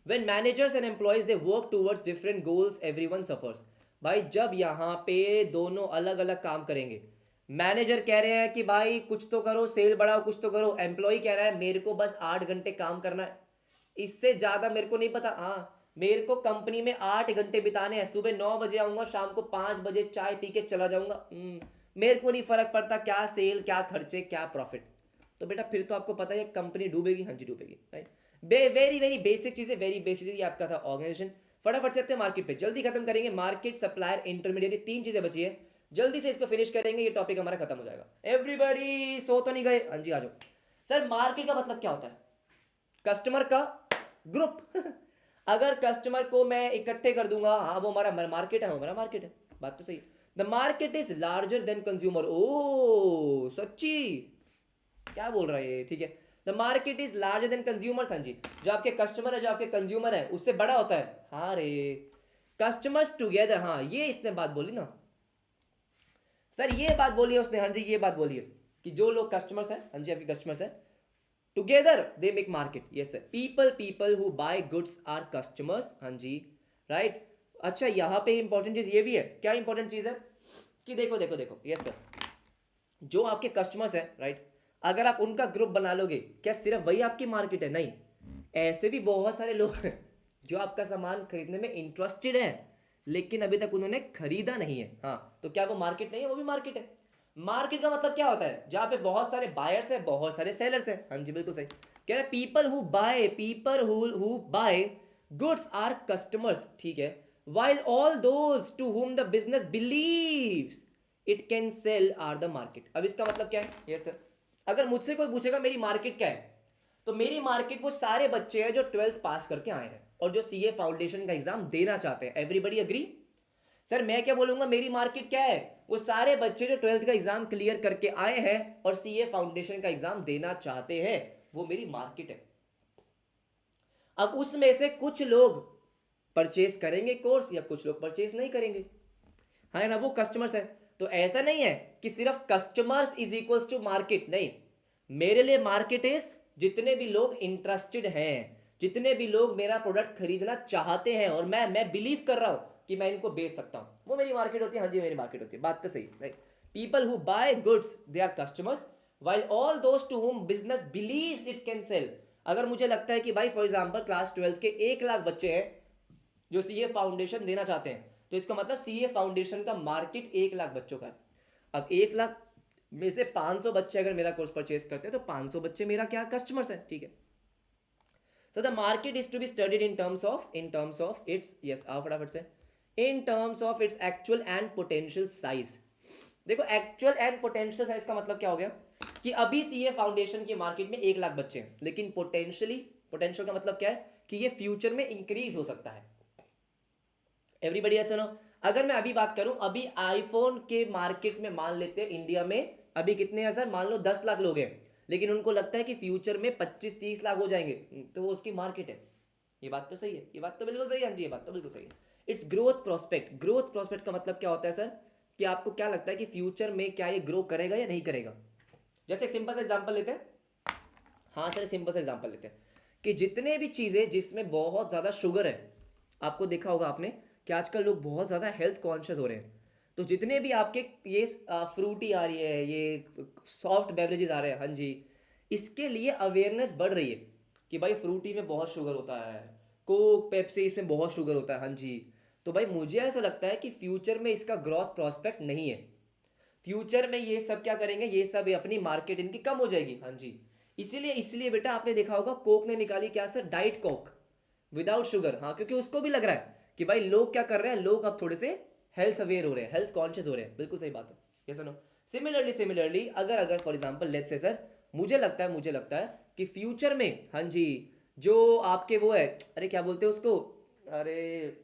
When managers and employees they work towards different goals, everyone suffers. भाई जब यहाँ पे दोनों अलग अलग काम करेंगे, मैनेजर कह रहे हैं कि भाई कुछ तो करो, सेल बढ़ाओ, कुछ तो करो, एम्प्लॉय कह रहा है मेरे को बस 8 घंटे काम करना है, इससे ज्यादा मेरे को नहीं पता, हाँ मेरे को कंपनी में 8 घंटे बिताने हैं, सुबह 9 बजे आऊंगा, शाम को 5 बजे चाय पी के चला जाऊंगा, मेरे को नहीं फर्क पड़ता क्या सेल, क्या खर्चे, क्या प्रॉफिट। तो बेटा फिर तो आपको पता है कंपनी डूबेगी, हाँ जी डूबेगी, राइट। वेरी वेरी बेसिक चीजें, वेरी बेसिक चीज, ये आपका था ऑर्गेनाइजेशन। फटाफट से आते हैं मार्केट पे, जल्दी खत्म करेंगे। मार्केट, सप्लायर, इंटरमीडिएट, तीन चीजें बची है, जल्दी से इसको फिनिश करेंगे, ये टॉपिक हमारा खत्म हो जाएगा। एवरीबॉडी सो तो नहीं गए? हाँ जी आ जाओ। सर मार्केट का मतलब क्या होता है? कस्टमर का ग्रुप अगर कस्टमर को मैं इकट्ठे कर दूंगा, हाँ वो हमारा मार्केट है, हमारा मार्केट है, बात तो सही। The market is larger than consumer, ओ सच्ची, क्या बोल रहा है ये, ठीक है। The market is larger than consumers, हाँ जी, जो आपके कस्टमर है, जो आपके कंज्यूमर है उससे बड़ा होता है, हाँ रे। कस्टमर्स टुगेदर, हाँ ये इसने बात बोली ना सर, ये बात बोली है उसने, हाँ जी ये बात बोली है कि जो लोग कस्टमर्स हैं, हाँ जी आपके कस्टमर्स हैं, together they make market, yes sir. People who buy goods are customers, हाँ जी, राइट। अच्छा यहाँ पे इंपॉर्टेंट चीज ये भी है, क्या इंपॉर्टेंट चीज है कि देखो देखो देखो, यस सर, जो आपके कस्टमर्स हैं, राइट, अगर आप उनका ग्रुप बना लोगे, क्या सिर्फ वही आपकी मार्केट है? नहीं, ऐसे भी बहुत सारे लोग हैं जो आपका सामान खरीदने में इंटरेस्टेड है लेकिन अभी तक उन्होंने खरीदा नहीं है। हाँ, तो क्या वो मार्केट नहीं है? वो भी मार्केट है। मार्केट का मतलब क्या होता है? जहां पे बहुत सारे बायर्स है, बहुत सारे सेलर्स है। हाँ जी, बिल्कुल सही कह रहे हैं। People who buy goods are customers, ठीक है। while all those to whom the business believes it can sell are the market। अब इसका मतलब क्या है? यस सर, अगर मुझसे कोई पूछेगा मेरी मार्केट क्या है, तो मेरी मार्केट वो सारे बच्चे हैं जो 12th पास करके आए हैं और जो सीए फाउंडेशन का एग्जाम देना चाहते हैं। Everybody agree? सर मैं क्या बोलूंगा, मेरी मार्केट क्या है? वो सारे बच्चे जो 12th का एग्जाम क्लियर करके आए हैं और सीए फाउंडेशन का एग्जाम देना चाहते हैं, वो मेरी मार्केट है। अब उसमें से कुछ लोग परचेस करेंगे कोर्स या कुछ लोग परचेस नहीं करेंगे, है ना, वो कस्टमर्स है। तो ऐसा नहीं है कि सिर्फ customers is equals to market, नहीं। मेरे लिए मार्केट इज जितने भी लोग इंटरेस्टेड हैं, जितने भी लोग मेरा प्रोडक्ट खरीदना चाहते हैं और मैं बिलीव कर रहा हूं कि मैं इनको बेच सकता हूं, वो मेरी मार्केट होती है। हाँ जी, मेरी मार्केट होती है, बात तो सही, right. People who buy goods they are customers while all those to whom business believes it can sell। अगर मुझे लगता है कि भाई फॉर एग्जांपल क्लास 12 के 1 लाख बच्चे हैं जो सीए फाउंडेशन देना चाहते हैं, तो इसका मतलब सीए फाउंडेशन का मार्केट 1 लाख बच्चों का है। अब 1 लाख में से 500 बच्चे अगर मेरा कोर्स परचेज करते हैं तो 500 बच्चे मेरा क्या कस्टमर्स हैं, ठीक है। So the market is to be studied in terms of its, yes आओ फटाफट से, in terms of its actual and potential size. देखो एक्चुअल एंड पोटेंशियल साइज का मतलब क्या हो गया कि अभी सीए फाउंडेशन की मार्केट में 1 लाख बच्चे हैं, लेकिन पोटेंशियल का मतलब क्या है कि ये फ्यूचर में इंक्रीज हो सकता है। एवरीबडी ऐसा नो, अगर मैं अभी बात करूं, अभी आईफोन के मार्केट में मान लेते हैं इंडिया में अभी कितने हैं सर, मान लो 10 लाख लोग हैं, लेकिन उनको लगता है कि फ्यूचर में 25-30 लाख हो जाएंगे, तो वो उसकी मार्केट है। ये बात तो सही है, ये बात तो बिल्कुल सही है। हाँ जी, ये बात तो बिल्कुल सही है। It's growth prospect. Growth prospect का मतलब क्या होता है सर कि आपको क्या लगता है कि फ्यूचर में क्या ये ग्रो करेगा या नहीं करेगा। जैसे एक सिंपल सा एग्जांपल लेते हैं। हाँ सर, सिंपल सा एग्जांपल लेते हैं कि जितने भी चीज़ें जिसमें बहुत ज़्यादा शुगर है, आपको देखा होगा आपने कि आजकल लोग बहुत ज़्यादा हेल्थ कॉन्शियस हो रहे हैं। तो जितने भी आपके ये फ्रूटी आ रही है, ये सॉफ्ट बेवरेजेस आ रहे हैं, हाँ जी, इसके लिए अवेयरनेस बढ़ रही है कि भाई फ्रूटी में बहुत शुगर होता है, कोक पेप्सी इसमें बहुत शुगर होता है, हाँ जी। तो भाई मुझे ऐसा लगता है कि फ्यूचर में इसका ग्रोथ प्रॉस्पेक्ट नहीं है। फ्यूचर में ये सब क्या करेंगे, ये सब अपनी मार्केट इनकी कम हो जाएगी, हाँ जी। इसीलिए इसलिए बेटा आपने देखा होगा कोक ने निकाली क्या sir, diet Coke without sugar. हाँ, क्योंकि उसको भी लग रहा है कि भाई लोग क्या कर रहे हैं, लोग अब थोड़े से हेल्थ अवेयर हो रहे हैं, हेल्थ कॉन्शियस हो रहे हैं। बिल्कुल सही बात है, ये सुनो। सिमिलरली अगर अगर for example let's say sir, मुझे लगता है कि फ्यूचर में, हाँ जी, जो आपके वो है, अरे क्या बोलते हैं उसको, अरे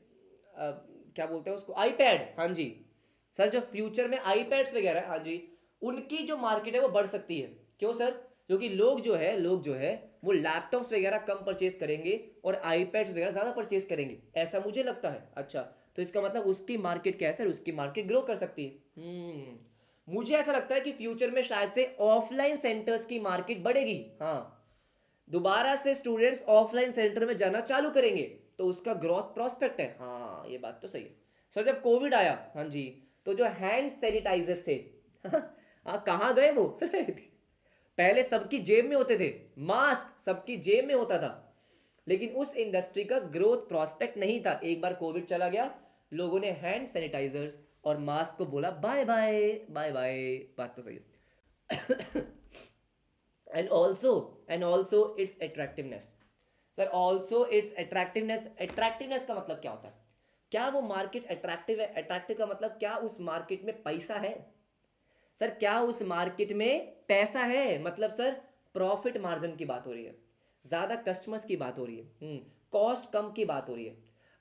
क्या बोलते हैं उसको, आईपैड, हाँ जी। सर जो फ्यूचर में आईपैड्स वगैरह, हाँ जी, उनकी जो मार्केट है वो बढ़ सकती है। क्यों सर? क्योंकि लोग जो है वो लैपटॉप्स वगैरह कम परचेज करेंगे और आईपैड्स वगैरह ज़्यादा परचेज करेंगे, ऐसा मुझे लगता है। अच्छा, तो इसका मतलब उसकी मार्केट क्या है सर, उसकी मार्केट ग्रो कर सकती है। मुझे ऐसा लगता है कि फ्यूचर में शायद से ऑफलाइन सेंटर्स की मार्केट बढ़ेगी। हाँ, दोबारा से स्टूडेंट्स ऑफलाइन सेंटर में जाना चालू करेंगे, तो उसका ग्रोथ प्रोस्पेक्ट है। हाँ, ये बात तो सही है सर। जब कोविड आया, हाँ जी, तो जो हैंड सैनिटाइजर्स थे हाँ, कहाँ गए वो पहले सबकी जेब में होते थे, मास्क सबकी जेब में होता था, लेकिन उस इंडस्ट्री का ग्रोथ प्रोस्पेक्ट नहीं था। एक बार कोविड चला गया, लोगों ने हैंड सैनिटाइजर्स और मास्क को बोला बाय बाय बाय बाय। बात तो सही है। And also it's attractiveness. Sir also it's attractiveness का मतलब क्या होता है? क्या वो मार्केट अट्रैक्टिव है? अट्रैक्टिव का मतलब क्या उस मार्केट में पैसा है? सर क्या उस मार्केट में पैसा है? मतलब सर प्रॉफिट मार्जिन की बात हो रही है, ज़्यादा कस्टमर्स की बात हो रही है, कॉस्ट कम की बात हो रही है।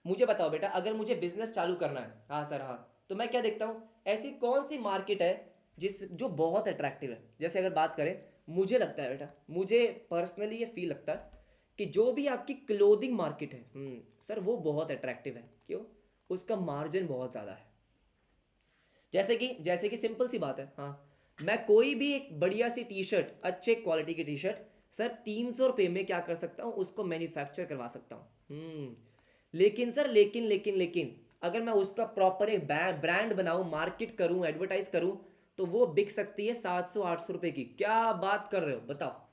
मुझे बताओ बेटा, अगर मुझे बिजनेस चालू करना है, हाँ सर हाँ, तो मैं क्या देखता हूँ, ऐसी कौन सी मार्केट है जो बहुत अट्रैक्टिव है। जैसे अगर बात करें, मुझे लगता है बेटा, मुझे पर्सनली ये फील लगता है कि जो भी आपकी क्लोथिंग मार्केट है, सर वो बहुत अट्रैक्टिव है। क्यों? उसका मार्जिन बहुत ज़्यादा है। जैसे कि सिंपल सी बात है, हाँ, मैं कोई भी एक बढ़िया सी टी शर्ट, अच्छे क्वालिटी की टी शर्ट, सर 300 रुपये में क्या कर सकता हूँ, उसको मैन्युफैक्चर करवा सकता हूँ। लेकिन सर लेकिन अगर मैं उसका प्रॉपर एक ब्रांड बनाऊँ, मार्केट करूँ, एडवर्टाइज करूँ, तो वो बिक सकती है 700-800 रुपये की। क्या बात कर रहे हो, बताओ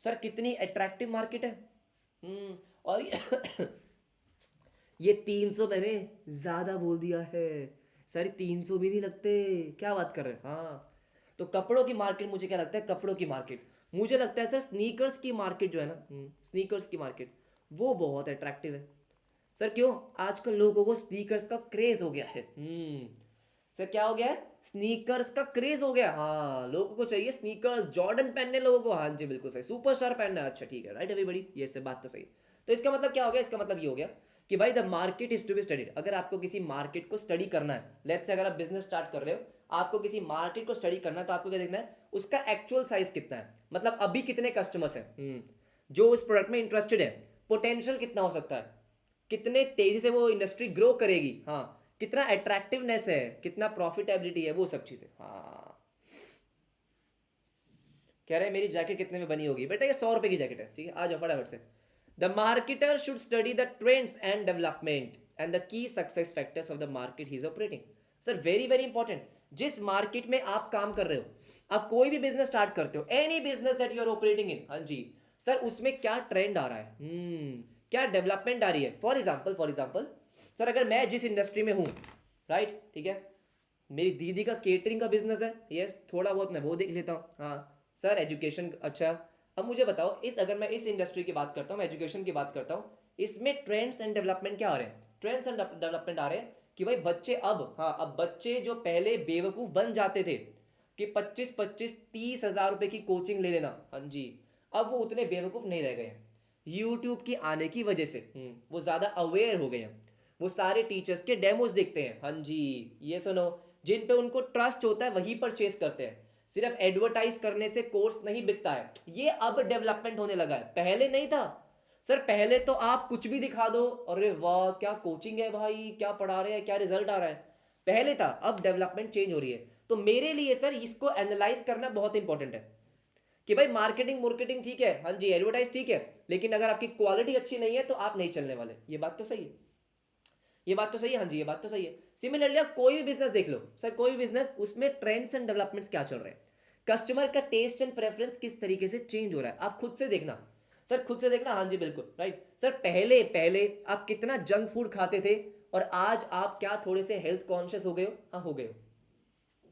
सर, कितनी अट्रैक्टिव मार्केट है। और ये 300 मैंने ज्यादा बोल दिया है सर, 300 भी नहीं लगते, क्या बात कर रहे हैं। हाँ, तो कपड़ों की मार्केट, मुझे क्या लगता है, कपड़ों की मार्केट, मुझे लगता है सर स्नीकर्स की मार्केट जो है ना, स्नीकर्स की मार्केट, वो बहुत अट्रैक्टिव है। सर क्यों? आजकल लोगों को स्नीकर्स का क्रेज हो गया है। सर क्या हो गया है? स्नीकर्स का क्रेज हो गया। हाँ, लोगों को चाहिए स्नीकर्स, जॉर्डन पहनने लोगों को। हाँ जी बिल्कुल सही, सुपरस्टार पहनना है। अच्छा ठीक है, राइट एवरीबॉडी, ये सब बात तो सही। तो इसका मतलब क्या हो गया? इसका मतलब ये हो गया कि भाई the market is to be studied. अगर आपको किसी मार्केट को स्टडी करना है, लेट्स से अगर आप बिजनेस स्टार्ट कर रहे हो, आपको किसी मार्केट को स्टडी करना है, तो आपको क्या देखना है? उसका एक्चुअल साइज कितना है, मतलब अभी कितने कस्टमर्स हैं जो उस प्रोडक्ट में इंटरेस्टेड है, पोटेंशियल कितना हो सकता है, कितने तेजी से वो इंडस्ट्री ग्रो करेगी, हाँ, कितना अट्रैक्टिवनेस है, कितना प्रॉफिटेबिलिटी है, वो सब चीजें। हाँ, कह रहे हैं मेरी जैकेट कितने में बनी होगी? बेटा ये 100 रुपए की जैकेट है, ठीक है, आ जाओ फटाफट से। The marketer should study the trends and development and the key success factors of the market he is operating. Sir very very important, जिस मार्केट में आप काम कर रहे हो, आप कोई भी बिजनेस स्टार्ट करते हो, any business that you are operating in, हाँ जी सर, उसमें क्या ट्रेंड आ रहा है, क्या डेवलपमेंट आ रही है। फॉर एग्जाम्पल सर, अगर मैं जिस इंडस्ट्री में हूँ, राइट, ठीक है, मेरी दीदी का केटरिंग का बिजनेस है, यस, थोड़ा बहुत मैं वो देख लेता हूँ, हाँ सर, एजुकेशन अच्छा। अब मुझे बताओ, इस अगर मैं इस इंडस्ट्री की बात करता हूँ, एजुकेशन की बात करता हूँ, इसमें ट्रेंड्स एंड डेवलपमेंट क्या आ रहे हैं? ट्रेंड्स एंड डेवलपमेंट आ रहे हैं कि भाई बच्चे अब, हाँ, अब बच्चे जो पहले बेवकूफ़ बन जाते थे कि 25-25-30 हज़ार रुपए की कोचिंग ले लेना, हाँ जी, अब वो उतने बेवकूफ़ नहीं रह गए हैं। यूट्यूब की आने की वजह से वो ज़्यादा अवेयर हो गए हैं, वो सारे टीचर्स के डेमोज देखते हैं, हाँ जी, ये सुनो, जिन पे उनको ट्रस्ट होता है वही परचेस करते हैं। सिर्फ एडवर्टाइज करने से कोर्स नहीं बिकता है, ये अब डेवलपमेंट होने लगा है, पहले नहीं था। सर पहले तो आप कुछ भी दिखा दो, अरे वाह क्या कोचिंग है भाई, क्या पढ़ा रहे हैं, क्या रिजल्ट आ रहा है, पहले था। अब डेवलपमेंट चेंज हो रही है। तो मेरे लिए सर इसको एनालाइज करना बहुत इंपॉर्टेंट है कि भाई मार्केटिंग मार्केटिंग ठीक है, हाँ जी, एडवर्टाइज ठीक है, लेकिन अगर आपकी क्वालिटी अच्छी नहीं है तो आप नहीं चलने वाले। ये बात तो सही है, ये बात तो सही है, हाँ जी, ये बात तो सही है। सिमिलरली आप कोई भी बिजनेस देख लो सर, कोई भी बिजनेस, उसमें ट्रेंड्स एंड डेवलपमेंट्स क्या चल रहे हैं, कस्टमर का टेस्ट एंड प्रेफरेंस किस तरीके से चेंज हो रहा है, आप खुद से देखना। सर खुद से देखना, हाँ जी बिल्कुल राइट। सर पहले पहले आप कितना जंक फूड खाते थे, और आज आप क्या थोड़े से हेल्थ कॉन्शियस हो गए हो? हाँ हो गए हो।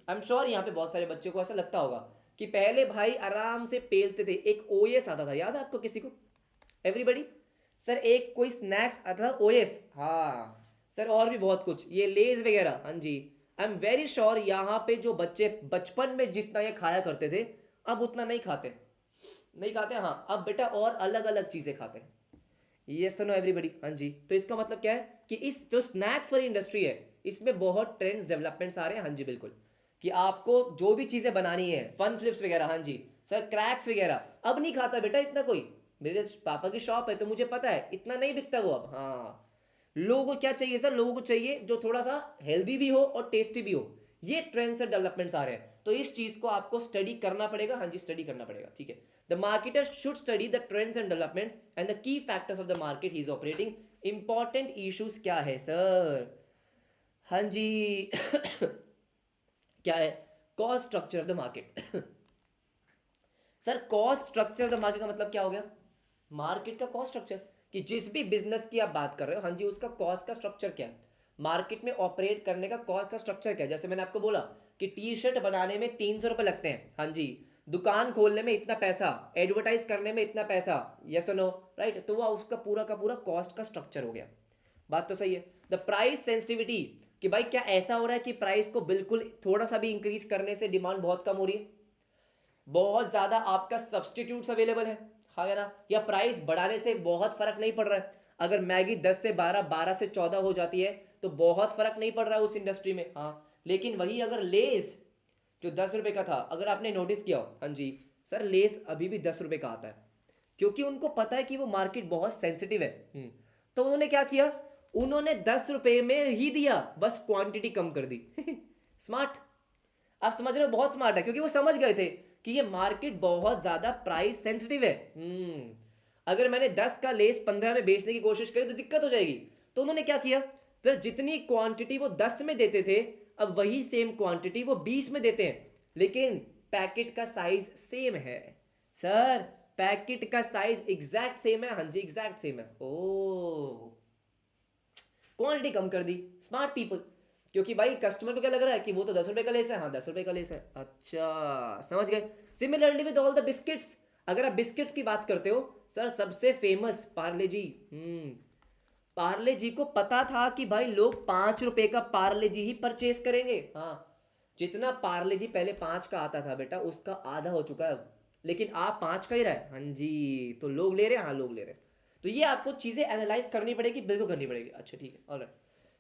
आई एम श्योर यहाँ पे बहुत सारे बच्चों को ऐसा लगता होगा कि पहले भाई आराम से पेलते थे, एक ओएस आता था, याद है आपको किसी को? एवरीबडी, सर एक कोई स्नैक्स आता था ओएस, हाँ सर, और भी बहुत कुछ, ये लेज वगैरह, हाँ जी। आई एम वेरी श्योर यहाँ पे जो बच्चे बचपन में जितना ये खाया करते थे, अब उतना नहीं खाते, नहीं खाते, हाँ, अब बेटा और अलग अलग चीजें खाते हैं। ये सुनो एवरीबडी, हाँ जी। तो इसका मतलब क्या है कि इस जो स्नैक्स वाली इंडस्ट्री है, इसमें बहुत ट्रेंड्स डेवलपमेंट्स आ रहे हैं, हाँ जी बिल्कुल, कि आपको जो भी चीजें बनानी है, फन फ्लिप्स वगैरह, हाँ जी सर, क्रैक्स वगैरह, अब नहीं खाता बेटा इतना कोई। मेरे पापा की शॉप है तो मुझे पता है इतना नहीं बिकता वो अब। हाँ, लोगों को क्या चाहिए सर? लोगों को चाहिए जो थोड़ा सा हेल्दी भी हो और टेस्टी भी हो। ये ट्रेंड्स और डेवलपमेंट्स आ रहे हैं, तो इस चीज को आपको स्टडी करना पड़ेगा, हाँ जी, स्टडी करना पड़ेगा, ठीक है। The marketer should study the trends and developments and the key factors of the market he is operating. Important issues क्या है सर? हाँ जी क्या है? Cost structure of the market sir cost structure of the market का मतलब क्या हो गया? मार्केट का कॉस्ट स्ट्रक्चर, कि जिस भी बिजनेस की आप बात कर रहे हो, हाँ जी, उसका कॉस्ट का स्ट्रक्चर क्या है, मार्केट में ऑपरेट करने का कॉस्ट का स्ट्रक्चर क्या है। जैसे मैंने आपको बोला कि टी शर्ट बनाने में 300 रुपये लगते हैं, हाँ जी, दुकान खोलने में इतना पैसा, एडवर्टाइज करने में इतना पैसा, यस और नो, राइट। तो वह उसका पूरा का पूरा कॉस्ट का स्ट्रक्चर हो गया। बात तो सही है। द प्राइस सेंसिटिविटी, कि भाई क्या ऐसा हो रहा है कि प्राइस को बिल्कुल थोड़ा सा भी इंक्रीज करने से डिमांड बहुत कम हो रही है, बहुत ज्यादा आपका सब्सटीट्यूट्स अवेलेबल है, हाँ ना, या प्राइस बढ़ाने से बहुत फर्क नहीं पड़ रहा है। अगर मैगी 10 से 12, 12 से 14 हो जाती है तो बहुत फर्क नहीं पड़ रहा है उस इंडस्ट्री में, हाँ। लेकिन वही अगर लेस जो 10 रुपए का था, अगर आपने नोटिस किया हो, हाँ जी सर, लेस अभी भी 10 रुपए का आता है, क्योंकि उनको पता है कि वो मार्केट बहुत सेंसिटिव है। तो उन्होंने क्या किया? उन्होंने 10 रुपए में ही दिया, बस क्वांटिटी कम कर दी स्मार्ट, आप समझ रहे हो, बहुत स्मार्ट है, क्योंकि वो समझ गए थे कि ये मार्केट बहुत ज्यादा प्राइस सेंसिटिव है। अगर मैंने 10 का लेस 15 में बेचने की कोशिश करी तो दिक्कत हो जाएगी। तो उन्होंने क्या किया, तो जितनी क्वांटिटी वो 10 में देते थे, अब वही सेम क्वांटिटी वो 20 में देते हैं, लेकिन पैकेट का साइज सेम है। सर पैकेट का साइज एग्जैक्ट सेम है, हाँ जी एग्जैक्ट सेम है। ओ क्वांटिटी कम कर दी, स्मार्ट पीपल। क्योंकि भाई कस्टमर को क्या लग रहा है कि वो तो 10 रुपए का लेस है, हाँ 10 रुपए का लेस है, अच्छा समझ गए। Similarly with all the biscuits, अगर आप बिस्किट्स की बात करते हो सर, सबसे फेमस पार्ले जी। पार्ले जी को पता था कि भाई लोग 5 रुपए का पार्ले जी ही परचेस करेंगे। हाँ, जितना पार्ले जी पहले 5 का आता था बेटा, उसका आधा हो चुका है अब। लेकिन आप 5 का ही रहा है, हाँ जी, तो लोग ले रहे हैं, हाँ लोग ले रहे हैं। तो ये आपको चीजें एनालाइज करनी पड़ेगी, बिल्कुल करनी पड़ेगी। अच्छा ठीक है, alright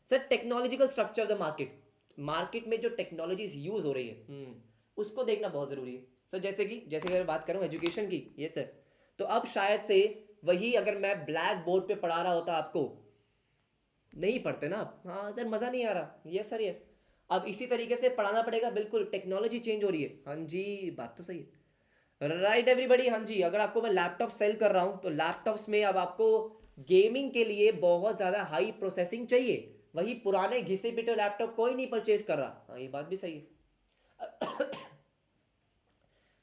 sir. Technological structure of the market, market में जो टेक्नोलॉजीज यूज हो रही है उसको देखना बहुत जरूरी है सर। जैसे कि मैं बात करूँ एजुकेशन की, ये सर, तो अब शायद से वही अगर मैं ब्लैक बोर्ड पे पढ़ा रहा होता आपको, नहीं पढ़ते ना आप, हाँ सर मज़ा नहीं आ रहा, यस सर यस। अब इसी तरीके से पढ़ाना पड़ेगा, बिल्कुल टेक्नोलॉजी चेंज हो रही है, हाँ जी बात तो सही है। राइट एवरीबॉडी, हाँ जी। अगर आपको मैं लैपटॉप सेल कर रहा हूँ तो लैपटॉप्स में अब आपको गेमिंग के लिए बहुत ज़्यादा हाई प्रोसेसिंग चाहिए, वही पुराने घिसे पिटे लैपटॉप कोई नहीं परचेज कर रहा, हाँ ये बात भी सही है।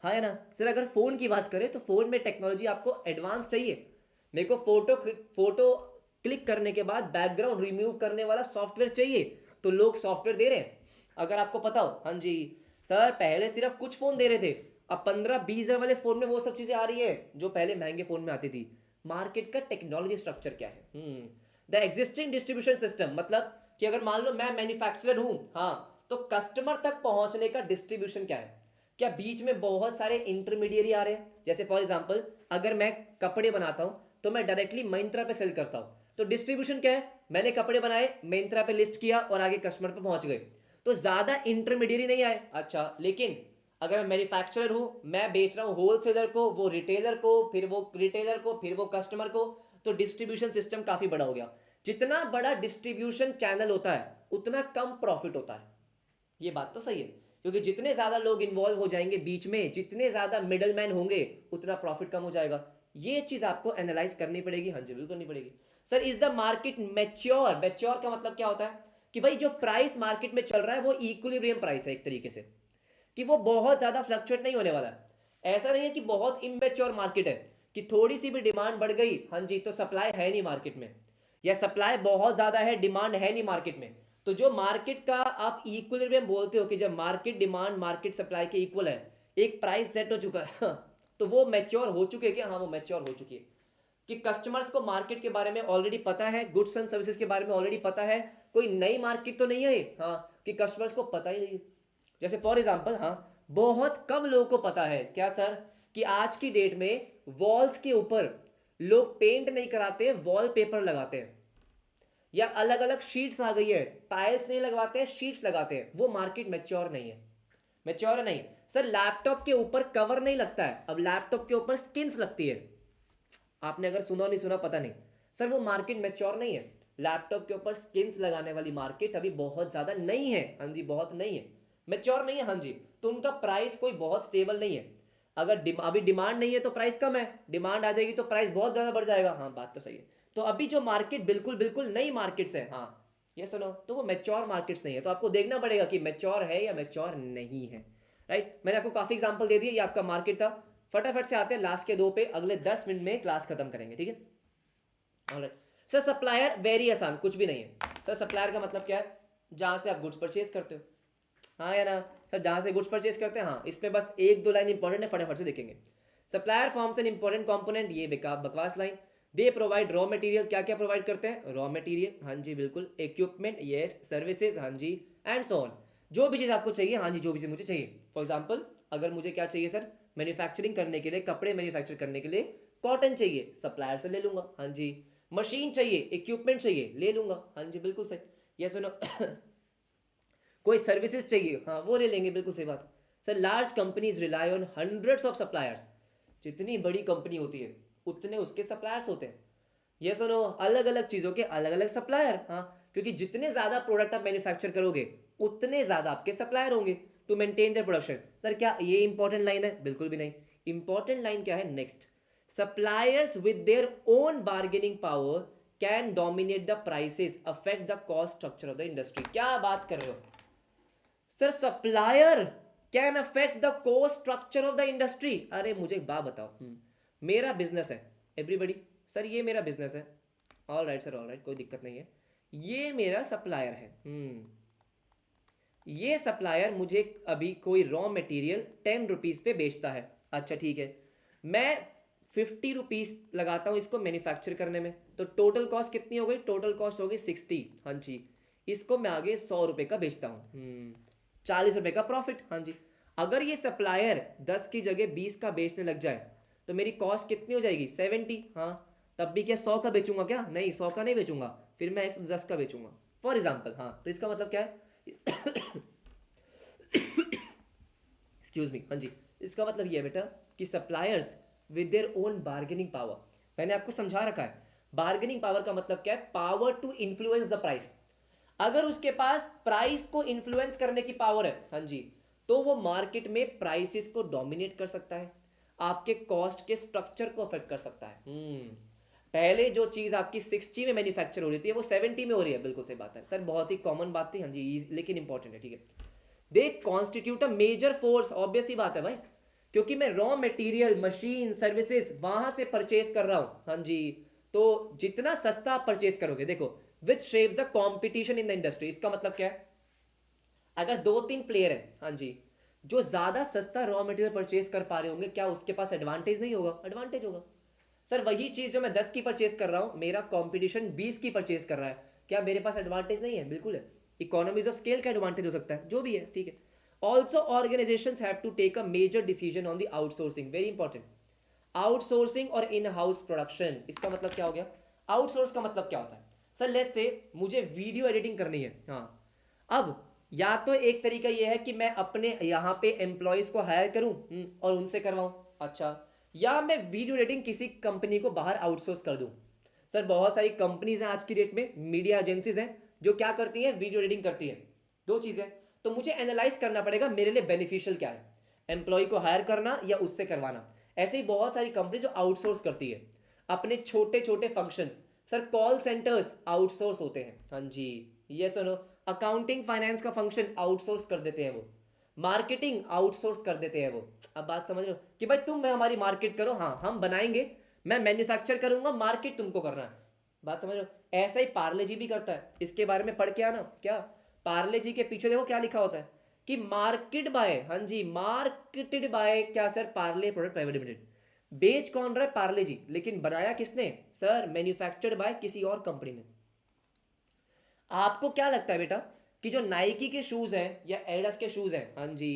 हाँ है ना सर। अगर फ़ोन की बात करें तो फ़ोन में टेक्नोलॉजी आपको एडवांस चाहिए। मेरे को फोटो क्लिक करने के बाद बैकग्राउंड रिमूव करने वाला सॉफ्टवेयर चाहिए, तो लोग सॉफ्टवेयर दे रहे हैं। अगर आपको पता हो, हाँ जी सर, पहले सिर्फ कुछ फ़ोन दे रहे थे, अब 15-20 हज़ार वाले फ़ोन में वो सब चीज़ें आ रही है जो पहले महंगे फ़ोन में आती थी। मार्केट का टेक्नोलॉजी स्ट्रक्चर क्या है? द एग्जिस्टिंग डिस्ट्रीब्यूशन सिस्टम, मतलब कि अगर मान लो मैं मैन्युफैक्चरर हूँ, हाँ, तो कस्टमर तक पहुंचने का डिस्ट्रीब्यूशन क्या है? क्या बीच में बहुत सारे इंटरमीडिएरी आ रहे हैं? जैसे फॉर एग्जांपल अगर मैं कपड़े बनाता हूं तो मैं डायरेक्टली Myntra पे सेल करता हूं, तो डिस्ट्रीब्यूशन क्या है? मैंने कपड़े बनाए, Myntra पे लिस्ट किया और आगे कस्टमर पे पहुंच गए, तो ज्यादा इंटरमीडिएरी नहीं आए। अच्छा, लेकिन अगर मैं मैन्युफैक्चरर हूं, मैं बेच रहा हूं होलसेलर को, वो रिटेलर को, फिर वो रिटेलर को, फिर वो कस्टमर को, तो डिस्ट्रीब्यूशन सिस्टम काफी बड़ा हो गया। जितना बड़ा डिस्ट्रीब्यूशन चैनल होता है उतना कम प्रॉफिट होता है, ये बात तो सही है। क्योंकि जितने ज्यादा लोग इन्वॉल्व हो जाएंगे बीच में, जितने ज्यादा मिडल मैन होंगे, उतना प्रॉफिट कम हो जाएगा। ये चीज आपको एनालाइज करनी पड़ेगी, हाँ जरूर करनी पड़ेगी। Sir is the market mature? Mature का मतलब क्या होता है? कि भाई जो प्राइस मार्केट में चल रहा है वो इक्विलिब्रियम प्राइस है एक तरीके से, कि वो बहुत ज्यादा फ्लक्चुएट नहीं होने वाला है। ऐसा नहीं है कि बहुत इमेच्योर मार्केट है कि थोड़ी सी भी डिमांड बढ़ गई, हाँ जी, तो सप्लाई है नहीं मार्केट में, या सप्लाई बहुत ज्यादा है, डिमांड है नहीं मार्केट में। तो जो मार्केट का आप इक्विलिब्रियम बोलते हो कि जब मार्केट डिमांड मार्केट सप्लाई के इक्वल है, एक प्राइस सेट हो चुका है, तो वो मैच्योर हो चुके हैं क्या? हाँ वो मैच्योर हो चुकी है, कि कस्टमर्स को मार्केट के बारे में ऑलरेडी पता है, गुड्स एंड सर्विसेज के बारे में ऑलरेडी पता है, कोई नई मार्केट तो नहीं है ये, हाँ, कि कस्टमर्स को पता ही नहीं है। जैसे फॉर एग्जांपल, हाँ, बहुत कम लोगों को पता है क्या सर, कि आज की डेट में वॉल्स के ऊपर लोग पेंट नहीं कराते, वॉलपेपर लगाते हैं, या अलग अलग शीट्स आ गई है, टाइल्स नहीं लगवाते हैं, शीट्स लगाते हैं। वो मार्केट मैच्योर नहीं है, मैच्योर नहीं। सर लैपटॉप के ऊपर कवर नहीं लगता है, अब लैपटॉप के ऊपर स्किन्स लगती है। आपने अगर सुना नहीं सुना पता नहीं, सर वो मार्केट मैच्योर नहीं है। लैपटॉप के ऊपर स्किन्स लगाने वाली मार्केट अभी बहुत ज्यादा नहीं है, हाँ जी, बहुत नहीं है, मैच्योर नहीं है, हाँ जी। तो उनका प्राइस कोई बहुत स्टेबल नहीं है। अगर अभी डिमांड नहीं है तो प्राइस कम है, डिमांड आ जाएगी तो प्राइस बहुत ज्यादा बढ़ जाएगा, हाँ बात तो सही है। तो अभी जो मार्केट बिल्कुल बिल्कुल नई मार्केट्स है, हाँ ये सुनो, तो वो मैच्योर मार्केट्स नहीं है। तो आपको देखना पड़ेगा कि मैच्योर है या मैच्योर नहीं है, राइट। मैंने आपको काफी एग्जांपल दे दिए, ये आपका मार्केट था। फटाफट से आते हैं लास्ट के 2 पे, अगले 10 मिनट में क्लास खत्म करेंगे, ठीक है। ऑलराइट सर, सप्लायर वेरी आसान, कुछ भी नहीं है सर। सप्लायर का मतलब क्या है? जहां से आप गुड्स परचेज करते हो, हाँ या ना सर, जहां से गुड्स परचेज करते हैं, हाँ। इसमें बस 1-2 लाइन इंपॉर्टेंट है, फटाफट से देखेंगे। Supplier forms an important component, ये बकवास line. They provide raw material, क्या क्या प्रोवाइड करते हैं? रॉ मटेरियल, हाँ जी बिल्कुल। Equipment, yes. सर्विसेज, हाँ जी, एंड सो ऑन। जो भी चीज़ आपको चाहिए, हाँ जी, जो भी चीज़ मुझे चाहिए। फॉर एग्जाम्पल अगर मुझे क्या चाहिए सर, मैन्युफैक्चरिंग करने के लिए, कपड़े मैन्युफैक्चर करने के लिए कॉटन चाहिए, सप्लायर से ले लूंगा, हाँ जी। मशीन चाहिए, इक्विपमेंट चाहिए, ले लूंगा, हाँ जी बिल्कुल सही, यस नो। कोई सर्विसेज चाहिए, हाँ वो ले लेंगे, बिल्कुल सही बात। Sir large companies rely on hundreds of suppliers, जितनी बड़ी कंपनी होती है उतने उसके सप्लायर्स होते हैं। ये सुनो, अलग अलग चीज़ों के अलग अलग सप्लायर, हाँ, क्योंकि जितने ज़्यादा प्रोडक्ट आप मैन्युफैक्चर करोगे उतने ज़्यादा आपके सप्लायर होंगे to maintain their production. Sir क्या ये इंपॉर्टेंट लाइन है? बिल्कुल भी नहीं। इंपॉर्टेंट लाइन क्या है? Next, suppliers with their own bargaining power can dominate the prices, affect the cost structure of the industry. क्या बात कर रहे हो sir? Supplier can affect the cost structure of the industry? अरे मुझे एक बात बताओ, मेरा बिजनेस है, एवरीबडी सर ये मेरा बिजनेस है, all right sir all right, कोई दिक्कत नहीं है, ये मेरा सप्लायर है। ये सप्लायर मुझे अभी कोई रॉ मटेरियल 10 रुपीज़ पे बेचता है, अच्छा ठीक है, मैं 50 रुपीज़ लगाता हूँ इसको मैन्युफैक्चर करने में, तो टोटल कॉस्ट कितनी हो गई, टोटल कॉस्ट हो गई 60, हाँ जी, इसको मैं आगे 100 रुपये का बेचता हूँ, 40 रुपये का प्रॉफिट, हाँ जी। अगर ये सप्लायर 10 की जगह 20 का बेचने लग जाए तो मेरी कॉस्ट कितनी हो जाएगी, 70, हाँ, तब भी क्या 100 का बेचूंगा क्या, नहीं 100 का नहीं बेचूंगा, फिर मैं 110 का बेचूंगा फॉर एग्जाम्पल, हाँ, तो इसका मतलब क्या है एक्सक्यूज मी, हाँ जी, इसका मतलब ये है बेटा कि suppliers with their own bargaining power, मैंने आपको समझा रखा है, बार्गेनिंग पावर का मतलब क्या है, power to influence the price. अगर उसके पास प्राइस को इन्फ्लुएंस करने की पावर है, हाँ जी, तो वो मार्केट में प्राइसेस को डोमिनेट कर सकता है, आपके कॉस्ट के स्ट्रक्चर को अफेक्ट कर सकता है। पहले जो चीज आपकी 60 में मैन्युफैक्चर हो रही थी वो 70 में हो रही है, बिल्कुल सही बात है सर, बहुत ही कॉमन बात थी, हाँ जी, लेकिन इंपॉर्टेंट है, ठीक है। They constitute a major force, obvious ही बात है भाई, क्योंकि मैं रॉ मटेरियल, मशीन, सर्विसेज वहां से परचेज कर रहा हूं, हाँ जी, तो जितना सस्ता आप परचेज करोगे, देखो which shapes the competition in the industry, इसका मतलब क्या है, अगर 2-3 प्लेयर है, हाँ जी, जो ज्यादा सस्ता रॉ मटेरियल परचेज कर पा रहे होंगे, क्या उसके पास एडवांटेज नहीं होगा, एडवांटेज होगा। सर वही चीज जो मैं 10 की परचेज कर रहा हूं, मेरा कंपटीशन 20 की परचेज कर रहा है, क्या मेरे पास एडवांटेज नहीं है, बिल्कुल है, इकोनॉमीज ऑफ स्केल का एडवांटेज हो सकता है, जो भी है, ठीक है। Also organisations have to take a major decision on the outsourcing, very important, outsourcing और इन हाउस प्रोडक्शन, इसका मतलब क्या हो गया, आउटसोर्स का मतलब क्या होता है, सर लेट्स से मुझे वीडियो एडिटिंग करनी है, हाँ, अब या तो एक तरीका ये है कि मैं अपने यहाँ पे एम्प्लॉयज को हायर करूँ और उनसे करवाऊँ, अच्छा, या मैं वीडियो एडिटिंग किसी कंपनी को बाहर आउटसोर्स कर दूँ। सर बहुत सारी कंपनीज हैं आज की डेट में, मीडिया एजेंसीज हैं जो क्या करती हैं, वीडियो एडिटिंग करती हैं, दो चीज़ें, तो मुझे एनालाइज करना पड़ेगा मेरे लिए बेनिफिशियल क्या है, एम्प्लॉय को हायर करना या उससे करवाना। ऐसे ही बहुत सारी कंपनी जो आउटसोर्स करती है अपने छोटे छोटे functions, sir call centres outsource होते हैं, हाँ जी, ये सुनो, अकाउंटिंग फाइनेंस का फंक्शन आउटसोर्स कर देते हैं वो, मार्केटिंग आउटसोर्स कर देते हैं वो। अब बात समझ रहे हो कि भाई तुम मैं हमारी मार्केट करो, हाँ हम बनाएंगे, मैं मैन्युफैक्चर करूंगा, मार्केट तुमको करना है, बात समझ रहे हो। ऐसा ही पार्ले जी भी करता है, इसके बारे में पढ़ के आना, क्या पार्ले जी के पीछे देखो क्या लिखा होता है कि मार्केट बाय, हाँ जी, मार्केटेड बाय क्या sir, Parle product private limited, बेच कौन रहा है, पार्ले जी, लेकिन बनाया किसने, सर मैन्युफैक्चर्ड बाय किसी और कंपनी ने। आपको क्या लगता है बेटा कि जो नाइकी के शूज हैं या एडिडास के शूज हैं, हाँ जी,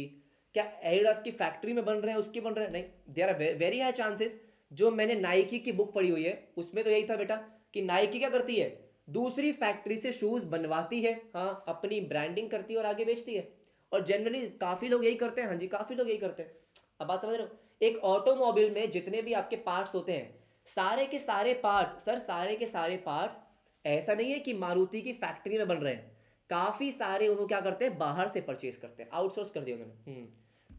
क्या एडिडास की फैक्ट्री में बन रहे हैं, उसके बन रहे हैं, नहीं, there are very high chances. जो मैंने नाइकी की बुक पढ़ी हुई है उसमें तो यही था बेटा कि नाइकी क्या करती है, दूसरी फैक्ट्री से शूज बनवाती है, हाँ, अपनी ब्रांडिंग करती है और आगे बेचती है, और जनरली काफी लोग यही करते हैं, हाँ जी, काफी लोग यही करते हैं। अब बात समझ रहे हो, एक ऑटोमोबाइल में जितने भी आपके पार्ट्स होते हैं, सारे के सारे पार्ट्स, सर सारे के सारे पार्ट्स, ऐसा नहीं है कि मारुति की फैक्ट्री में बन रहे हैं, काफी सारे उन्होंने क्या करते हैं, बाहर से परचेज करते हैं, आउटसोर्स कर दिया उन्होंने।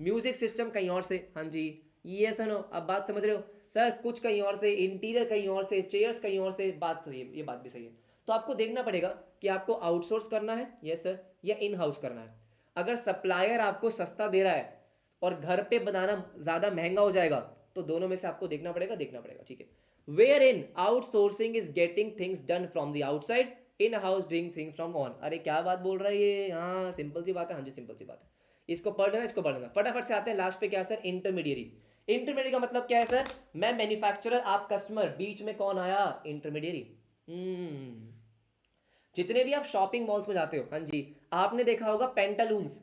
म्यूजिक सिस्टम कहीं और से, हाँ जी, ये सुनो, अब बात समझ रहे हो, सर कुछ कहीं और से, इंटीरियर कहीं और से, चेयर्स कहीं और से, बात सही है, ये बात भी सही है। तो आपको देखना पड़ेगा कि आपको आउटसोर्स करना है, यस सर, या इन हाउस करना है। अगर सप्लायर आपको सस्ता दे रहा है और घर पे बनाना ज्यादा महंगा हो जाएगा, तो दोनों में से आपको देखना पड़ेगा, देखना पड़ेगा, ठीक है। Wherein outsourcing is getting things done from the outside, in house doing things from on. अरे क्या बात बोल रहा है ये, हाँ सिंपल सी बात है, हाँ जी सिंपल सी बात है, इसको पढ़ लेना, इसको पढ़ लेना, फटाफट से आते हैं लास्ट पे, क्या सर, इंटरमीडिएरी। इंटरमीडिएरी का मतलब क्या है सर, मैं मैन्युफैक्चरर, आप कस्टमर, बीच में कौन आया, इंटरमीडिएरी। जितने भी आप शॉपिंग मॉल्स में जाते हो, हाँ जी, आपने देखा होगा Pantaloons,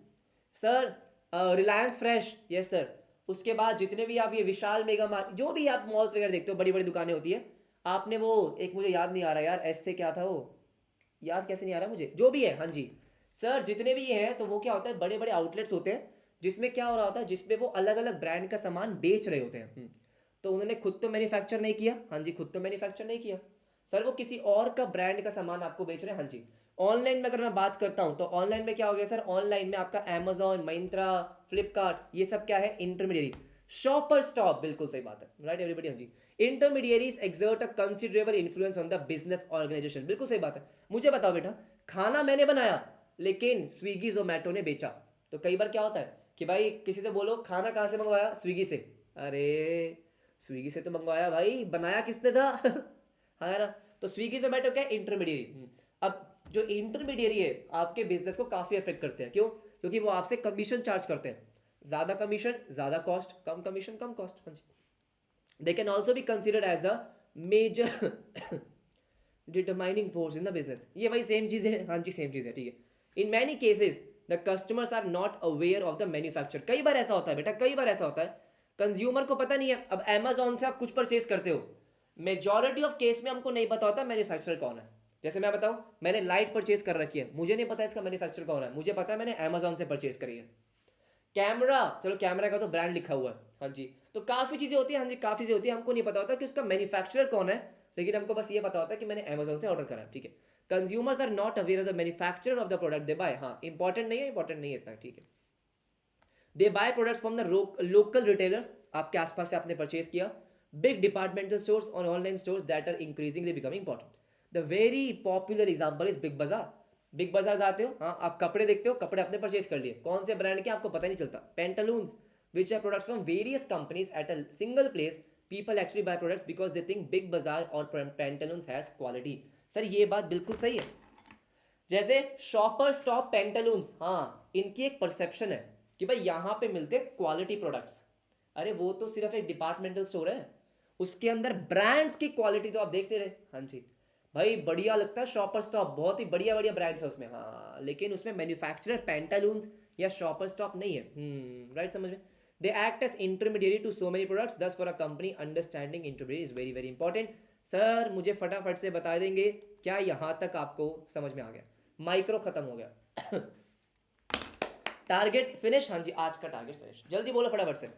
sir, Reliance fresh, yes sir, उसके बाद जितने भी आप ये विशाल मेगा मार्ट, जो भी आप मॉल्स वगैरह देखते हो, बड़ी बड़ी दुकानें होती है, आपने वो एक, मुझे याद नहीं आ रहा यार, ऐसे क्या था वो, याद कैसे नहीं आ रहा मुझे, जो भी है, हाँ जी, सर जितने भी ये हैं, तो वो क्या होता है, बड़े बड़े आउटलेट्स होते हैं, जिसमें क्या हो रहा होता है, जिसमें वो अलग अलग ब्रांड का सामान बेच रहे होते हैं। तो उन्होंने खुद तो मैन्युफैक्चर नहीं किया, हाँ जी, खुद तो मैन्युफैक्चर नहीं किया, सर वो किसी और का ब्रांड का सामान आपको बेच रहे हैं, हाँ जी। ऑनलाइन में अगर मैं बात करता हूं, तो ऑनलाइन में क्या हो गया सर, ऑनलाइन में आपका Amazon, Myntra, फ्लिपकार्ट, ये सब क्या है, इंटरमीडिएरी, शॉपर स्टॉप, बिल्कुल सही बात है, राइट एवरीबॉडी, हाँ जी। Intermediaries exert a considerable influence on the business organization, बिल्कुल सही बात है। मुझे बताओ बेटा, खाना मैंने बनाया लेकिन स्विगी जोमैटो ने बेचा, तो कई बार क्या होता है कि भाई किसी से बोलो खाना कहाँ से मंगवाया, स्विगी से, अरे स्विगी से तो मंगवाया भाई, बनाया किसने था? है ना? तो स्विगी जोमेटो क्या है? इंटरमीडियरी। अब जो इंटरमीडियरी है आपके बिजनेस को काफी अफेक्ट करते हैं। क्यों? क्योंकि वो आपसे कमीशन चार्ज करते हैं। ज्यादा कमीशन ज्यादा कॉस्ट, कम कमीशन कम कॉस्ट। हाँ जी। They can also be considered as the major determining force in the business. ये वही सेम चीज है। हाँ जी, सेम चीज है, ठीक है। In many cases the customers are not aware of the manufacture. कई बार ऐसा होता है बेटा, कई बार ऐसा होता है कंज्यूमर को पता नहीं है। अब अमेजोन से आप कुछ परचेज करते हो, मेजॉरिटी ऑफ केस में हमको नहीं पता होता मैन्युफैक्चरर कौन है। जैसे मैं बताऊं, मैंने लाइट परचेज कर रखी है, मुझे नहीं पता इसका मैन्युफैक्चरर कौन है, मुझे पता है मैंने अमेजोन से परचेज करी है। कैमरा, चलो कैमरा का तो ब्रांड लिखा हुआ है, हाँ जी। तो काफी चीजें होती है, हाँ जी, काफी चीजें होती है, हमको नहीं पता होता कि उसका मैन्युफैक्चरर कौन है, लेकिन हमको बस ये पता होता है कि मैंने अमेजोन से ऑर्डर करा है, ठीक है। Consumers are not aware of the manufacturer of the product they buy. हाँ, इंपॉर्टेंट नहीं है, इंपॉर्टेंट नहीं है इतना, ठीक है। They buy products from the local retailers, आपके आसपास से आपने परचेज किया, बिग डिपार्टमेंटल स्टोर्स और online stores that are increasingly becoming important. The very popular example is Big Bazaar. Big Bazaar जाते हो, हाँ, आप कपड़े देखते हो, कपड़े आपने परचेज कर लिए, कौन से ब्रांड के आपको पता नहीं चलता। Pantaloons which are products from various companies at a single place, people actually buy products because they think big bazaar or pantaloons has quality। Sir ये बात बिल्कुल सही है। जैसे शॉपर स्टॉप पेंटालून्स, हाँ, इनकी एक परसेप्शन है कि भाई यहाँ पे मिलते हैं क्वालिटी प्रोडक्ट्स। अरे वो तो सिर्फ एक डिपार्टमेंटल स्टोर है, उसके अंदर ब्रांड्स की क्वालिटी तो आप देखते रहे। हाँ जी भाई, बढ़िया लगता है शॉपर स्टॉप, बहुत ही बढ़िया बढ़िया ब्रांड्स है उसमें, हाँ, लेकिन उसमें मैन्युफैक्चरर पेंटालून्स या शॉपर स्टॉप नहीं है। राइट, समझ में। They act as intermediate to so many products, thus for a company understanding intermediate is very very important. Sir मुझे फटाफट से बता देंगे क्या यहाँ तक आपको समझ में आ गया? माइक्रो खत्म हो गया। टारगेट फिनिश, हाँ जी, आज का टारगेट फिनिश। जल्दी बोलो फटाफट से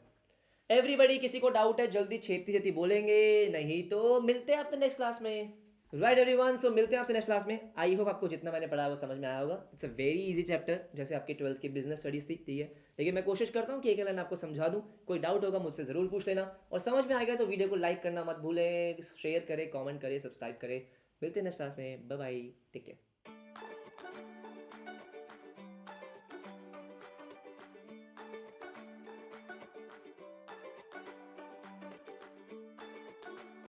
एवरीबडी, किसी को डाउट है जल्दी छेती छेती बोलेंगे, नहीं तो मिलते हैं आपसे नेक्स्ट क्लास में। राइट एवरीवन, सो मिलते हैं आपसे नेक्स्ट क्लास में। आई होप आपको जितना मैंने पढ़ा वो समझ में आया होगा। It's a very easy chapter, जैसे आपकी 12th की बिजनेस स्टडीज थी, ठीक है, लेकिन मैं कोशिश करता हूँ कि एक लाइन आपको समझा दूँ। कोई डाउट होगा मुझसे ज़रूर पूछ लेना, और समझ में आएगा तो वीडियो को लाइक करना मत भूलें, शेयर करें, कॉमेंट करें, सब्सक्राइब करें। मिलते हैं नेक्स्ट क्लास में, बाय बाय, टेक केयर।